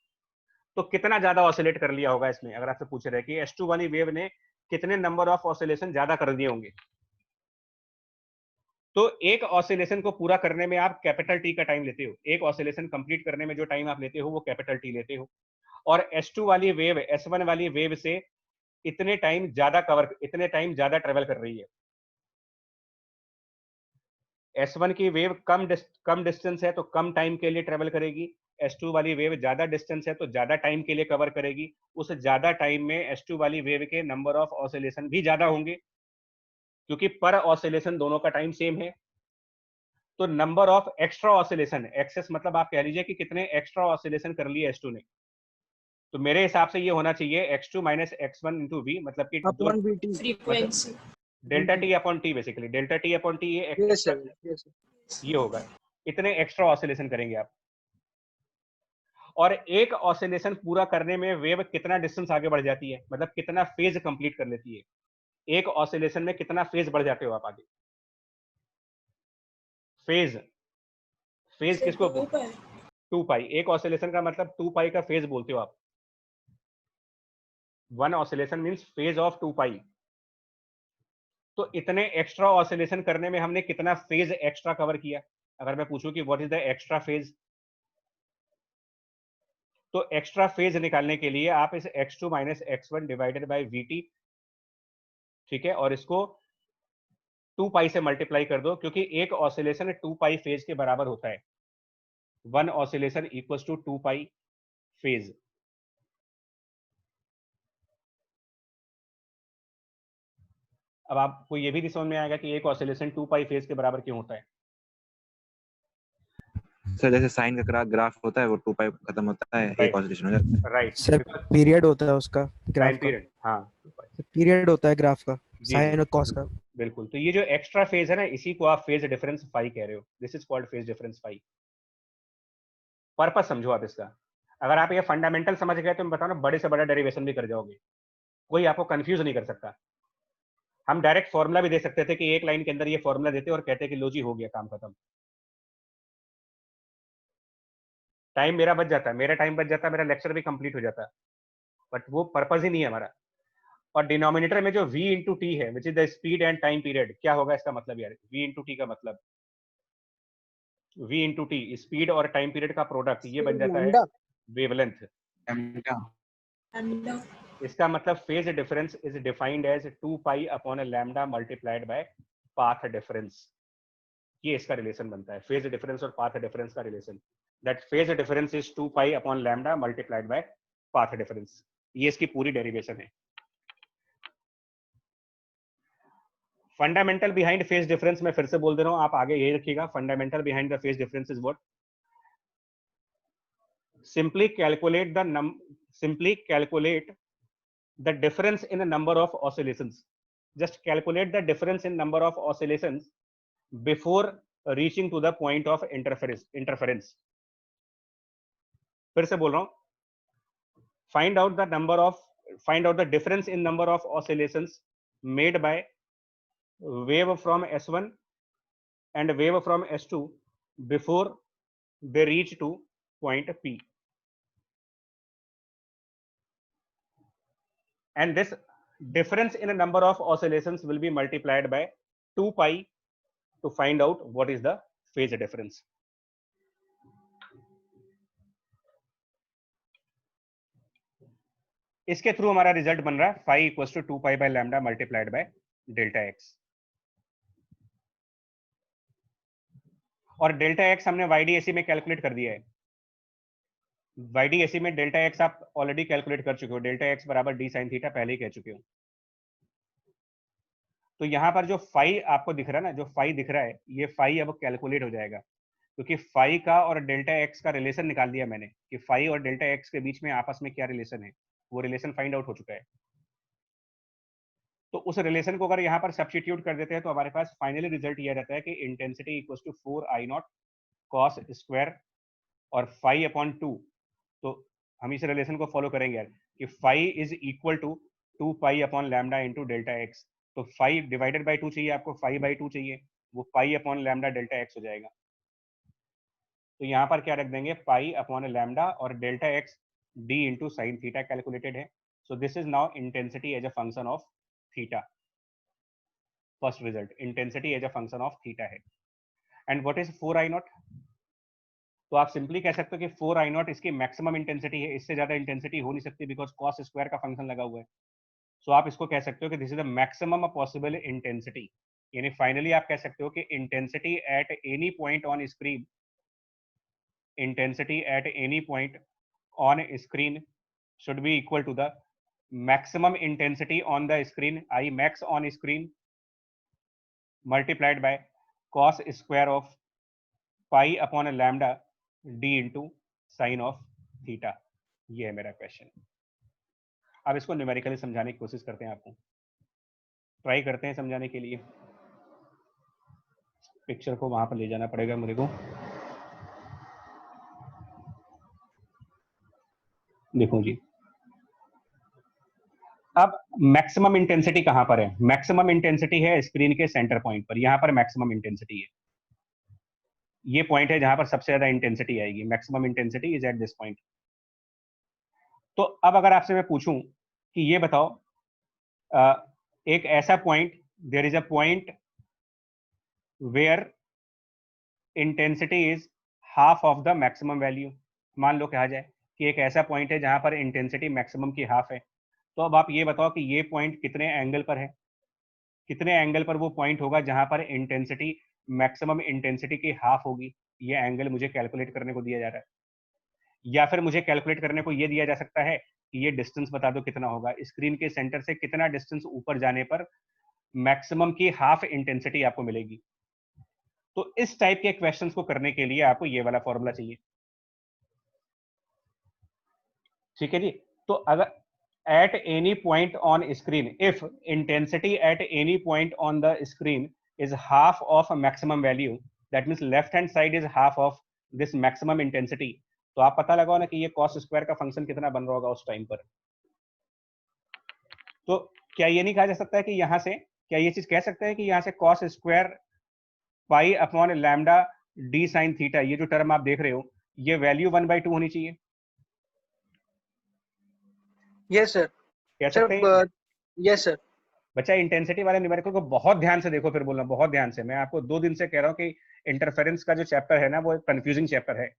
तो कितना ज्यादा ऑसिलेट कर लिया होगा इसमें, अगर आपसे पूछ रहे कि S2 वाली वेव ने कितने नंबर ऑफ ऑसिलेशन ज्यादा कर दिए होंगे। तो एक ऑसिलेशन को पूरा करने में आप कैपिटल टी का टाइम लेते हो, एक ऑसिलेशन कंप्लीट करने में जो टाइम आप लेते हो वो कैपिटल टी लेते हो। और S2 वाली वेव S1 वाली वेव से इतने टाइम ज्यादा ट्रेवल कर रही है। S1 की वेव कम डिस्टेंस है तो कम टाइम के लिए ट्रेवल करेगी, S2 वाली वेव ज्यादा डिस्टेंस है तो ज्यादा टाइम के लिए कवर करेगी। उस ज्यादा टाइम में S2 वाली वेव के नंबर ऑफ ऑसिलेशन भी ज्यादा होंगे क्योंकि पर ऑसिलेशन दोनों का टाइम सेम है। तो number of extra oscillation, excess मतलब आप कह लीजिए कि कितने एक्स्ट्रा ऑसिलेशन कर लिए S2 ने। तो मेरे हिसाब से ये होना चाहिए x2 minus x1 into we, मतलब कि upon bt frequency. Delta T upon T, basically delta T upon T yes sir yes ये होगा, इतने एक्स्ट्रा ऑसिलेशन करेंगे आप। और एक ऑसिलेशन पूरा करने में वेव कितना डिस्टेंस आगे बढ़ जाती है, मतलब कितना फेज कंप्लीट कर लेती है। एक ऑसिलेशन में कितना फेज बढ़ जाते हो आप आगे? फेज फेज किसको? 2 पर 2 पाई। एक ऑसिलेशन का मतलब 2 पाई का फेज बोलते हो आप। 1 ऑसिलेशन मींस फेज ऑफ 2 पाई। तो इतने एक्स्ट्रा ऑसिलेशन करने में हमने कितना फेज एक्स्ट्रा कवर किया? अगर मैं पूछूं कि what is the extra phase, तो एक्स्ट्रा फेज निकालने के लिए आप इस x2 minus x1 divided by vt, ठीक है, और इसको 2 पाई से मल्टीप्लाई कर दो क्योंकि एक ऑसिलेशन 2 पाई फेज के बराबर होता है। 1 oscillation equals to 2 pi phase. अब आपको ये भी समझ में आएगा कि एक ऑसिलेशन 2 पाई फेज के बराबर क्यों होता है। सर जैसे साइन का ग्राफ होता है वो 2 पाई खत्म होता है, एक ऑसिलेशन हो जाता है। राइट सर पीरियड होता है उसका, टाइम ग्राफ का पीरियड, हाँ पीरियड होता है ग्राफ का, जी साइन जी और कॉस का। बिल्कुल। तो ये जो एक्स्ट्रा फेज है ना, इसी को आप फेज डिफरेंस फाई कह रहे हो। This is called phase difference phi. Purpose समझो आप इसका। अगर आप ये फंडामेंटल समझ गए तो मैं बताऊं ना, बड़े से बड़ा डेरिवेशन भी कर जाओगे। कोई आपको कंफ्यूज नहीं कर सकता। हम डायरेक्ट फॉर्मूला भी दे सकते थे कि एक लाइन के अंदर ये फॉर्मूला देते और कहते कि लो जी हो गया काम खत्म, टाइम मेरा बच जाता, मेरा टाइम बच जाता, मेरा लेक्चर भी कंप्लीट हो जाता, बट वो पर्पज ही नहीं है हमारा। और डिनोमिनेटर में जो v इंटू टी है which is the speed and time period, क्या होगा इसका मतलब यार, v इंटू टी का मतलब v इंटू टी स्पीड और टाइम पीरियड का प्रोडक्ट, ये बन जाता है लैम्डा वेवलेंथ। लैम्डा इसका मतलब phase difference is defined as 2 pi upon lambda multiplied by path difference. ये इसका रिलेशन बनता है, फेज डिफरेंस और पाथ डिफरेंस का relation, that phase difference is 2 pi upon lambda multiplied by path difference. ये इसकी पूरी डेरिवेशन है। फंडामेंटल बिहाइंड फेज डिफरेंस मैं फिर से बोल दे रहा हूं, आप आगे यही रखिएगा। Fundamental behind the phase difference is what, simply calculate the difference in the number of oscillations. Just calculate the difference in number of oscillations before reaching to the point of interference. फिर से बोल रहा हूं, find out the difference in number of oscillations made by wave from S1 and wave from S2 before they reach to point P. And this difference in a number of oscillations will be multiplied by 2 pi to find out what is the phase difference. इसके through हमारा result बन रहा है phi equals to 2 pi by lambda multiplied by delta x। और delta x हमने YDAC में calculate कर दिया है। YDAC में डेल्टा x आप ऑलरेडी कैलकुलेट कर चुके हो, डेल्टा x बराबर d sin थीटा पहले ही कह चुके हो। तो यहाँ पर जो फाई आपको दिख रहा है ना, जो फाई दिख रहा है, ये फाई अब कैलकुलेट हो जाएगा, क्योंकि फाई का और डेल्टा एक्स का रिलेशन निकाल दिया मैंने कि फाई और डेल्टा एक्स के बीच में आपस में क्या रिलेशन है, वो रिलेशन फाइंड आउट हो चुका है। तो उस रिलेशन को अगर यहाँ पर सब्स्टिट्यूट कर देते हैं तो हमारे पास फाइनली रिजल्ट ये रहता है कि intensity equals to 4I0 cos square और फाई अपॉन 2। तो हम इस रिलेशन को फॉलो करेंगे यार कि phi is equal to 2 pi upon lambda into delta x. तो 5 डिवाइडेड बाई 2 चाहिए आपको, 5/2 चाहिए, वो pi upon lambda delta x हो जाएगा। तो यहाँ पर क्या रख देंगे, पाई अपॉन लैम्डा और delta x d into sine theta calculated है। So this is now intensity as a function of theta. First result intensity as a function of theta है। And what is 4I0? तो आप simply कह सकते हो कि 4I0 इसकी maximum intensity है, इससे ज्यादा इंटेंसिटी हो नहीं सकती बिकॉज कॉस स्क्वायर का फंक्शन लगा हुआ है। सो आप इसको कह सकते हो कि this is the maximum possible intensity, यानी फाइनली आप कह सकते हो कि intensity at any point on screen, intensity at any point on screen should be equal to the maximum intensity on the screen, I max on screen, multiplied by cos square of pi upon lambda d into sin of theta। ये है मेरा question. अब इसको numerically समझाने की कोशिश करते हैं, आपको ट्राई करते हैं समझाने के लिए। पिक्चर को वहां पर ले जाना पड़ेगा मेरे को। देखो जी, अब मैक्सिमम इंटेंसिटी कहां पर है? मैक्सिमम इंटेंसिटी है स्क्रीन के सेंटर पॉइंट पर, यहां पर मैक्सिमम इंटेंसिटी है। ये पॉइंट है जहां पर सबसे ज्यादा इंटेंसिटी आएगी। Maximum intensity is eight this point. तो अब अगर आपसे मैं पूछूं कि ये बताओ, एक ऐसा point, there is a point where intensity is half of the maximum value. मान लो कहा जाए कि एक ऐसा पॉइंट है जहां पर इंटेंसिटी मैक्सिमम की हाफ है। तो अब आप ये बताओ कि ये पॉइंट कितने एंगल पर है, कितने एंगल पर वो पॉइंट होगा जहां पर इंटेंसिटी मैक्सिमम इंटेंसिटी की हाफ होगी। ये एंगल मुझे कैलकुलेट करने को दिया जा रहा है, या फिर मुझे कैलकुलेट करने को ये दिया जा सकता है कि ये डिस्टेंस बता दो कितना होगा, स्क्रीन के सेंटर से कितना डिस्टेंस ऊपर जाने पर मैक्सिमम की हाफ इंटेंसिटी आपको मिलेगी। तो इस टाइप के क्वेश्चंस को करने के लिए आपको ये वाला फॉर्मूला चाहिए। ठीक है जी। तो अगर at any point on screen, if intensity at any point on the screen is half of a maximum value, that means left hand side is half of this maximum intensity, तो आप पता लगाओ ना कि ये cos स्क्वायर का function कितना बन रहा होगा उस टाइम पर। तो क्या ये नहीं कहा जा सकता है कि यहाँ से, क्या ये चीज कह सकते हैं कि यहाँ से cos square pi upon lambda D sine theta, ये जो टर्म आप देख रहे हो, ये वैल्यू 1/2 होनी चाहिए? Yes sir. कह सकते हैं? Sir yes sir. बच्चा इंटेंसिटी वाले न्यूमेरिकल को बहुत ध्यान से देखो, फिर बोलना बहुत ध्यान से। मैं आपको 2 दिन से कह रहा हूँ कि इंटरफेरेंस का जो चैप्टर है ना, वो एक कंफ्यूजिंग चैप्टर है।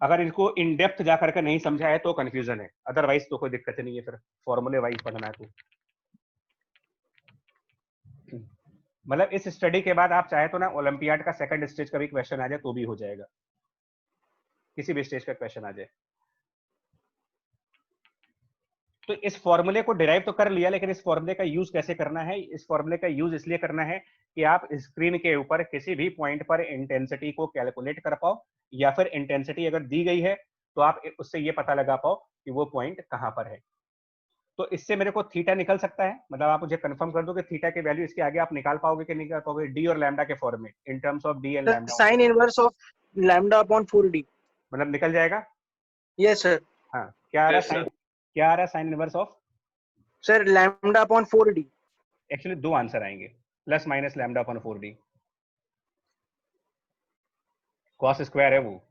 अगर इसको इन डेप्थ जा करके नहीं समझा है तो कंफ्यूजन है, अदरवाइज तो कोई दिक्कत नहीं है, फिर फॉर्मूले वाइज पढ़ना है तो। मतलब इस स्टडी के बाद आप चाहे तो ना ओलंपियाड का सेकंड स्टेज का भी क्वेश्चन आ जाए तो भी हो जाएगा, किसी भी स्टेज का क्वेश्चन आ जाए। तो इस फॉर्मूले को डिराइव तो कर लिया, लेकिन इस फॉर्मूले का यूज कैसे करना है? इस फॉर्मूले का यूज इसलिए करना है कि आप स्क्रीन के ऊपर किसी भी पॉइंट पर इंटेंसिटी को कैलकुलेट कर पाओ, या फिर इंटेंसिटी अगर दी गई है तो आप उससे ये पता लगा पाओ कि वो पॉइंट कहां पर है। तो इससे मेरे को थीटा निकल सकता है, मतलब आप मुझे कंफर्म कर दो कि थीटा की वैल्यू इसके आगे आप निकाल पाओगे कि नहीं निकाल पाओगे, डी और लैम्डा के फॉर्म में, in terms of D and lambda. Sign inverse of lambda upon 4d। मतलब निकल जाएगा? Yes sir. हाँ, क्या आ रहा है Yes, साइन? sir. क्या आ रहा है sine inverse of? Sir lambda upon 4d। Actually 2 answer आएंगे, plus minus lambda upon 4d। Cos square है वो।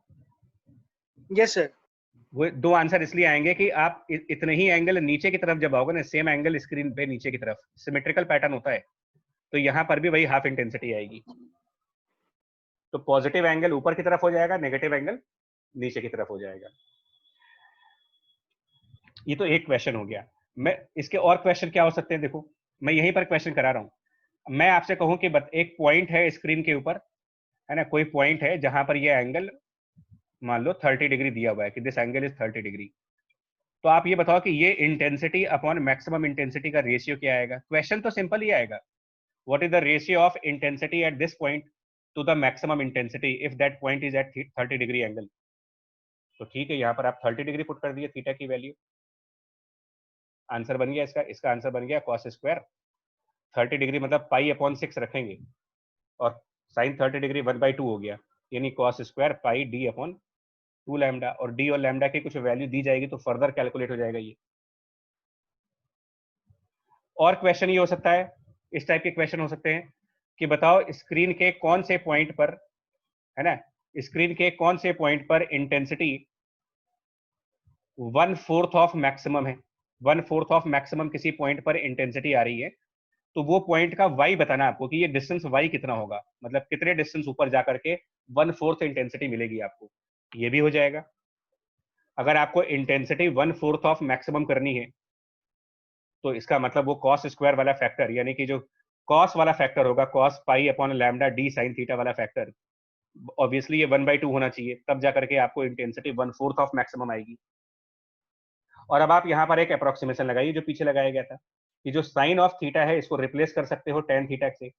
Yes sir. वो 2 आंसर इसलिए आएंगे कि आप इतने ही एंगल नीचे की तरफ जब आओगे ना, सेम एंगल स्क्रीन पे नीचे की तरफ सिमेट्रिकल पैटर्न होता है, तो यहाँ पर भी वही हाफ इंटेंसिटी आएगी। तो पॉजिटिव एंगल ऊपर की तरफ हो जाएगा, नेगेटिव एंगल नीचे की तरफ हो जाएगा। ये तो एक क्वेश्चन हो गया। मैं इसके और क्वेश्चन क्या हो सकते हैं, देखो मैं यहीं पर क्वेश्चन करा रहा हूं। मैं आपसे कहूं कि एक पॉइंट है स्क्रीन के ऊपर, है ना, कोई पॉइंट है जहां पर ये एंगल मान लो 30 डिग्री दिया हुआ है कि दिस एंगल इज 30 डिग्री। तो आप ये बताओ कि ये इंटेंसिटी अपॉन मैक्सिमम इंटेंसिटी का रेशियो क्या आएगा? क्वेश्चन तो सिंपल ही आएगा, what is the ratio of intensity at this point to the maximum intensity if that point is at 30 degree angle. तो ठीक है, यहाँ पर आप 30 डिग्री पुट कर दिए थीटा की वैल्यू, आंसर बन गया इसका। इसका आंसर बन गया कॉस स्क्वायर 30 डिग्री, मतलब पाई अपॉन 6 रखेंगे, और साइन 30 डिग्री 1/2 हो गया, यानी cos square pi D upon 2 lambda. और डी और लैम्डा की कुछ वैल्यू दी जाएगी तो फर्दर कैलकुलेट हो जाएगा ये। और क्वेश्चन ये हो सकता है, इस टाइप के क्वेश्चन हो सकते हैं कि बताओ स्क्रीन के कौन से पॉइंट पर, है ना, स्क्रीन के कौन से पॉइंट पर इंटेंसिटी 1/4 ऑफ मैक्सिमम है। 1/4 ऑफ मैक्सिमम किसी पॉइंट पर इंटेंसिटी आ रही है, तो वो पॉइंट का y बताना आपको कि ये डिस्टेंस y कितना होगा, मतलब कितने डिस्टेंस ऊपर जाकर के 1/4 इंटेंसिटी मिलेगी आपको, ये भी हो जाएगा। अगर आपको इंटेंसिटी 1/4 ऑफ मैक्सिमम करनी है तो इसका मतलब वो कॉस स्क्वायर वाला फैक्टर, यानी कि जो कॉस वाला फैक्टर होगा, cos pi upon lambda D sine theta वाला फैक्टर, ऑब्वियसली ये 1/2 होना चाहिए, तब जाकर के आपको इंटेंसिटी 1/4 ऑफ मैक्सिमम आएगी। और अब आप यहाँ पर एक अप्रोक्सीमेशन लगाइए जो पीछे लगाया गया था, कि जो साइन ऑफ थीटा है इसको रिप्लेस कर सकते हो टेन थीटा से।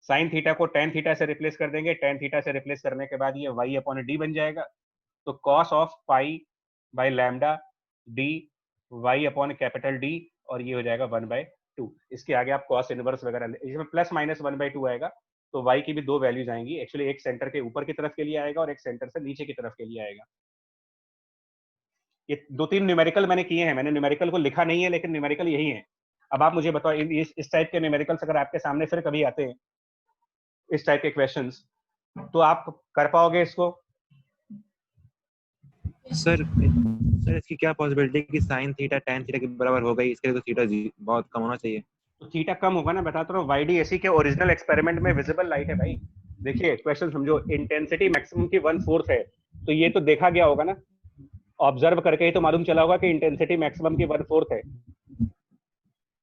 साइन थीटा को टेन थीटा से रिप्लेस कर देंगे, टेन थीटा से रिप्लेस करने के बाद ये y अपॉन डी बन जाएगा। तो cos of pi by lambda D y upon capital D, और ये हो जाएगा 1/2। इसके आगे आप कॉस इनवर्स वगैरह, इसमें प्लस माइनस 1/2 आएगा, तो y की भी 2 वैल्यूज आएंगी। एक्चुअली एक सेंटर के ऊपर की तरफ के लिए आएगा और एक सेंटर से नीचे की तरफ के लिए आएगा। ये 2-3 न्यूमेरिकल मैंने किए हैं, मैंने न्यूमेरिकल को लिखा नहीं है, लेकिन न्यूमेरिकल यही है। अब आप मुझे बताओ इस टाइप के न्यूमेरिकल्स अगर आपके सामने फिर कभी आते हैं, इस टाइप के क्वेश्चंस, तो आप कर पाओगे इसको? सर इसकी क्या पॉसिबिलिटी कि साइन थीटा tan थीटा के बराबर हो गई, इसके लिए तो थीटा बहुत कम होना चाहिए। तो थीटा कम होगा ना, बताता रहा हूँ। YDAC के ओरिजिनल एक्सपेरिमेंट में विजिबल लाइट है भाई। देखिए क्वेश्चन समझो, इंटेंसिटी मैक्सिमम की 1/4 है, तो ये तो देखा गया होगा ना, ऑब्जर्व करके ही तो मालूम चला होगा कि इंटेंसिटी मैक्सिमम की 1/4 है।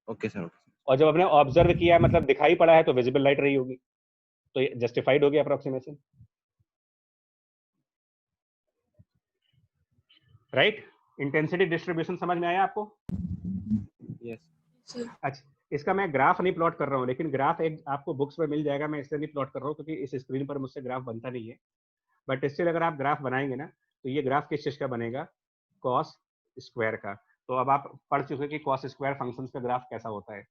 Okay sir. और जब आपने ऑब्जर्व किया मतलब दिखाई पड़ा है, तो विजिबल लाइट रही होगी, तो ये जस्टिफाइड हो गया अप्रोक्सीमेशन, राइट? इंटेंसिटी डिस्ट्रीब्यूशन समझ में आया आपको? यस। सर अच्छा, इसका मैं ग्राफ नहीं प्लॉट कर रहा हूँ, लेकिन ग्राफ एक आपको बुक्स में मिल जाएगा, मैं इसलिए नहीं प्लॉट कर रहा हूँ क्योंकि इस स्क्रीन पर मुझसे ग्राफ बनता नहीं है। बट स्टिल अगर आप ग्राफ बनाएंगे ना, तो ये ग्राफ किस चीज का बनेगा? कॉस स्क्वायर का। तो अब आप पढ़ चुके कि कॉस स्क्वायर फंक्शंस का ग्राफ कैसा होता है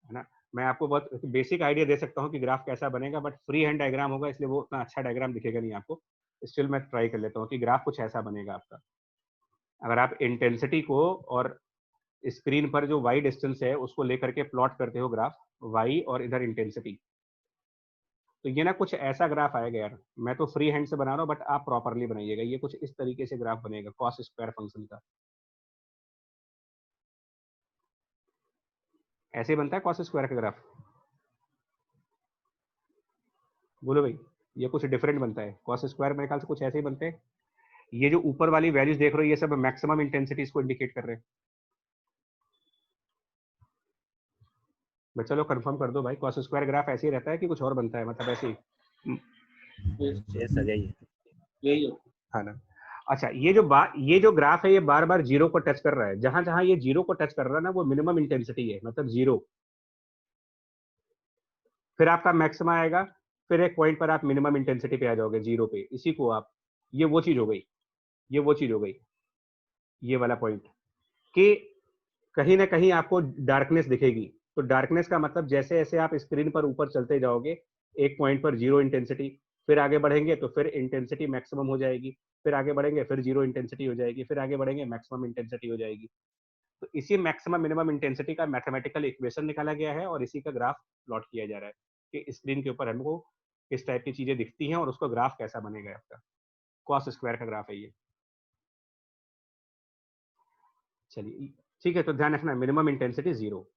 ना। मैं आपको बहुत बेसिक आइडिया दे सकता हूँ कि ग्राफ कैसा बनेगा, बट फ्री हैंड डायग्राम होगा, इसलिए वो उतना अच्छा डायग्राम दिखेगा नहीं आपको। स्टिल मैं ट्राई कर लेता हूँ कि ग्राफ कुछ ऐसा बनेगा आपका। अगर आप इंटेंसिटी को और स्क्रीन पर जो y डिस्टेंस है उसको लेकर के प्लॉट करते हो ग्राफ, y और इधर इंटेंसिटी, तो ये ना कुछ ऐसा ग्राफ आएगा यार। मैं तो फ्री हैंड से बना रहा हूँ बट आप प्रॉपरली बनाइएगा। ये कुछ इस तरीके से ग्राफ बनेगा कॉस स्क्वायर फंक्शन का। ऐसे ही बनता है कॉस स्क्वायर का ग्राफ, बोलो भाई। ये कुछ डिफरेंट बनता है कॉस स्क्वायर, मेरे ख्याल से कुछ ऐसे ही बनते हैं। ये जो ऊपर वाली वैल्यूज देख रहे हो ये सब मैक्सिमम इंटेंसिटीज को इंडिकेट कर रहे हैं। बच्चा लोग कंफर्म कर दो भाई, कॉस स्क्वायर ग्राफ ऐसे ही रहता है कि कुछ और बनता है, मतलब ऐसे ही? यस सर यही है। हाँ ना। अच्छा, ये जो ग्राफ है ये बार बार जीरो को टच कर रहा है। जहां जहां ये जीरो को टच कर रहा है ना वो मिनिमम इंटेंसिटी है, मतलब जीरो। फिर आपका मैक्सिमा आएगा, फिर एक पॉइंट पर आप मिनिमम इंटेंसिटी पे आ जाओगे, जीरो पे। इसी को आप, ये वो चीज हो गई, ये वो चीज हो गई, ये वाला पॉइंट कि कहीं ना कहीं आपको डार्कनेस दिखेगी। तो डार्कनेस का मतलब जैसे जैसे आप स्क्रीन पर ऊपर चलते जाओगे, एक पॉइंट पर जीरो इंटेंसिटी, फिर आगे बढ़ेंगे तो फिर इंटेंसिटी मैक्सिमम हो जाएगी, फिर आगे बढ़ेंगे फिर जीरो इंटेंसिटी हो जाएगी, फिर आगे बढ़ेंगे मैक्सिमम इंटेंसिटी हो जाएगी। तो इसी मैक्सिमम मिनिमम इंटेंसिटी का मैथमेटिकल इक्वेशन निकाला गया है और इसी का ग्राफ प्लॉट किया जा रहा है कि स्क्रीन के ऊपर हमको किस टाइप की चीजें दिखती हैं और उसका ग्राफ कैसा बनेगा। आपका कॉस स्क्वायर का ग्राफ है ये। चलिए ठीक है, तो ध्यान रखना मिनिमम इंटेंसिटी जीरो।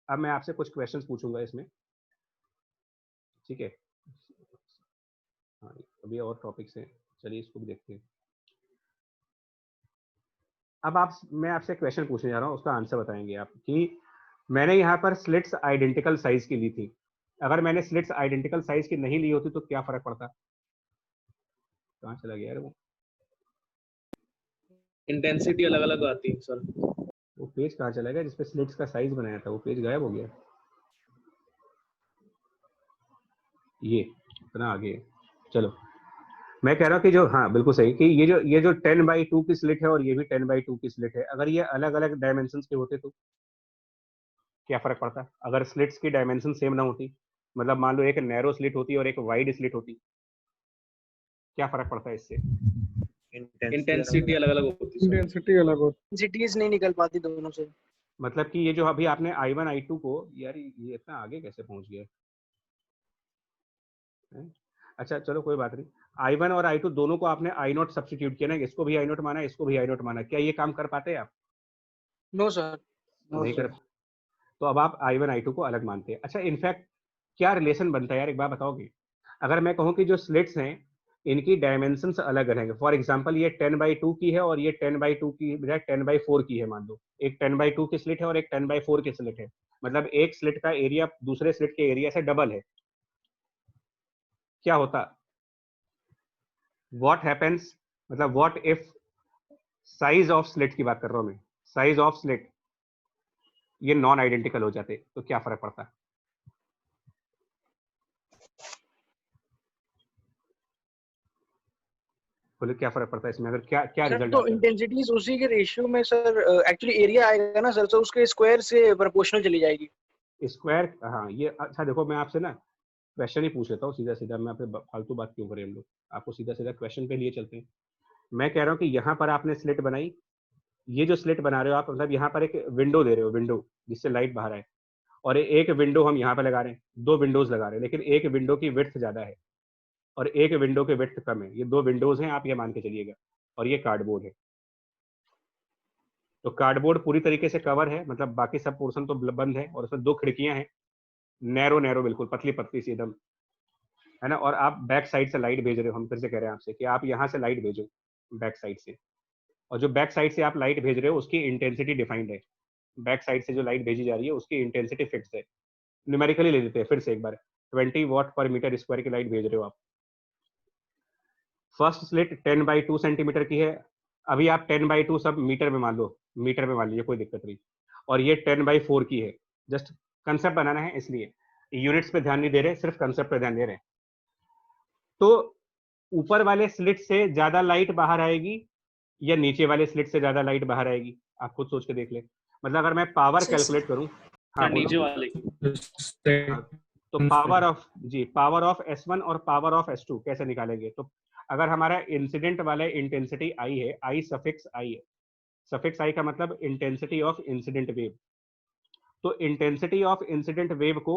अब मैं आपसे कुछ क्वेश्चंस पूछूंगा इसमें, ठीक है? हाँ, अभी और टॉपिक्स हैं, चलिए इसको भी देखते हैं। अब मैं आपसे क्वेश्चन पूछने जा रहा हूँ, उसका आंसर बताएंगे आप कि मैंने यहाँ पर स्लिट्स आइडेंटिकल साइज की ली थी। अगर मैंने स्लिट्स आइडेंटिकल साइज की नहीं ली होती तो क्या फर्क पड़ता? कहाँ चला गया यार वो? इंटेंसिटी अलग अलग आती है सर। वो पेज कहाँ चला गया जिसपे स्लिट्स का साइज बनाया था? वो पेज गायब हो गया। ये इतना आगे, चलो मैं कह रहा हूँ कि जो, हाँ बिल्कुल सही, कि ये जो 10/2 की स्लिट है और ये भी 10/2 की स्लिट है, अगर ये अलग अलग डायमेंशंस के होते तो क्या फर्क पड़ता? अगर स्लिट्स की डायमेंशन सेम ना होती, मतलब मान लो एक नैरो स्लिट होती और एक वाइड स्लिट होती, क्या फर्क पड़ता है इससे? इंटेंसिटी अलग अलग होती है। इंटेंसिटी अलग होती इंटेंसिटीज नहीं निकल पाती दोनों से। मतलब कि ये जो अभी आपने I1 I2 को, यार ये इतना आगे कैसे पहुंच गया है? अच्छा चलो कोई बात नहीं, I1 और I2 दोनों को आपने I0 सब्स्टिट्यूट किया ना, इसको भी I0 माना, इसको भी I0 माना, क्या ये काम कर पाते हैं आप? No sir. नहीं कर। तो अब आप I1 I2 को अलग मानते हैं। अच्छा, इनफैक्ट क्या रिलेशन बनता है यार, एक बात बताओगे? अगर मैं कहूँ कि जो स्लिट्स हैं इनकी डायमेंशंस अलग रहेंगे, फॉर एग्जांपल ये 10/2 की है और ये 10/2 की बजाय 10/4 की है, मान लो एक 10/2 की स्लिट है और एक 10/4 की स्लिट है, मतलब एक स्लिट का एरिया दूसरे स्लिट के एरिया से डबल है। क्या होता? व्हाट हैपेंस, मतलब what if size of slit की बात कर रहा हूं मैं, साइज ऑफ स्लिट ये नॉन आइडेंटिकल हो जाते तो क्या फर्क पड़ता? बोले क्या फर्क पड़ता है इसमें? अगर क्या सर रिजल्ट तो आता है? इंटेंसिटीज उसी के रेशियो में सर, एक्चुअली एरिया आएगा ना सर, तो उसके स्क्वायर से प्रोपोर्शनल चली जाएगी। स्क्वायर, हाँ ये अच्छा देखो, मैं आपसे ना क्वेश्चन ही पूछ लेता हूँ सीधा सीधा, मैं आपसे फालतू बात क्यों करें हम लोग, आपको सीधा सीधा क्वेश्चन पे लिए चलते हैं। मैं कह रहा हूँ कि यहाँ पर आपने स्लिट बनाई, ये जो स्लिट बना रहे हो आप, मतलब यहाँ पर एक विंडो दे रहे हो, विंडो जिससे लाइट बाहर आए, और एक विंडो हम यहाँ पर लगा रहे हैं, दो विंडोज लगा रहे हैं, लेकिन एक विंडो की विड्थ ज्यादा है और एक विंडो की विड्थ कम है। ये दो विंडोज हैं आप ये मान के चलिएगा, और ये कार्डबोर्ड है। तो कार्डबोर्ड पूरी तरीके से कवर है, मतलब बाकी सब पोर्शन तो बंद है, और उसमें दो खिड़कियां हैं, नैरो नैरो बिल्कुल पतली पतली सी एकदम, है ना। और आप बैक साइड से लाइट भेज रहे हो, हम फिर से कह रहे हैं आपसे कि आप यहाँ से लाइट भेजो बैक साइड से, और जो बैक साइड से आप लाइट भेज रहे हो उसकी इंटेंसिटी डिफाइंड है। बैक साइड से जो लाइट भेजी जा रही है उसकी इंटेंसिटी फिक्स है, न्यूमेरिकली ले लेते हैं फिर से एक बार, 20 वाट पर मीटर स्क्वायर की लाइट भेज रहे हो आप। फर्स्ट स्लिट 10/2 सेंटीमीटर की है, अभी आप 10/2 सब मीटर में मान लो, मीटर में मान लीजिए, कोई दिक्कत नहीं। और ये 10/4 की है, जस्ट कंसेप्ट बनाना है इसलिए यूनिट्स पे ध्यान नहीं दे रहे, सिर्फ कंसेप्ट पे ध्यान दे रहे हैं। तो ऊपर वाले स्लिट से ज्यादा लाइट बाहर आएगी या नीचे वाले स्लिट से ज्यादा लाइट बाहर आएगी? आप खुद सोच के देख ले। मतलब अगर मैं पावर कैलकुलेट करूं, हाँ नीचे बोलो। वाले हाँ, तो पावर ऑफ, जी पावर ऑफ S1 और पावर ऑफ S2 कैसे निकालेंगे? तो अगर हमारा इंसिडेंट वाला इंटेंसिटी आई है, आई सफिक्स आई है, सफिक्स आई का मतलब इंटेंसिटी ऑफ इंसिडेंट वेव। तो इंटेंसिटी ऑफ इंसिडेंट वेव को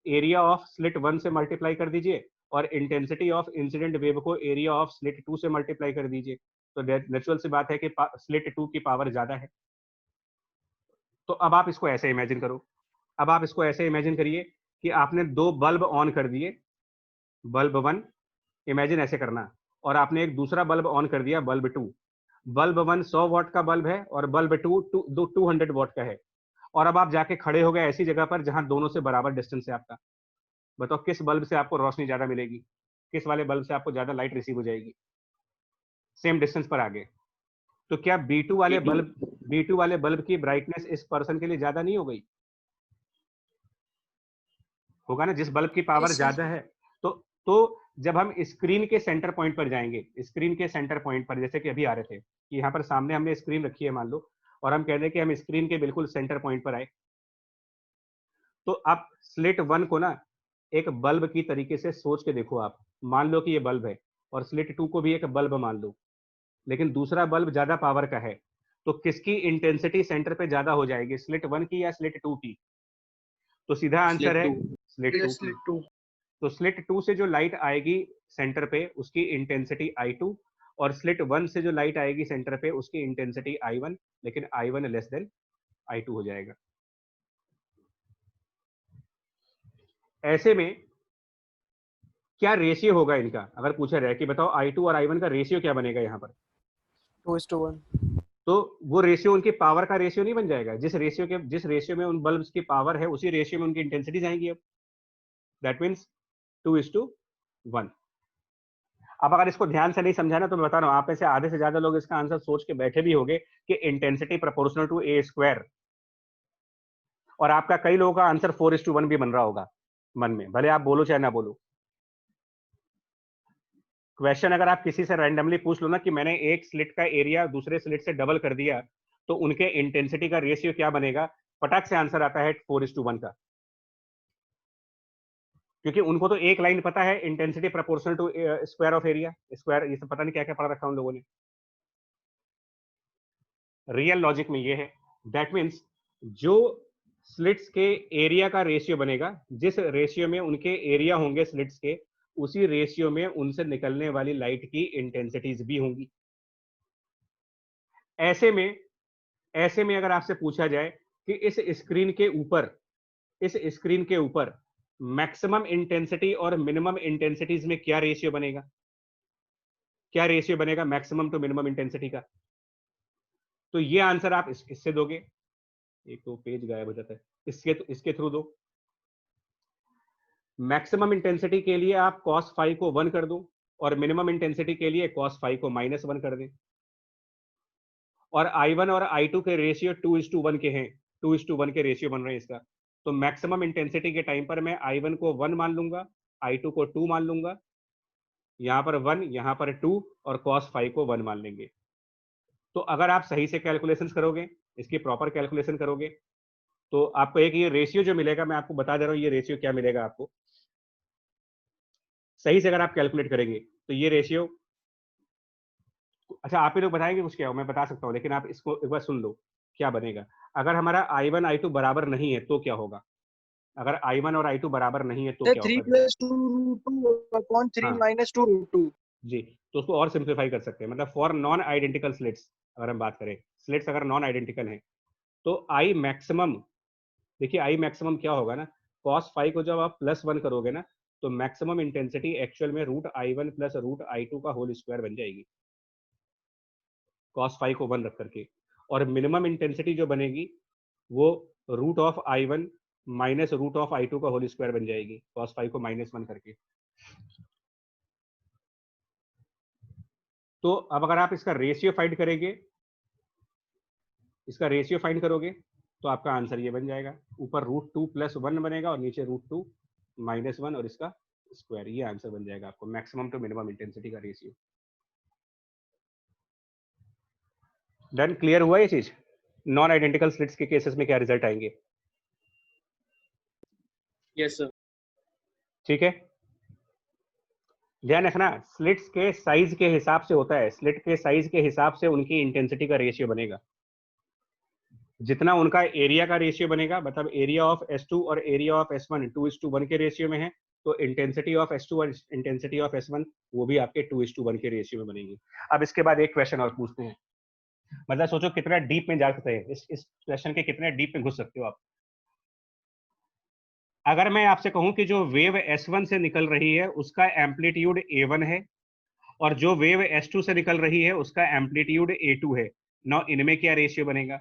एरिया ऑफ स्लिट 1 से मल्टीप्लाई कर दीजिए और इंटेंसिटी ऑफ इंसिडेंट वेव को एरिया ऑफ स्लिट 2 से मल्टीप्लाई कर दीजिए। तो नेचुरल सी बात है कि स्लिट 2 की पावर ज्यादा है। तो अब आप इसको ऐसे इमेजिन करो, अब आप इसको ऐसे इमेजिन करिए कि आपने 2 बल्ब ऑन कर दिए, बल्ब 1 इमेजिन ऐसे करना, और आपने एक दूसरा बल्ब ऑन कर दिया, बल्ब 2। बल्ब 1 100 वॉट का बल्ब है और बल्ब 2 200 वॉट का है। और अब आप जाके खड़े हो गए ऐसी जगह पर जहां दोनों से बराबर डिस्टेंस है आपका। बताओ किस बल्ब से आपको रोशनी ज्यादा मिलेगी, किस वाले बल्ब से आपको ज्यादा लाइट रिसीव हो जाएगी सेम डिस्टेंस पर आगे। तो क्या B2 वाले बल्ब की ब्राइटनेस इस पर्सन के लिए ज्यादा नहीं हो गई? होगा ना, जिस बल्ब की पावर Yes, sir. ज्यादा है। तो जब हम स्क्रीन के सेंटर पॉइंट पर जाएंगे, स्क्रीन के सेंटर पॉइंट पर, जैसे कि अभी आ रहे थे कि यहाँ पर सामने हमने स्क्रीन रखी है मान लो, और हम कह रहे हैं कि हम स्क्रीन के बिल्कुल सेंटर पॉइंट पर आए, तो आप स्लिट 1 को ना एक बल्ब की तरीके से सोच के देखो। आप मान लो कि ये बल्ब है और स्लिट 2 को भी एक बल्ब मान लो, लेकिन दूसरा बल्ब ज्यादा पावर का है, तो किसकी इंटेंसिटी सेंटर पे ज्यादा हो जाएगी, स्लिट 1 की या स्लिट 2 की? तो सीधा आंसर है स्लिट 2। तो स्लिट 2 से जो लाइट आएगी सेंटर पे उसकी इंटेंसिटी I2, और स्लिट 1 से जो लाइट आएगी सेंटर पे उसकी इंटेंसिटी I1, लेकिन I1 लेस देन I2 हो जाएगा। ऐसे में क्या रेशियो होगा इनका, अगर पूछा जाए कि बताओ I2 और I1 का रेशियो क्या बनेगा यहाँ पर, 2:1। तो वो रेशियो उनकी पावर का रेशियो नहीं बन जाएगा? जिस रेशियो में उन बल्ब्स की पावर है उसी रेशियो में उनकी इंटेंसिटी जाएंगी। अब दैट मीन्स 2:1। अब अगर इसको ध्यान से नहीं समझा ना, तो मैं बता रहा हूं आप में से आधे से ज्यादा लोग इसका आंसर सोच के बैठे भी होंगे कि इंटेंसिटी प्रोपोर्शनल टू A², और आपका कई लोगों का आंसर 4:1 भी बन रहा होगा मन में, भले आप बोलो चाहे ना बोलो। क्वेश्चन अगर आप किसी से रैंडमली पूछ लो ना कि मैंने एक स्लिट का एरिया दूसरे स्लिट से डबल कर दिया तो उनके इंटेंसिटी का रेशियो क्या बनेगा, फटाक से आंसर आता है 4:1 का, क्योंकि उनको तो एक लाइन पता है, intensity proportional to square of area. Square ये सब पता नहीं क्या क्या पढ़ा रखा उन लोगों ने। रियल लॉजिक में ये है। दैट मीन्स जो स्लिट्स के एरिया का रेशियो बनेगा, जिस रेशियो में उनके एरिया होंगे स्लिट्स के, उसी रेशियो में उनसे निकलने वाली लाइट की इंटेंसिटीज भी होंगी। ऐसे में अगर आपसे पूछा जाए कि इस स्क्रीन के ऊपर मैक्सिमम इंटेंसिटी और मिनिमम इंटेंसिटीज में क्या रेशियो बनेगा, मैक्सिमम टू मिनिमम इंटेंसिटी का, तो ये आंसर आप इससे दोगे। एक तो पेज गायब हो जाता है, इसके थ्रू दो। मैक्सिमम इंटेंसिटी के लिए आप cos phi को 1 कर दो और मिनिमम इंटेंसिटी के लिए cos phi को -1 कर दें। और I1 और I2 के रेशियो 2:1 के हैं, 2:1 के रेशियो बन रहे हैं इसका। तो मैक्सिमम इंटेंसिटी के टाइम पर मैं I1 को 1 मान लूंगा, I2 को 2 मान लूंगा, यहां पर 1 यहां पर 2 और cos phi को 1 मान लेंगे। तो अगर आप सही से कैलकुलेशंस करोगे, इसकी प्रॉपर कैलकुलेशन करोगे, तो आपको एक ये रेशियो जो मिलेगा, मैं आपको बता दे रहा हूं ये रेशियो क्या मिलेगा आपको। सही से अगर आप कैलकुलेट करेंगे तो ये रेशियो, अच्छा आप ही लोग बताएंगे कुछ क्या हो, मैं बता सकता हूँ, लेकिन आप इसको एक बार सुन लो क्या बनेगा। अगर हमारा I1 I2 बराबर नहीं है तो क्या होगा, अगर I1 और I2 बराबर नहीं है तो क्या 3 होगा? + 2√2/3 हाँ। - 2√2। जी, तो उसको और सिंप्लीफाई कर सकते हैं, मतलब फॉर नॉन आइडेंटिकल स्लिट्स अगर हम बात करें, स्लिट्स अगर नॉन आइडेंटिकल हैं तो I मैक्सिमम, देखिए I मैक्सिमम क्या होगा ना, cos phi को जब आप +1 करोगे ना तो मैक्सिमम इंटेंसिटी एक्चुअल में √I1 + √I2 का होल स्क्वायर बन जाएगी, cos phi को 1 रख करके। और मिनिमम इंटेंसिटी जो बनेगी वो √I1 - √I2 का होल स्क्वायर बन जाएगी, cos phi को -1 करके। तो अब अगर आप इसका रेशियो फाइंड करोगे तो आपका आंसर ये बन जाएगा, ऊपर √2 + 1 बनेगा और नीचे √2 - 1 और इसका स्क्वायर, ये आंसर बन जाएगा आपको मैक्सिमम टू मिनिमम इंटेंसिटी का रेशियो। डन, क्लियर हुआ ये चीज? नॉन आइडेंटिकल स्लिट्स के केसेस में क्या रिजल्ट आएंगे? Yes sir. ठीक है, ध्यान रखना स्लिट्स के साइज के हिसाब से होता है, स्लिट के साइज के हिसाब से उनकी इंटेंसिटी का रेशियो बनेगा। जितना उनका एरिया का रेशियो बनेगा, मतलब एरिया ऑफ S2 और एरिया ऑफ S1 2:1 के रेशियो में है, तो इंटेंसिटी ऑफ S2 और इंटेंसिटी ऑफ S1 वो भी आपके 2:1 के रेशियो में बनेंगी। अब इसके बाद एक क्वेश्चन और पूछते हैं, मतलब सोचो कितना डीप में जा सकते हैं, इस क्वेश्चन के कितने डीप में घुस सकते हो आप। अगर मैं आपसे कहूं कि जो वेव S1 से निकल रही है उसका एम्पलीट्यूड A1 है और जो वेव S2 से निकल रही है उसका एम्पलीट्यूड A2 है, ना इनमें क्या रेशियो बनेगा?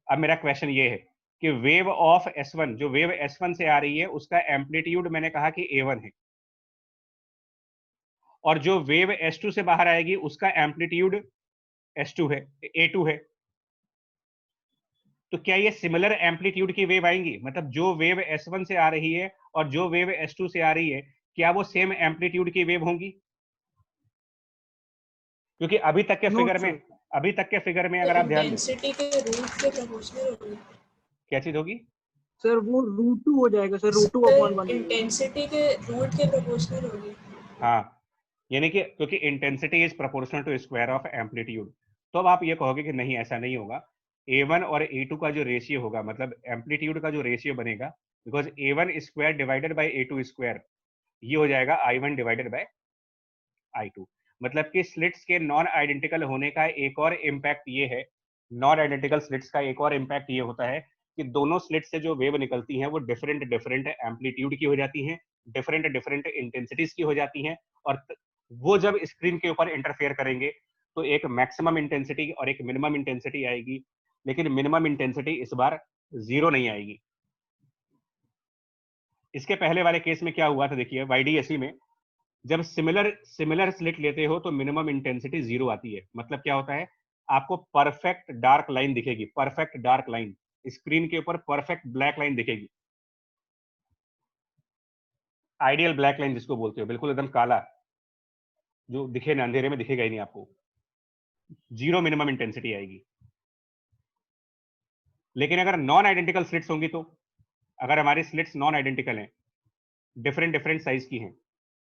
अब मेरा क्वेश्चन ये है कि वेव ऑफ S1, जो वेव S1 से आ रही है उसका एम्पलीट्यूड मैंने कहा कि A1 है, और जो वेव S2 से बाहर आएगी उसका एम्पलीट्यूड S2 है, A2 है। तो क्या ये सिमिलर एम्पलीट्यूड की वेव आएंगी? मतलब जो वेव S1 से आ रही है और जो वेव S2 से आ रही है, क्या वो सेम एम्पलीट्यूड की वेव होंगी? क्योंकि अभी तक के फिगर में अगर आप ध्यान दें, इंटेंसिटी के रूट के प्रोपोर्शनल होगी। क्या चीज होगी सर? वो √2 हो जाएगा सर, √2/1। इंटेंसिटी के रूट के प्रोपोर्शनल होगी। हाँ, यानी कि क्योंकि intensity is proportional to square of amplitude. तो अब आप ये कहोगे कि नहीं, ऐसा नहीं होगा। A1 और A2 का जो रेशियो होगा, मतलब एम्पलीट्यूड का जो रेशियो बनेगा, because A1 square divided by A2 square, ये हो जाएगा I1 डिवाइडेड बाय I2। मतलब कि स्लिट्स के नॉन आइडेंटिकल होने का एक और इम्पैक्ट ये है, नॉन आइडेंटिकल स्लिट्स का एक और इम्पैक्ट ये होता है कि दोनों स्लिट से जो वेव निकलती हैं वो डिफरेंट डिफरेंट एम्पलीट्यूड की हो जाती हैं, डिफरेंट डिफरेंट इंटेंसिटीज की हो जाती हैं, और वो जब स्क्रीन के ऊपर इंटरफेयर करेंगे तो एक मैक्सिमम इंटेंसिटी और एक मिनिमम इंटेंसिटी आएगी, लेकिन मिनिमम इंटेंसिटी इस बार 0 नहीं आएगी। इसके पहले वाले केस में क्या हुआ था, देखिए YDSE में जब सिमिलर स्लिट लेते हो तो मिनिमम इंटेंसिटी 0 आती है। मतलब क्या होता है, आपको परफेक्ट डार्क लाइन दिखेगी, परफेक्ट डार्क लाइन स्क्रीन के ऊपर, परफेक्ट ब्लैक लाइन दिखेगी, आइडियल ब्लैक लाइन जिसको बोलते हो, बिल्कुल एकदम काला, जो दिखे ना, अंधेरे में दिखेगा ही नहीं आपको। 0 मिनिमम इंटेंसिटी आएगी। लेकिन अगर नॉन आइडेंटिकल स्लिट्स होंगी, तो अगर हमारी स्लिट्स नॉन आइडेंटिकल हैं, डिफरेंट डिफरेंट साइज की हैं,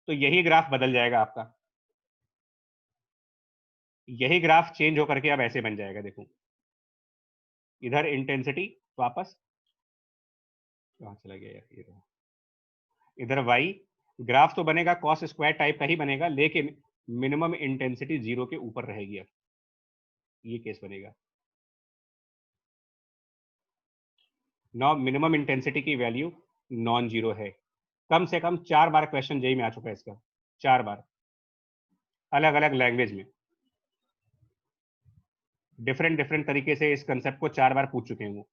तो यही ग्राफ बदल जाएगा आपका, यही ग्राफ चेंज होकर के अब ऐसे बन जाएगा। देखो इधर इंटेंसिटी वापस कहां चला गया यार, ये रहा। इधर वाई ग्राफ तो बनेगा कॉस स्क्वायर टाइप का ही बनेगा, लेकिन मिनिमम इंटेंसिटी 0 के ऊपर रहेगी। अब ये केस बनेगा। नॉ मिनिमम इंटेंसिटी की वैल्यू नॉन जीरो है। कम से कम 4 बार क्वेश्चन जेई में आ चुका है इसका, 4 बार, अलग अलग लैंग्वेज में, डिफरेंट डिफरेंट तरीके से इस कंसेप्ट को 4 बार पूछ चुके हैं वो।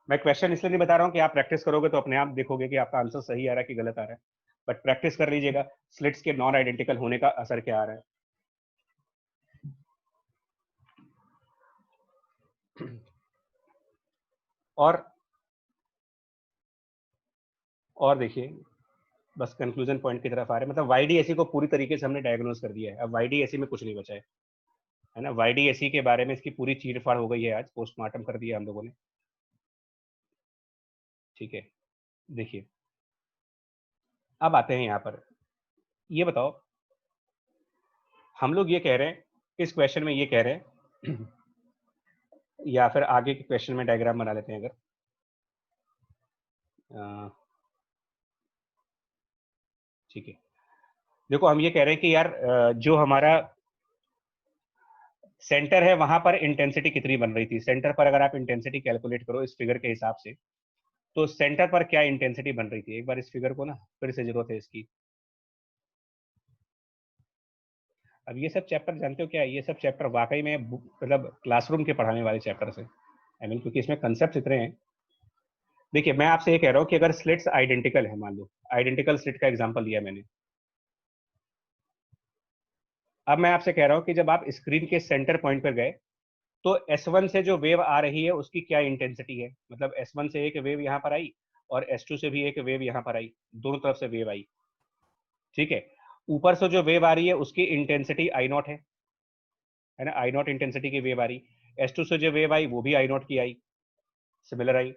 मैं क्वेश्चन इसलिए नहीं बता रहा हूं कि आप प्रैक्टिस करोगे तो अपने आप देखोगे कि आपका आंसर सही आ रहा है कि गलत आ रहा है, बट प्रैक्टिस कर लीजिएगा स्लिट्स के नॉन आइडेंटिकल होने का असर क्या आ रहा है। और देखिए, बस कंक्लूजन पॉइंट की तरफ आ रहे हैं। मतलब YDSE को पूरी तरीके से हमने डायग्नोज कर दिया है, अब YDSE में कुछ नहीं बचा है ना। YDSE के बारे में इसकी पूरी चीर फाड़ हो गई है, आज पोस्टमार्टम कर दिया हम लोगों ने, ठीक है। देखिए अब आते हैं यहाँ पर, ये बताओ, हम लोग ये कह रहे हैं इस क्वेश्चन में, ये कह रहे हैं या फिर आगे के क्वेश्चन में डायग्राम बना लेते हैं अगर, ठीक है। देखो हम ये कह रहे हैं कि यार जो हमारा सेंटर है वहां पर इंटेंसिटी कितनी बन रही थी। सेंटर पर अगर आप इंटेंसिटी कैलकुलेट करो इस फिगर के हिसाब से, तो सेंटर पर क्या इंटेंसिटी बन रही थी। एक बार इस फिगर को ना फिर से जरूरत है इसकी। अब ये सब चैप्टर जानते हो क्या है, ये सब चैप्टर वाकई में मतलब क्लासरूम के पढ़ाने वाले चैप्टर है, आई मीन, क्योंकि इसमें कंसेप्ट इतने हैं। देखिए मैं आपसे ये कह रहा हूँ कि अगर स्लिट्स आइडेंटिकल है, मान लो आइडेंटिकल स्लिट का एग्जांपल लिया मैंने, अब मैं आपसे कह रहा हूँ कि जब आप स्क्रीन के सेंटर पॉइंट पर गए तो S1 से जो वेव आ रही है उसकी क्या इंटेंसिटी है। मतलब S1 से एक वेव यहाँ पर आई और S2 से भी एक वेव यहाँ पर आई, दोनों तरफ से वेव आई, ठीक है। ऊपर से जो वेव आ रही है उसकी इंटेंसिटी I0 है ना, I0 इंटेंसिटी की वेव आ रही। S2 से जो वेव आई वो भी I0 की आई, सिमिलर आई।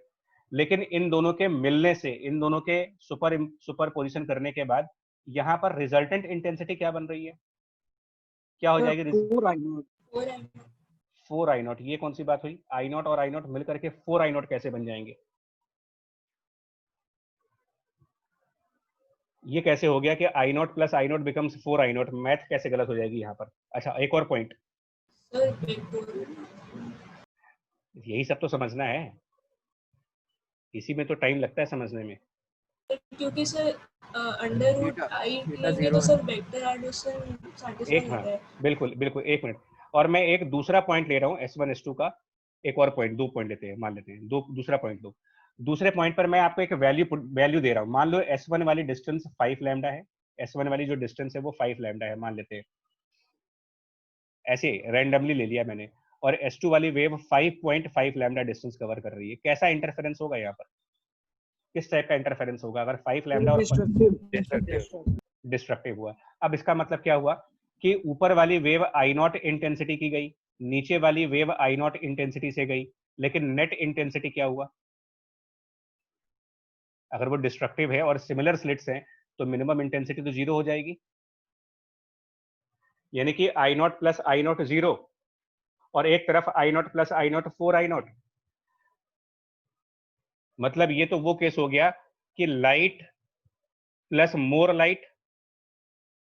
लेकिन इन दोनों के मिलने से, इन दोनों के सुपर पोजिशन करने के बाद यहाँ पर रिजल्टेंट इंटेंसिटी क्या बन रही है, क्या हो जाएगी? 4 I नॉट। 4 I not. ये कौन सी बात हुई? आई नॉट और आई नॉट मिल करके 4 आई नॉट कैसे बन जाएंगे? ये कैसे हो गया कि I naught plus I naught becomes 4 I naught? Math कैसे गलत हो जाएगी यहाँ पर? अच्छा, एक और पॉइंट, यही सब तो समझना है, इसी में तो टाइम लगता है समझने में। क्योंकि सर अंडर रूट आई लेंगे तो सर वेक्टर एडिशन सैटिस्फाई एक, हो हाँ रहा है। बिल्कुल बिल्कुल, एक मिनट। और मैं एक दूसरा पॉइंट ले रहा हूँ S1 S2 का, एक और पॉइंट, 2 पॉइंट लेते हैं, मान लेते हैं दूसरा पॉइंट लो। दूसरे पॉइंट पर मैं आपको एक वैल्यू दे रहा हूँ। मान लो S1 वाली डिस्टेंस 5 लैम्डा है, S1 वाली जो डिस्टेंस है वो 5 लैम्डा है मान लेते हैं, ऐसे रैंडमली ले लिया मैंने। और S2 वाली वेव 5.5 लैम्डा डिस्टेंस कवर कर रही है। कैसा इंटरफेरेंस होगा यहाँ पर? किस टाइप का इंटरफेरेंस होगा अगर 5 लैम्डा और डिस्ट्रक्टिव हुआ? अब इसका मतलब क्या हुआ कि ऊपर वाली वेव आई नॉट इंटेंसिटी की गई, नीचे वाली वेव आई नॉट इंटेंसिटी से गई, लेकिन नेट इंटेंसिटी क्या हुआ? अगर वो डिस्ट्रक्टिव है और सिमिलर स्लिट्स हैं तो मिनिमम इंटेंसिटी तो 0 हो जाएगी, यानी कि I naught plus I naught 0, और एक तरफ I naught plus I naught 4 I naught. मतलब ये तो वो केस हो गया कि light plus more light,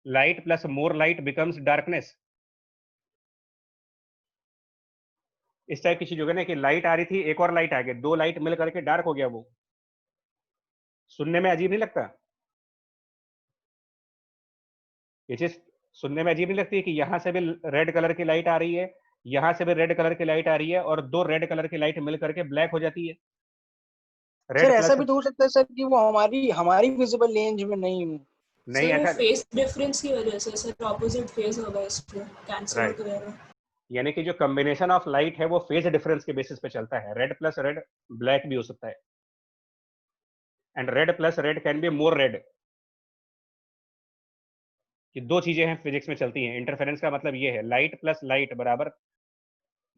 light plus more light becomes darkness. इस टाइप की चीज हो गई ना कि लाइट आ रही थी, एक और लाइट आ गई, 2 लाइट मिल करके डार्क हो गया। वो सुनने में अजीब नहीं लगता? ये चीज सुनने में अजीब नहीं लगती कि यहां से भी रेड कलर की लाइट आ रही है, यहां से भी रेड कलर की लाइट आ रही है, और 2 रेड कलर की लाइट मिल करके ब्लैक हो जाती है। सर रेड ऐसा प्लस, भी तो हो सकता है सर कि वो हमारी विजिबल रेंज में नहीं हो। नहीं सर वो ऐसा, फेस डिफरेंस की वजह से सर ऑपोजिट फेस होगा इसको कैंसिल राइट, आउट वगैरह। यानी कि जो कॉम्बिनेशन ऑफ लाइट है वो फेज डिफरेंस के बेसिस पे चलता है। रेड प्लस रेड ब्लैक भी हो सकता है, and red plus red can be more red. कि 2 चीजें हैं फिजिक्स में चलती हैं। इंटरफेरेंस का मतलब ये है लाइट प्लस लाइट बराबर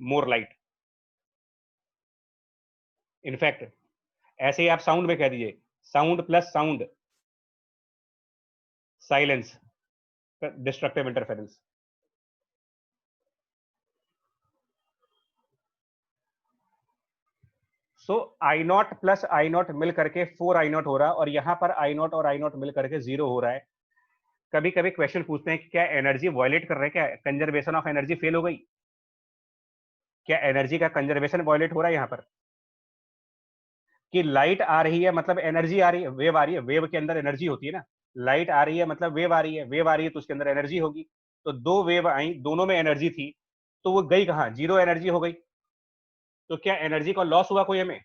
मोर लाइट। इनफैक्ट ऐसे ही आप साउंड में कह दीजिए sound plus sound, silence, destructive interference. So I naught plus I naught मिल करके 4 आई नॉट हो रहा, और यहां पर आई नॉट और आई नॉट मिल करके 0 हो रहा है। कभी कभी क्वेश्चन पूछते हैं कि क्या एनर्जी वायलेट कर रहे हैं, क्या कंजर्वेशन ऑफ एनर्जी फेल हो गई, क्या एनर्जी का कंजर्वेशन वायलेट हो रहा है यहाँ पर? कि लाइट आ रही है मतलब एनर्जी आ रही है, वेव आ रही है, वेव के अंदर एनर्जी होती है ना। लाइट आ रही है मतलब वेव आ रही है, वेव आ रही है तो उसके अंदर एनर्जी होगी। तो 2 वेव आई, दोनों में एनर्जी थी, तो वो गई कहाँ? 0 एनर्जी हो गई। तो क्या एनर्जी का लॉस हुआ कोई हमें?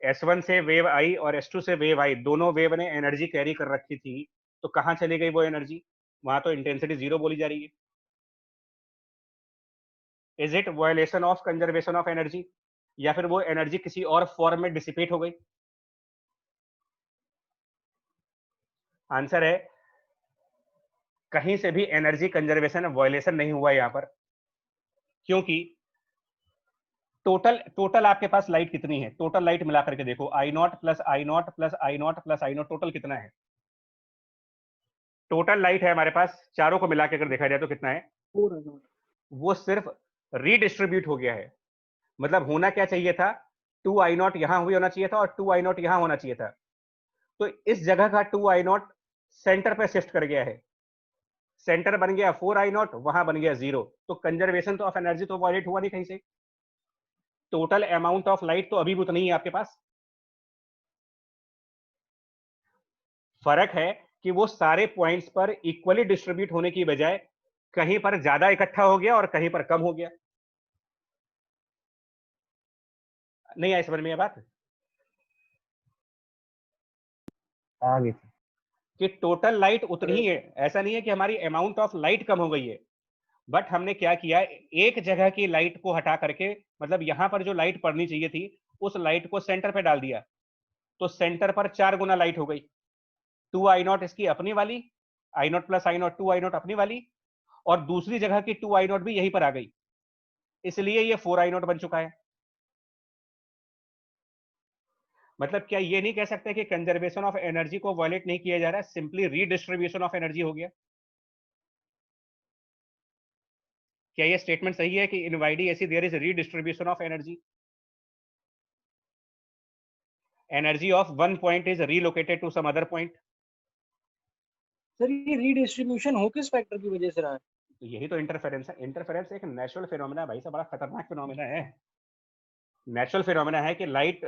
S1 से वेव आई और S2 से वेव आई, दोनों वेव ने एनर्जी कैरी कर रखी थी, तो कहां चली गई वो एनर्जी? वहां तो इंटेंसिटी 0 बोली जा रही है। Is it violation of conservation of energy, या फिर वो एनर्जी किसी और फॉर्म में डिसिपेट हो गई? आंसर है कहीं से भी एनर्जी कंजर्वेशन वायलेशन नहीं हुआ यहां पर, क्योंकि टोटल आपके पास लाइट कितनी है? टोटल लाइट मिला करके देखो, I naught plus I naught plus I naught plus I naught, total कितना है? टोटल लाइट है हमारे पास चारों को मिला के अगर देखा जाए तो कितना है? 4 I नॉट। वो सिर्फ रीडिस्ट्रीब्यूट हो गया है। मतलब होना क्या चाहिए था? 2 आई नॉट यहां हुई होना चाहिए था और 2 आई नॉट यहां होना चाहिए था। तो इस जगह का 2 आई नॉट सेंटर पे शिफ्ट कर गया है, सेंटर बन गया 4 आई नॉट, वहां बन गया 0। तो कंजर्वेशन तो ऑफ एनर्जी तो वायलेट हुआ नहीं कहीं से। टोटल अमाउंट ऑफ लाइट तो अभी भी उतनी ही है आपके पास। फर्क है कि वो सारे पॉइंट्स पर इक्वली डिस्ट्रीब्यूट होने की बजाय कहीं पर ज्यादा इकट्ठा हो गया और कहीं पर कम हो गया। नहीं आई समझ में ये बात? आगे कि टोटल लाइट उतनी ही है, ऐसा नहीं है कि हमारी अमाउंट ऑफ लाइट कम हो गई है। बट हमने क्या किया, एक जगह की लाइट को हटा करके, मतलब यहां पर जो लाइट पड़नी चाहिए थी उस लाइट को सेंटर पे डाल दिया, तो सेंटर पर 4 गुना लाइट हो गई। 2 आई नॉट इसकी अपनी वाली, I naught plus I naught 2 I naught अपनी वाली, और दूसरी जगह की 2 आई नॉट भी यहीं पर आ गई, इसलिए ये 4 आई नॉट बन चुका है। मतलब क्या ये नहीं कह सकते कि कंजर्वेशन ऑफ एनर्जी को वायलेट नहीं किया जा रहा है, सिंपली रीडिस्ट्रीब्यूशन ऑफ एनर्जी हो गया। क्या ये स्टेटमेंट सही है कि in YDAC there is redistribution of energy? Energy of one point is relocated to some other point. Sir ये रीडिस्ट्रीब्यूशन हो किस फैक्टर की वजह से रहा है? तो यही तो इंटरफेरेंस है। इंटरफेरेंस एक नेचुरल फिनोमेना है भाई साहब, बड़ा खतरनाक फिनोमेना है। नेचुरल फिनोमेना है कि लाइट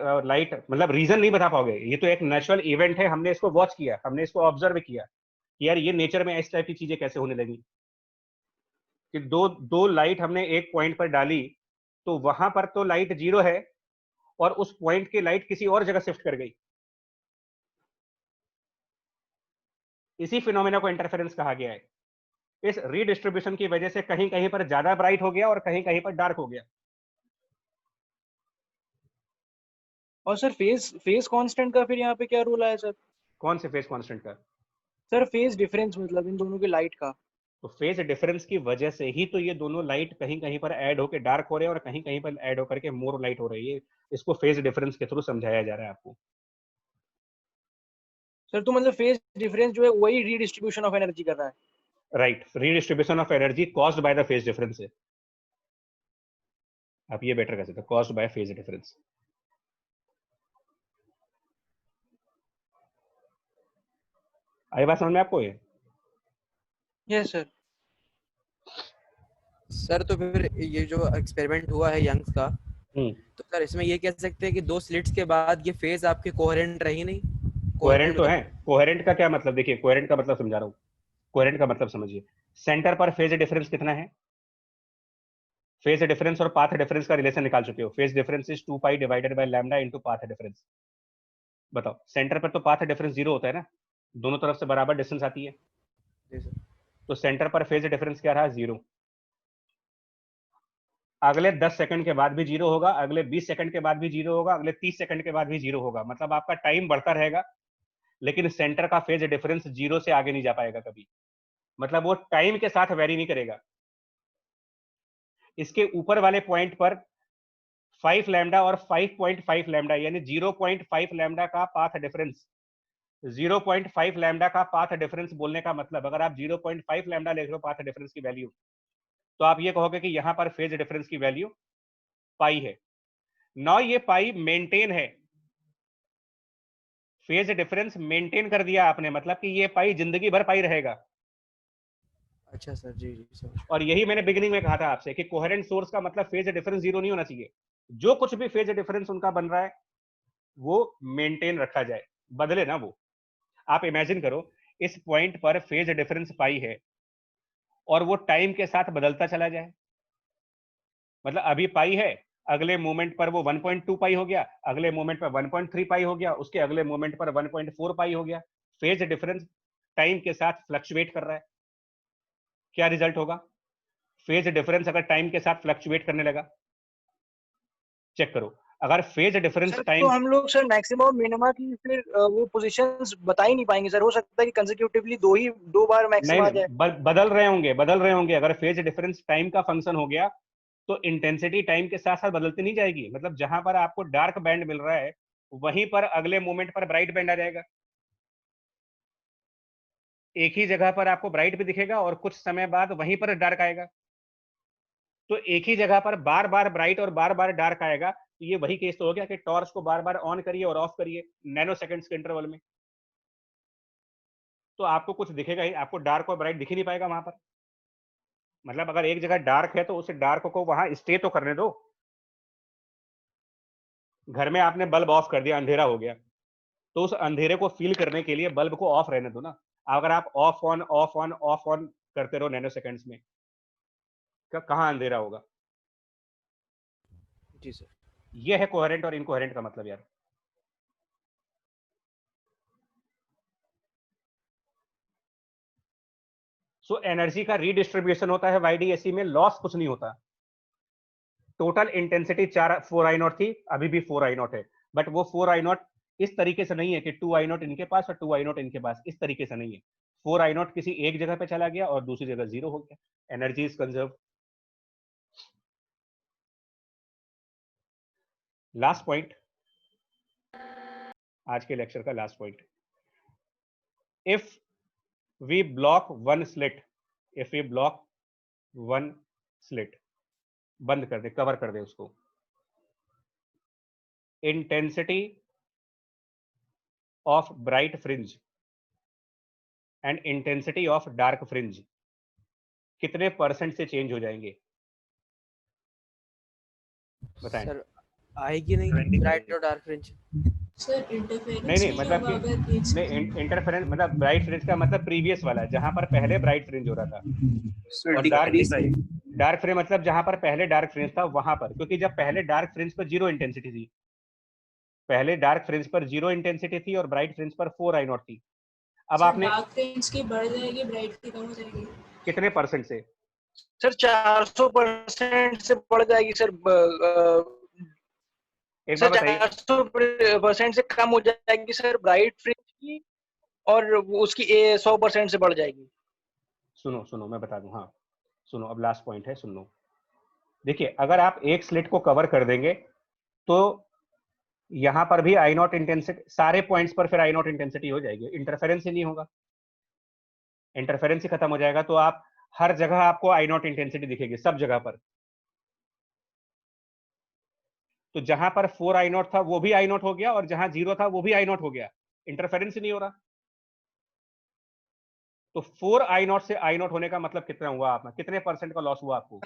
मतलब रीजन नहीं बता पाओगे, ये तो एक नेचुरल इवेंट है। हमने इसको वॉच किया, हमने इसको ऑब्जर्व किया कि यार ये नेचर में इस टाइप की चीजें कैसे होने लगी कि दो दो लाइट हमने एक पॉइंट पर डाली तो वहां पर तो लाइट 0 है और उस पॉइंट की लाइट किसी और जगह शिफ्ट कर गई। इसी फिनोमेना को इंटरफेरेंस कहा गया है। इस रीडिस्ट्रीब्यूशन की वजह से कहीं कहीं पर ज्यादा ब्राइट हो गया और कहीं कहीं पर डार्क हो गया। और सर फेज कांस्टेंट का फिर यहाँ पे क्या रोल आया सर? कौन से फेज कांस्टेंट का? सर फेज डिफरेंस मतलब इन दोनों की लाइट का। तो फेज डिफरेंस की वजह से ही तो ये दोनों लाइट कहीं कहीं पर ऐड होकर डार्क हो रहे हैं और कहीं कहीं पर ऐड होकर के मोर लाइट हो रही है। इसको फेज डिफरेंस के थ्रू समझाया जा रहा है आपको। सर तो मतलब फेज डिफरेंस जो है वही रीडिस्ट्रीब्यूशन ऑफ एनर्जी कर रहा है। Right, redistribution of energy caused by the phase difference है। आप ये बेटर कर सकते हो, कॉज्ड बाय फेज डिफरेंस। आई बात समझ में आपको? ये यस सर। सर तो फिर ये जो एक्सपेरिमेंट हुआ है यंग्स का, तो सर इसमें ये कह सकते हैं कि 2 स्लिट्स के बाद ये फेज आपके कोहेरेंट रही नहीं? कोहेरेंट तो है। कोहेरेंट का क्या मतलब? देखिए कोहेरेंट का मतलब समझा रहा हूँ। कोहेरेंट का मतलब समझिए, सेंटर पर फेज डिफरेंस कितना है? फेज डिफरेंस और पाथ डिफरेंस का रिलेशन निकाल चुके हो। Phase difference is 2 pi divided by lambda into path difference. बताओ, सेंटर पर तो पाथ डिफरेंस 0 होता है ना, दोनों तरफ से बराबर डिस्टेंस आती है। तो सेंटर पर फेज डिफरेंस क्या रहा? 0। अगले 10 सेकंड के बाद भी 0 होगा, अगले 20 सेकंड के बाद भी 0 होगा, अगले 30 सेकंड के बाद भी 0 होगा। मतलब आपका टाइम बढ़ता रहेगा लेकिन सेंटर का फेज डिफरेंस 0 से आगे नहीं जा पाएगा कभी। मतलब वो टाइम के साथ वेरी नहीं करेगा। इसके ऊपर वाले पॉइंट पर 5 लैम्डा और 5.5 लैम्डा यानी 0.5 लैम्डा का पाथ डिफरेंस। 0.5 लैम्डा का पाथ डिफरेंस बोलने का मतलब, अगर आप 0.5 लैम्डा ले रहे हो पाथ डिफरेंस की वैल्यू, तो आप ये कहोगे कि यहां पर फेज डिफरेंस की वैल्यू पाई है। नौ ये पाई मेंटेन है, फेज डिफरेंस मेंटेन कर दिया आपने, मतलब कि ये पाई जिंदगी भर पाई रहेगा। अच्छा सर, जी जी सर। और यही मैंने बिगिनिंग में कहा था आपसे कि कोहेरेंट सोर्स का मतलब फेज डिफरेंस 0 नहीं होना चाहिए। जो कुछ भी फेज डिफरेंस उनका बन रहा है वो मेंटेन रखा जाए, बदले ना वो। आप इमेजिन करो इस पॉइंट पर फेज डिफरेंस पाई है और वो टाइम के साथ बदलता चला जाए। मतलब अभी पाई है, अगले मोमेंट पर वो 1.2 पाई हो गया, अगले मोमेंट पर 1.3 पाई हो गया, उसके अगले मोमेंट पर 1.4 पाई हो गया। फेज डिफरेंस टाइम के साथ फ्लक्चुएट कर रहा है। क्या रिजल्ट होगा? फेज डिफरेंस अगर टाइम के साथ फ्लक्चुएट करने लगा, चेक करो, अगर फेज डिफरेंस सर टाइम, तो हम लोग सर मैक्सिमम मिनिमा की फिर वो पोजीशंस बता ही नहीं पाएंगे सर। हो सकता है कि कंसेक्यूटिवली दो बार नहीं मैक्सिमम आ जाए। बदल रहे होंगे, बदल रहे होंगे। अगर फेज डिफरेंस टाइम का फंक्शन हो गया तो इंटेंसिटी टाइम के साथ साथ बदलती नहीं जाएगी। मतलब जहां पर आपको डार्क बैंड मिल रहा है वहीं पर अगले मोमेंट पर ब्राइट बैंड आ जाएगा। एक ही जगह पर आपको ब्राइट भी दिखेगा और कुछ समय बाद वहीं पर डार्क आएगा। तो एक ही जगह पर बार बार ब्राइट और बार बार डार्क आएगा। तो ये वही केस तो हो गया कि टॉर्च को बार बार ऑन करिए और ऑफ करिए नैनो सेकंड्स के इंटरवल में, तो आपको कुछ दिखेगा ही, आपको डार्क और ब्राइट दिख ही नहीं पाएगा वहां पर। मतलब अगर एक जगह डार्क है तो उस डार्क को वहां स्टे तो करने दो। घर में आपने बल्ब ऑफ कर दिया, अंधेरा हो गया, तो उस अंधेरे को फील करने के लिए बल्ब को ऑफ रहने दो ना। अगर आप of on off on off on करते रहो नैनो सेकंड्स में, कहां अंधेरा होगा? जी सर। ये है कोहेरेंट और इनकोहेरेंट का मतलब यार। सो एनर्जी का रीडिस्ट्रीब्यूशन होता है YDAC में, लॉस कुछ नहीं होता। टोटल इंटेंसिटी 4 I0 थी, अभी भी 4 I0 है, बट वो 4 I0 इस तरीके से नहीं है कि 2 I0 इनके पास और 2 I0 इनके पास, इस तरीके से नहीं है। 4 I0 किसी एक जगह पे चला गया और दूसरी जगह 0 हो गया। Energy is conserve. Last point, आज के लेक्चर का last point, if V block one slit, if V block one slit बंद कर दे, कवर कर दे उसको, intensity of bright fringe and intensity of dark fringe कितने % से चेंज हो जाएंगे? बताएं। सर आएगी नहीं ब्राइट और डार्क फ्रिंज? सर इंटरफेरेंस नहीं मतलब कि नहीं, इंटरफेरेंस मतलब ब्राइट फ्रिंज का मतलब प्रीवियस वाला, जहां पर पहले ब्राइट फ्रिंज हो रहा था, और डार्क फ्रिंज मतलब जहां पर पहले डार्क फ्रिंज था वहां पर, क्योंकि जब पहले डार्क फ्रिंज पर 0 इंटेंसिटी थी, पहले डार्क फ्रिंज पर 0 इंटेंसिटी थी और ब्राइट फ्रिंज पर 4 I0 थी। अब आपने डार्क फ्रिंज की बढ़ जाएगी, ब्राइट की कम हो जाएगी। कितने % से? सर 400% से बढ़ जाएगी सर। एक बार बताइए। 400% से कम हो जाएगी सर ब्राइट फ्रिंज की, और उसकी 100% से बढ़ जाएगी। सुनो मैं बता दूं। हाँ सुनो, अब लास्ट पॉइंट है, सुन लो। देखिए अगर आप एक स्लिट को कवर कर देंगे तो यहां पर भी I0 इंटेंसिटी, सारे पॉइंट्स पर फिर I0 इंटेंसिटी हो जाएगी, इंटरफेरेंस ही नहीं होगा, इंटरफेरेंस ही खत्म हो जाएगा। तो आप हर जगह आपको I0 इंटेंसिटी दिखेगी, सब जगह पर। तो जहां पर 4 I0 था वो भी I0 हो गया, और जहां 0 था वो भी I0 हो गया, इंटरफेरेंस ही नहीं हो रहा। तो 4 I0 से I0 होने का मतलब कितना हुआ? आपका कितने % का लॉस हुआ आपको?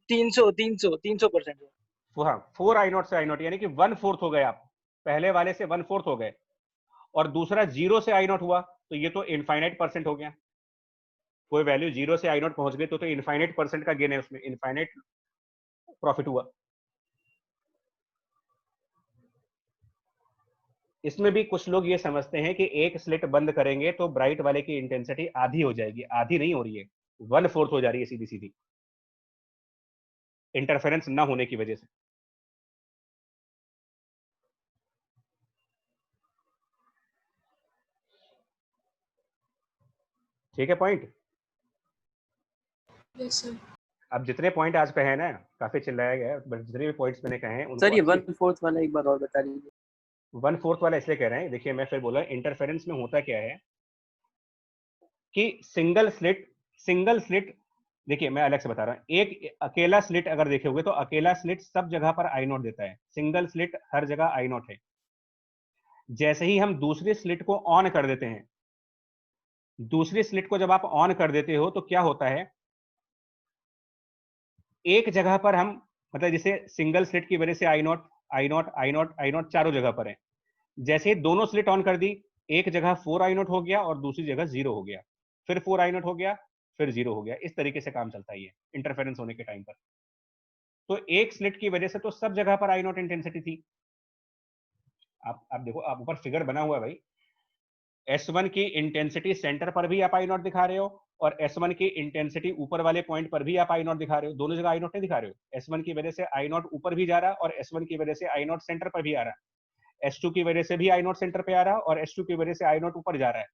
300%। हाँ 4 I0 से I0 यानी कि 1/4 हो गए आप, पहले वाले से 1/4 हो गए। और दूसरा 0 से I0 हुआ तो ये तो इनफाइनाइट % हो गया। कोई वैल्यू 0 से I0 पहुंच गई तो इनफाइनाइट % का गेन है, उसमें इनफाइनाइट प्रॉफिट हुआ। इसमें भी कुछ लोग ये समझते हैं कि एक स्लिट बंद करेंगे तो ब्राइट वाले की इंटेंसिटी आधी हो जाएगी, आधी नहीं हो रही है, 1/4 हो जा रही है सीधी सीधी, इंटरफेरेंस ना होने की वजह से। ठीक है पॉइंट? Yes sir. अब जितने पॉइंट आज कहे हैं ना, काफी चिल्लाया गया है, बट जितने भी पॉइंट्स मैंने कहे हैं सर ये 1/4 वाला एक बार और बता दीजिए। 1/4 वाला इसलिए कह रहे हैं, देखिए मैं फिर बोला, इंटरफेरेंस में होता क्या है कि सिंगल स्लिट, देखिए मैं अलग से बता रहा हूं। एक अकेला स्लिट अगर देखोगे तो अकेला स्लिट सब जगह पर I0 देता है, सिंगल स्लिट हर जगह I0 है। जैसे ही हम दूसरी स्लिट को ऑन कर देते हैं, दूसरी स्लिट को जब आप ऑन कर देते हो तो क्या होता है, एक जगह पर हम, मतलब जैसे सिंगल स्लिट की वजह से I0 चारों जगह पर है। जैसे ही दोनों स्लिट ऑन कर दी, एक जगह 4 I0 हो गया और दूसरी जगह 0 हो गया, फिर 4 I0 हो गया, फिर 0 हो गया। इस तरीके से काम चलता है ये इंटरफेरेंस होने के टाइम पर। तो एक स्लिट की वजह से तो सब जगह पर I0 इंटेंसिटी थी। आप देखो, आप ऊपर फिगर बना हुआ है भाई, S1 की इंटेंसिटी सेंटर पर भी आप I0 दिखा रहे हो, और S1 की इंटेंसिटी ऊपर वाले पॉइंट पर भी आप I0 दिखा रहे हो, दोनों जगह I0 नहीं दिखा रहे हो। S1 की वजह से I0 ऊपर भी जा रहा है और S1 की वजह से I0 सेंटर पर भी आ रहा है, S2 की वजह से भी I0 सेंटर पे आ रहा है और S2 की वजह से I0 ऊपर जा रहा है।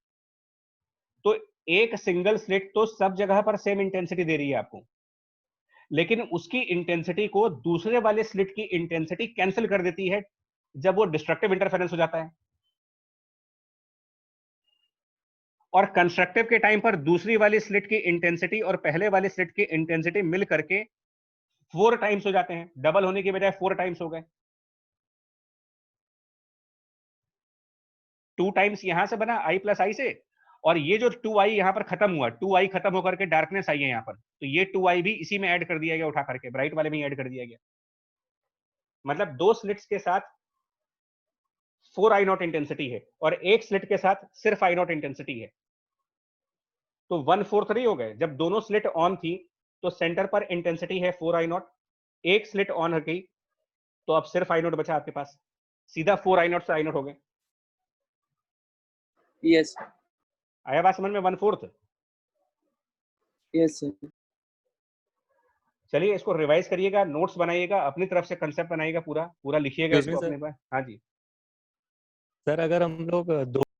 तो एक सिंगल स्लिट तो सब जगह पर सेम इंटेंसिटी दे रही है आपको, लेकिन उसकी इंटेंसिटी को दूसरे वाले स्लिट की इंटेंसिटी कैंसिल कर देती है जब वो डिस्ट्रक्टिव इंटरफेरेंस हो जाता है। और कंस्ट्रक्टिव के टाइम पर दूसरी वाली स्लिट की इंटेंसिटी और पहले वाले स्लिट की इंटेंसिटी मिल करके 4 टाइम्स हो जाते हैं, डबल होने की बजाय 4 टाइम्स हो गए। 2 टाइम्स यहां से बना I प्लस I से, और ये जो 2I यहां पर खत्म हुआ, 2I खत्म होकर के डार्कनेस आई है यहां पर, तो ये 2I भी इसी में ऐड कर दिया गया, उठा करके ब्राइट वाले में ऐड कर दिया गया। मतलब दो स्लिट्स के साथ 4 I0 इंटेंसिटी है और एक स्लिट के साथ सिर्फ I0 इंटेंसिटी है, तो 1/4 नहीं हो गए। जब दोनों स्लिट ऑन थी तो सेंटर पर इंटेंसिटी है 4 I0, एक स्लिट ऑन हो गई तो अब सिर्फ I0 बचा आपके पास, सीधा 4 I0 से I0 हो गए। यस आया बात समझ में? 1/4। Yes sir. चलिए इसको रिवाइज करिएगा, नोट्स बनाइएगा, अपनी तरफ से कंसेप्ट बनाइएगा, पूरा पूरा लिखिएगा इसको अपने पास। हाँ जी सर, अगर हम लोग दो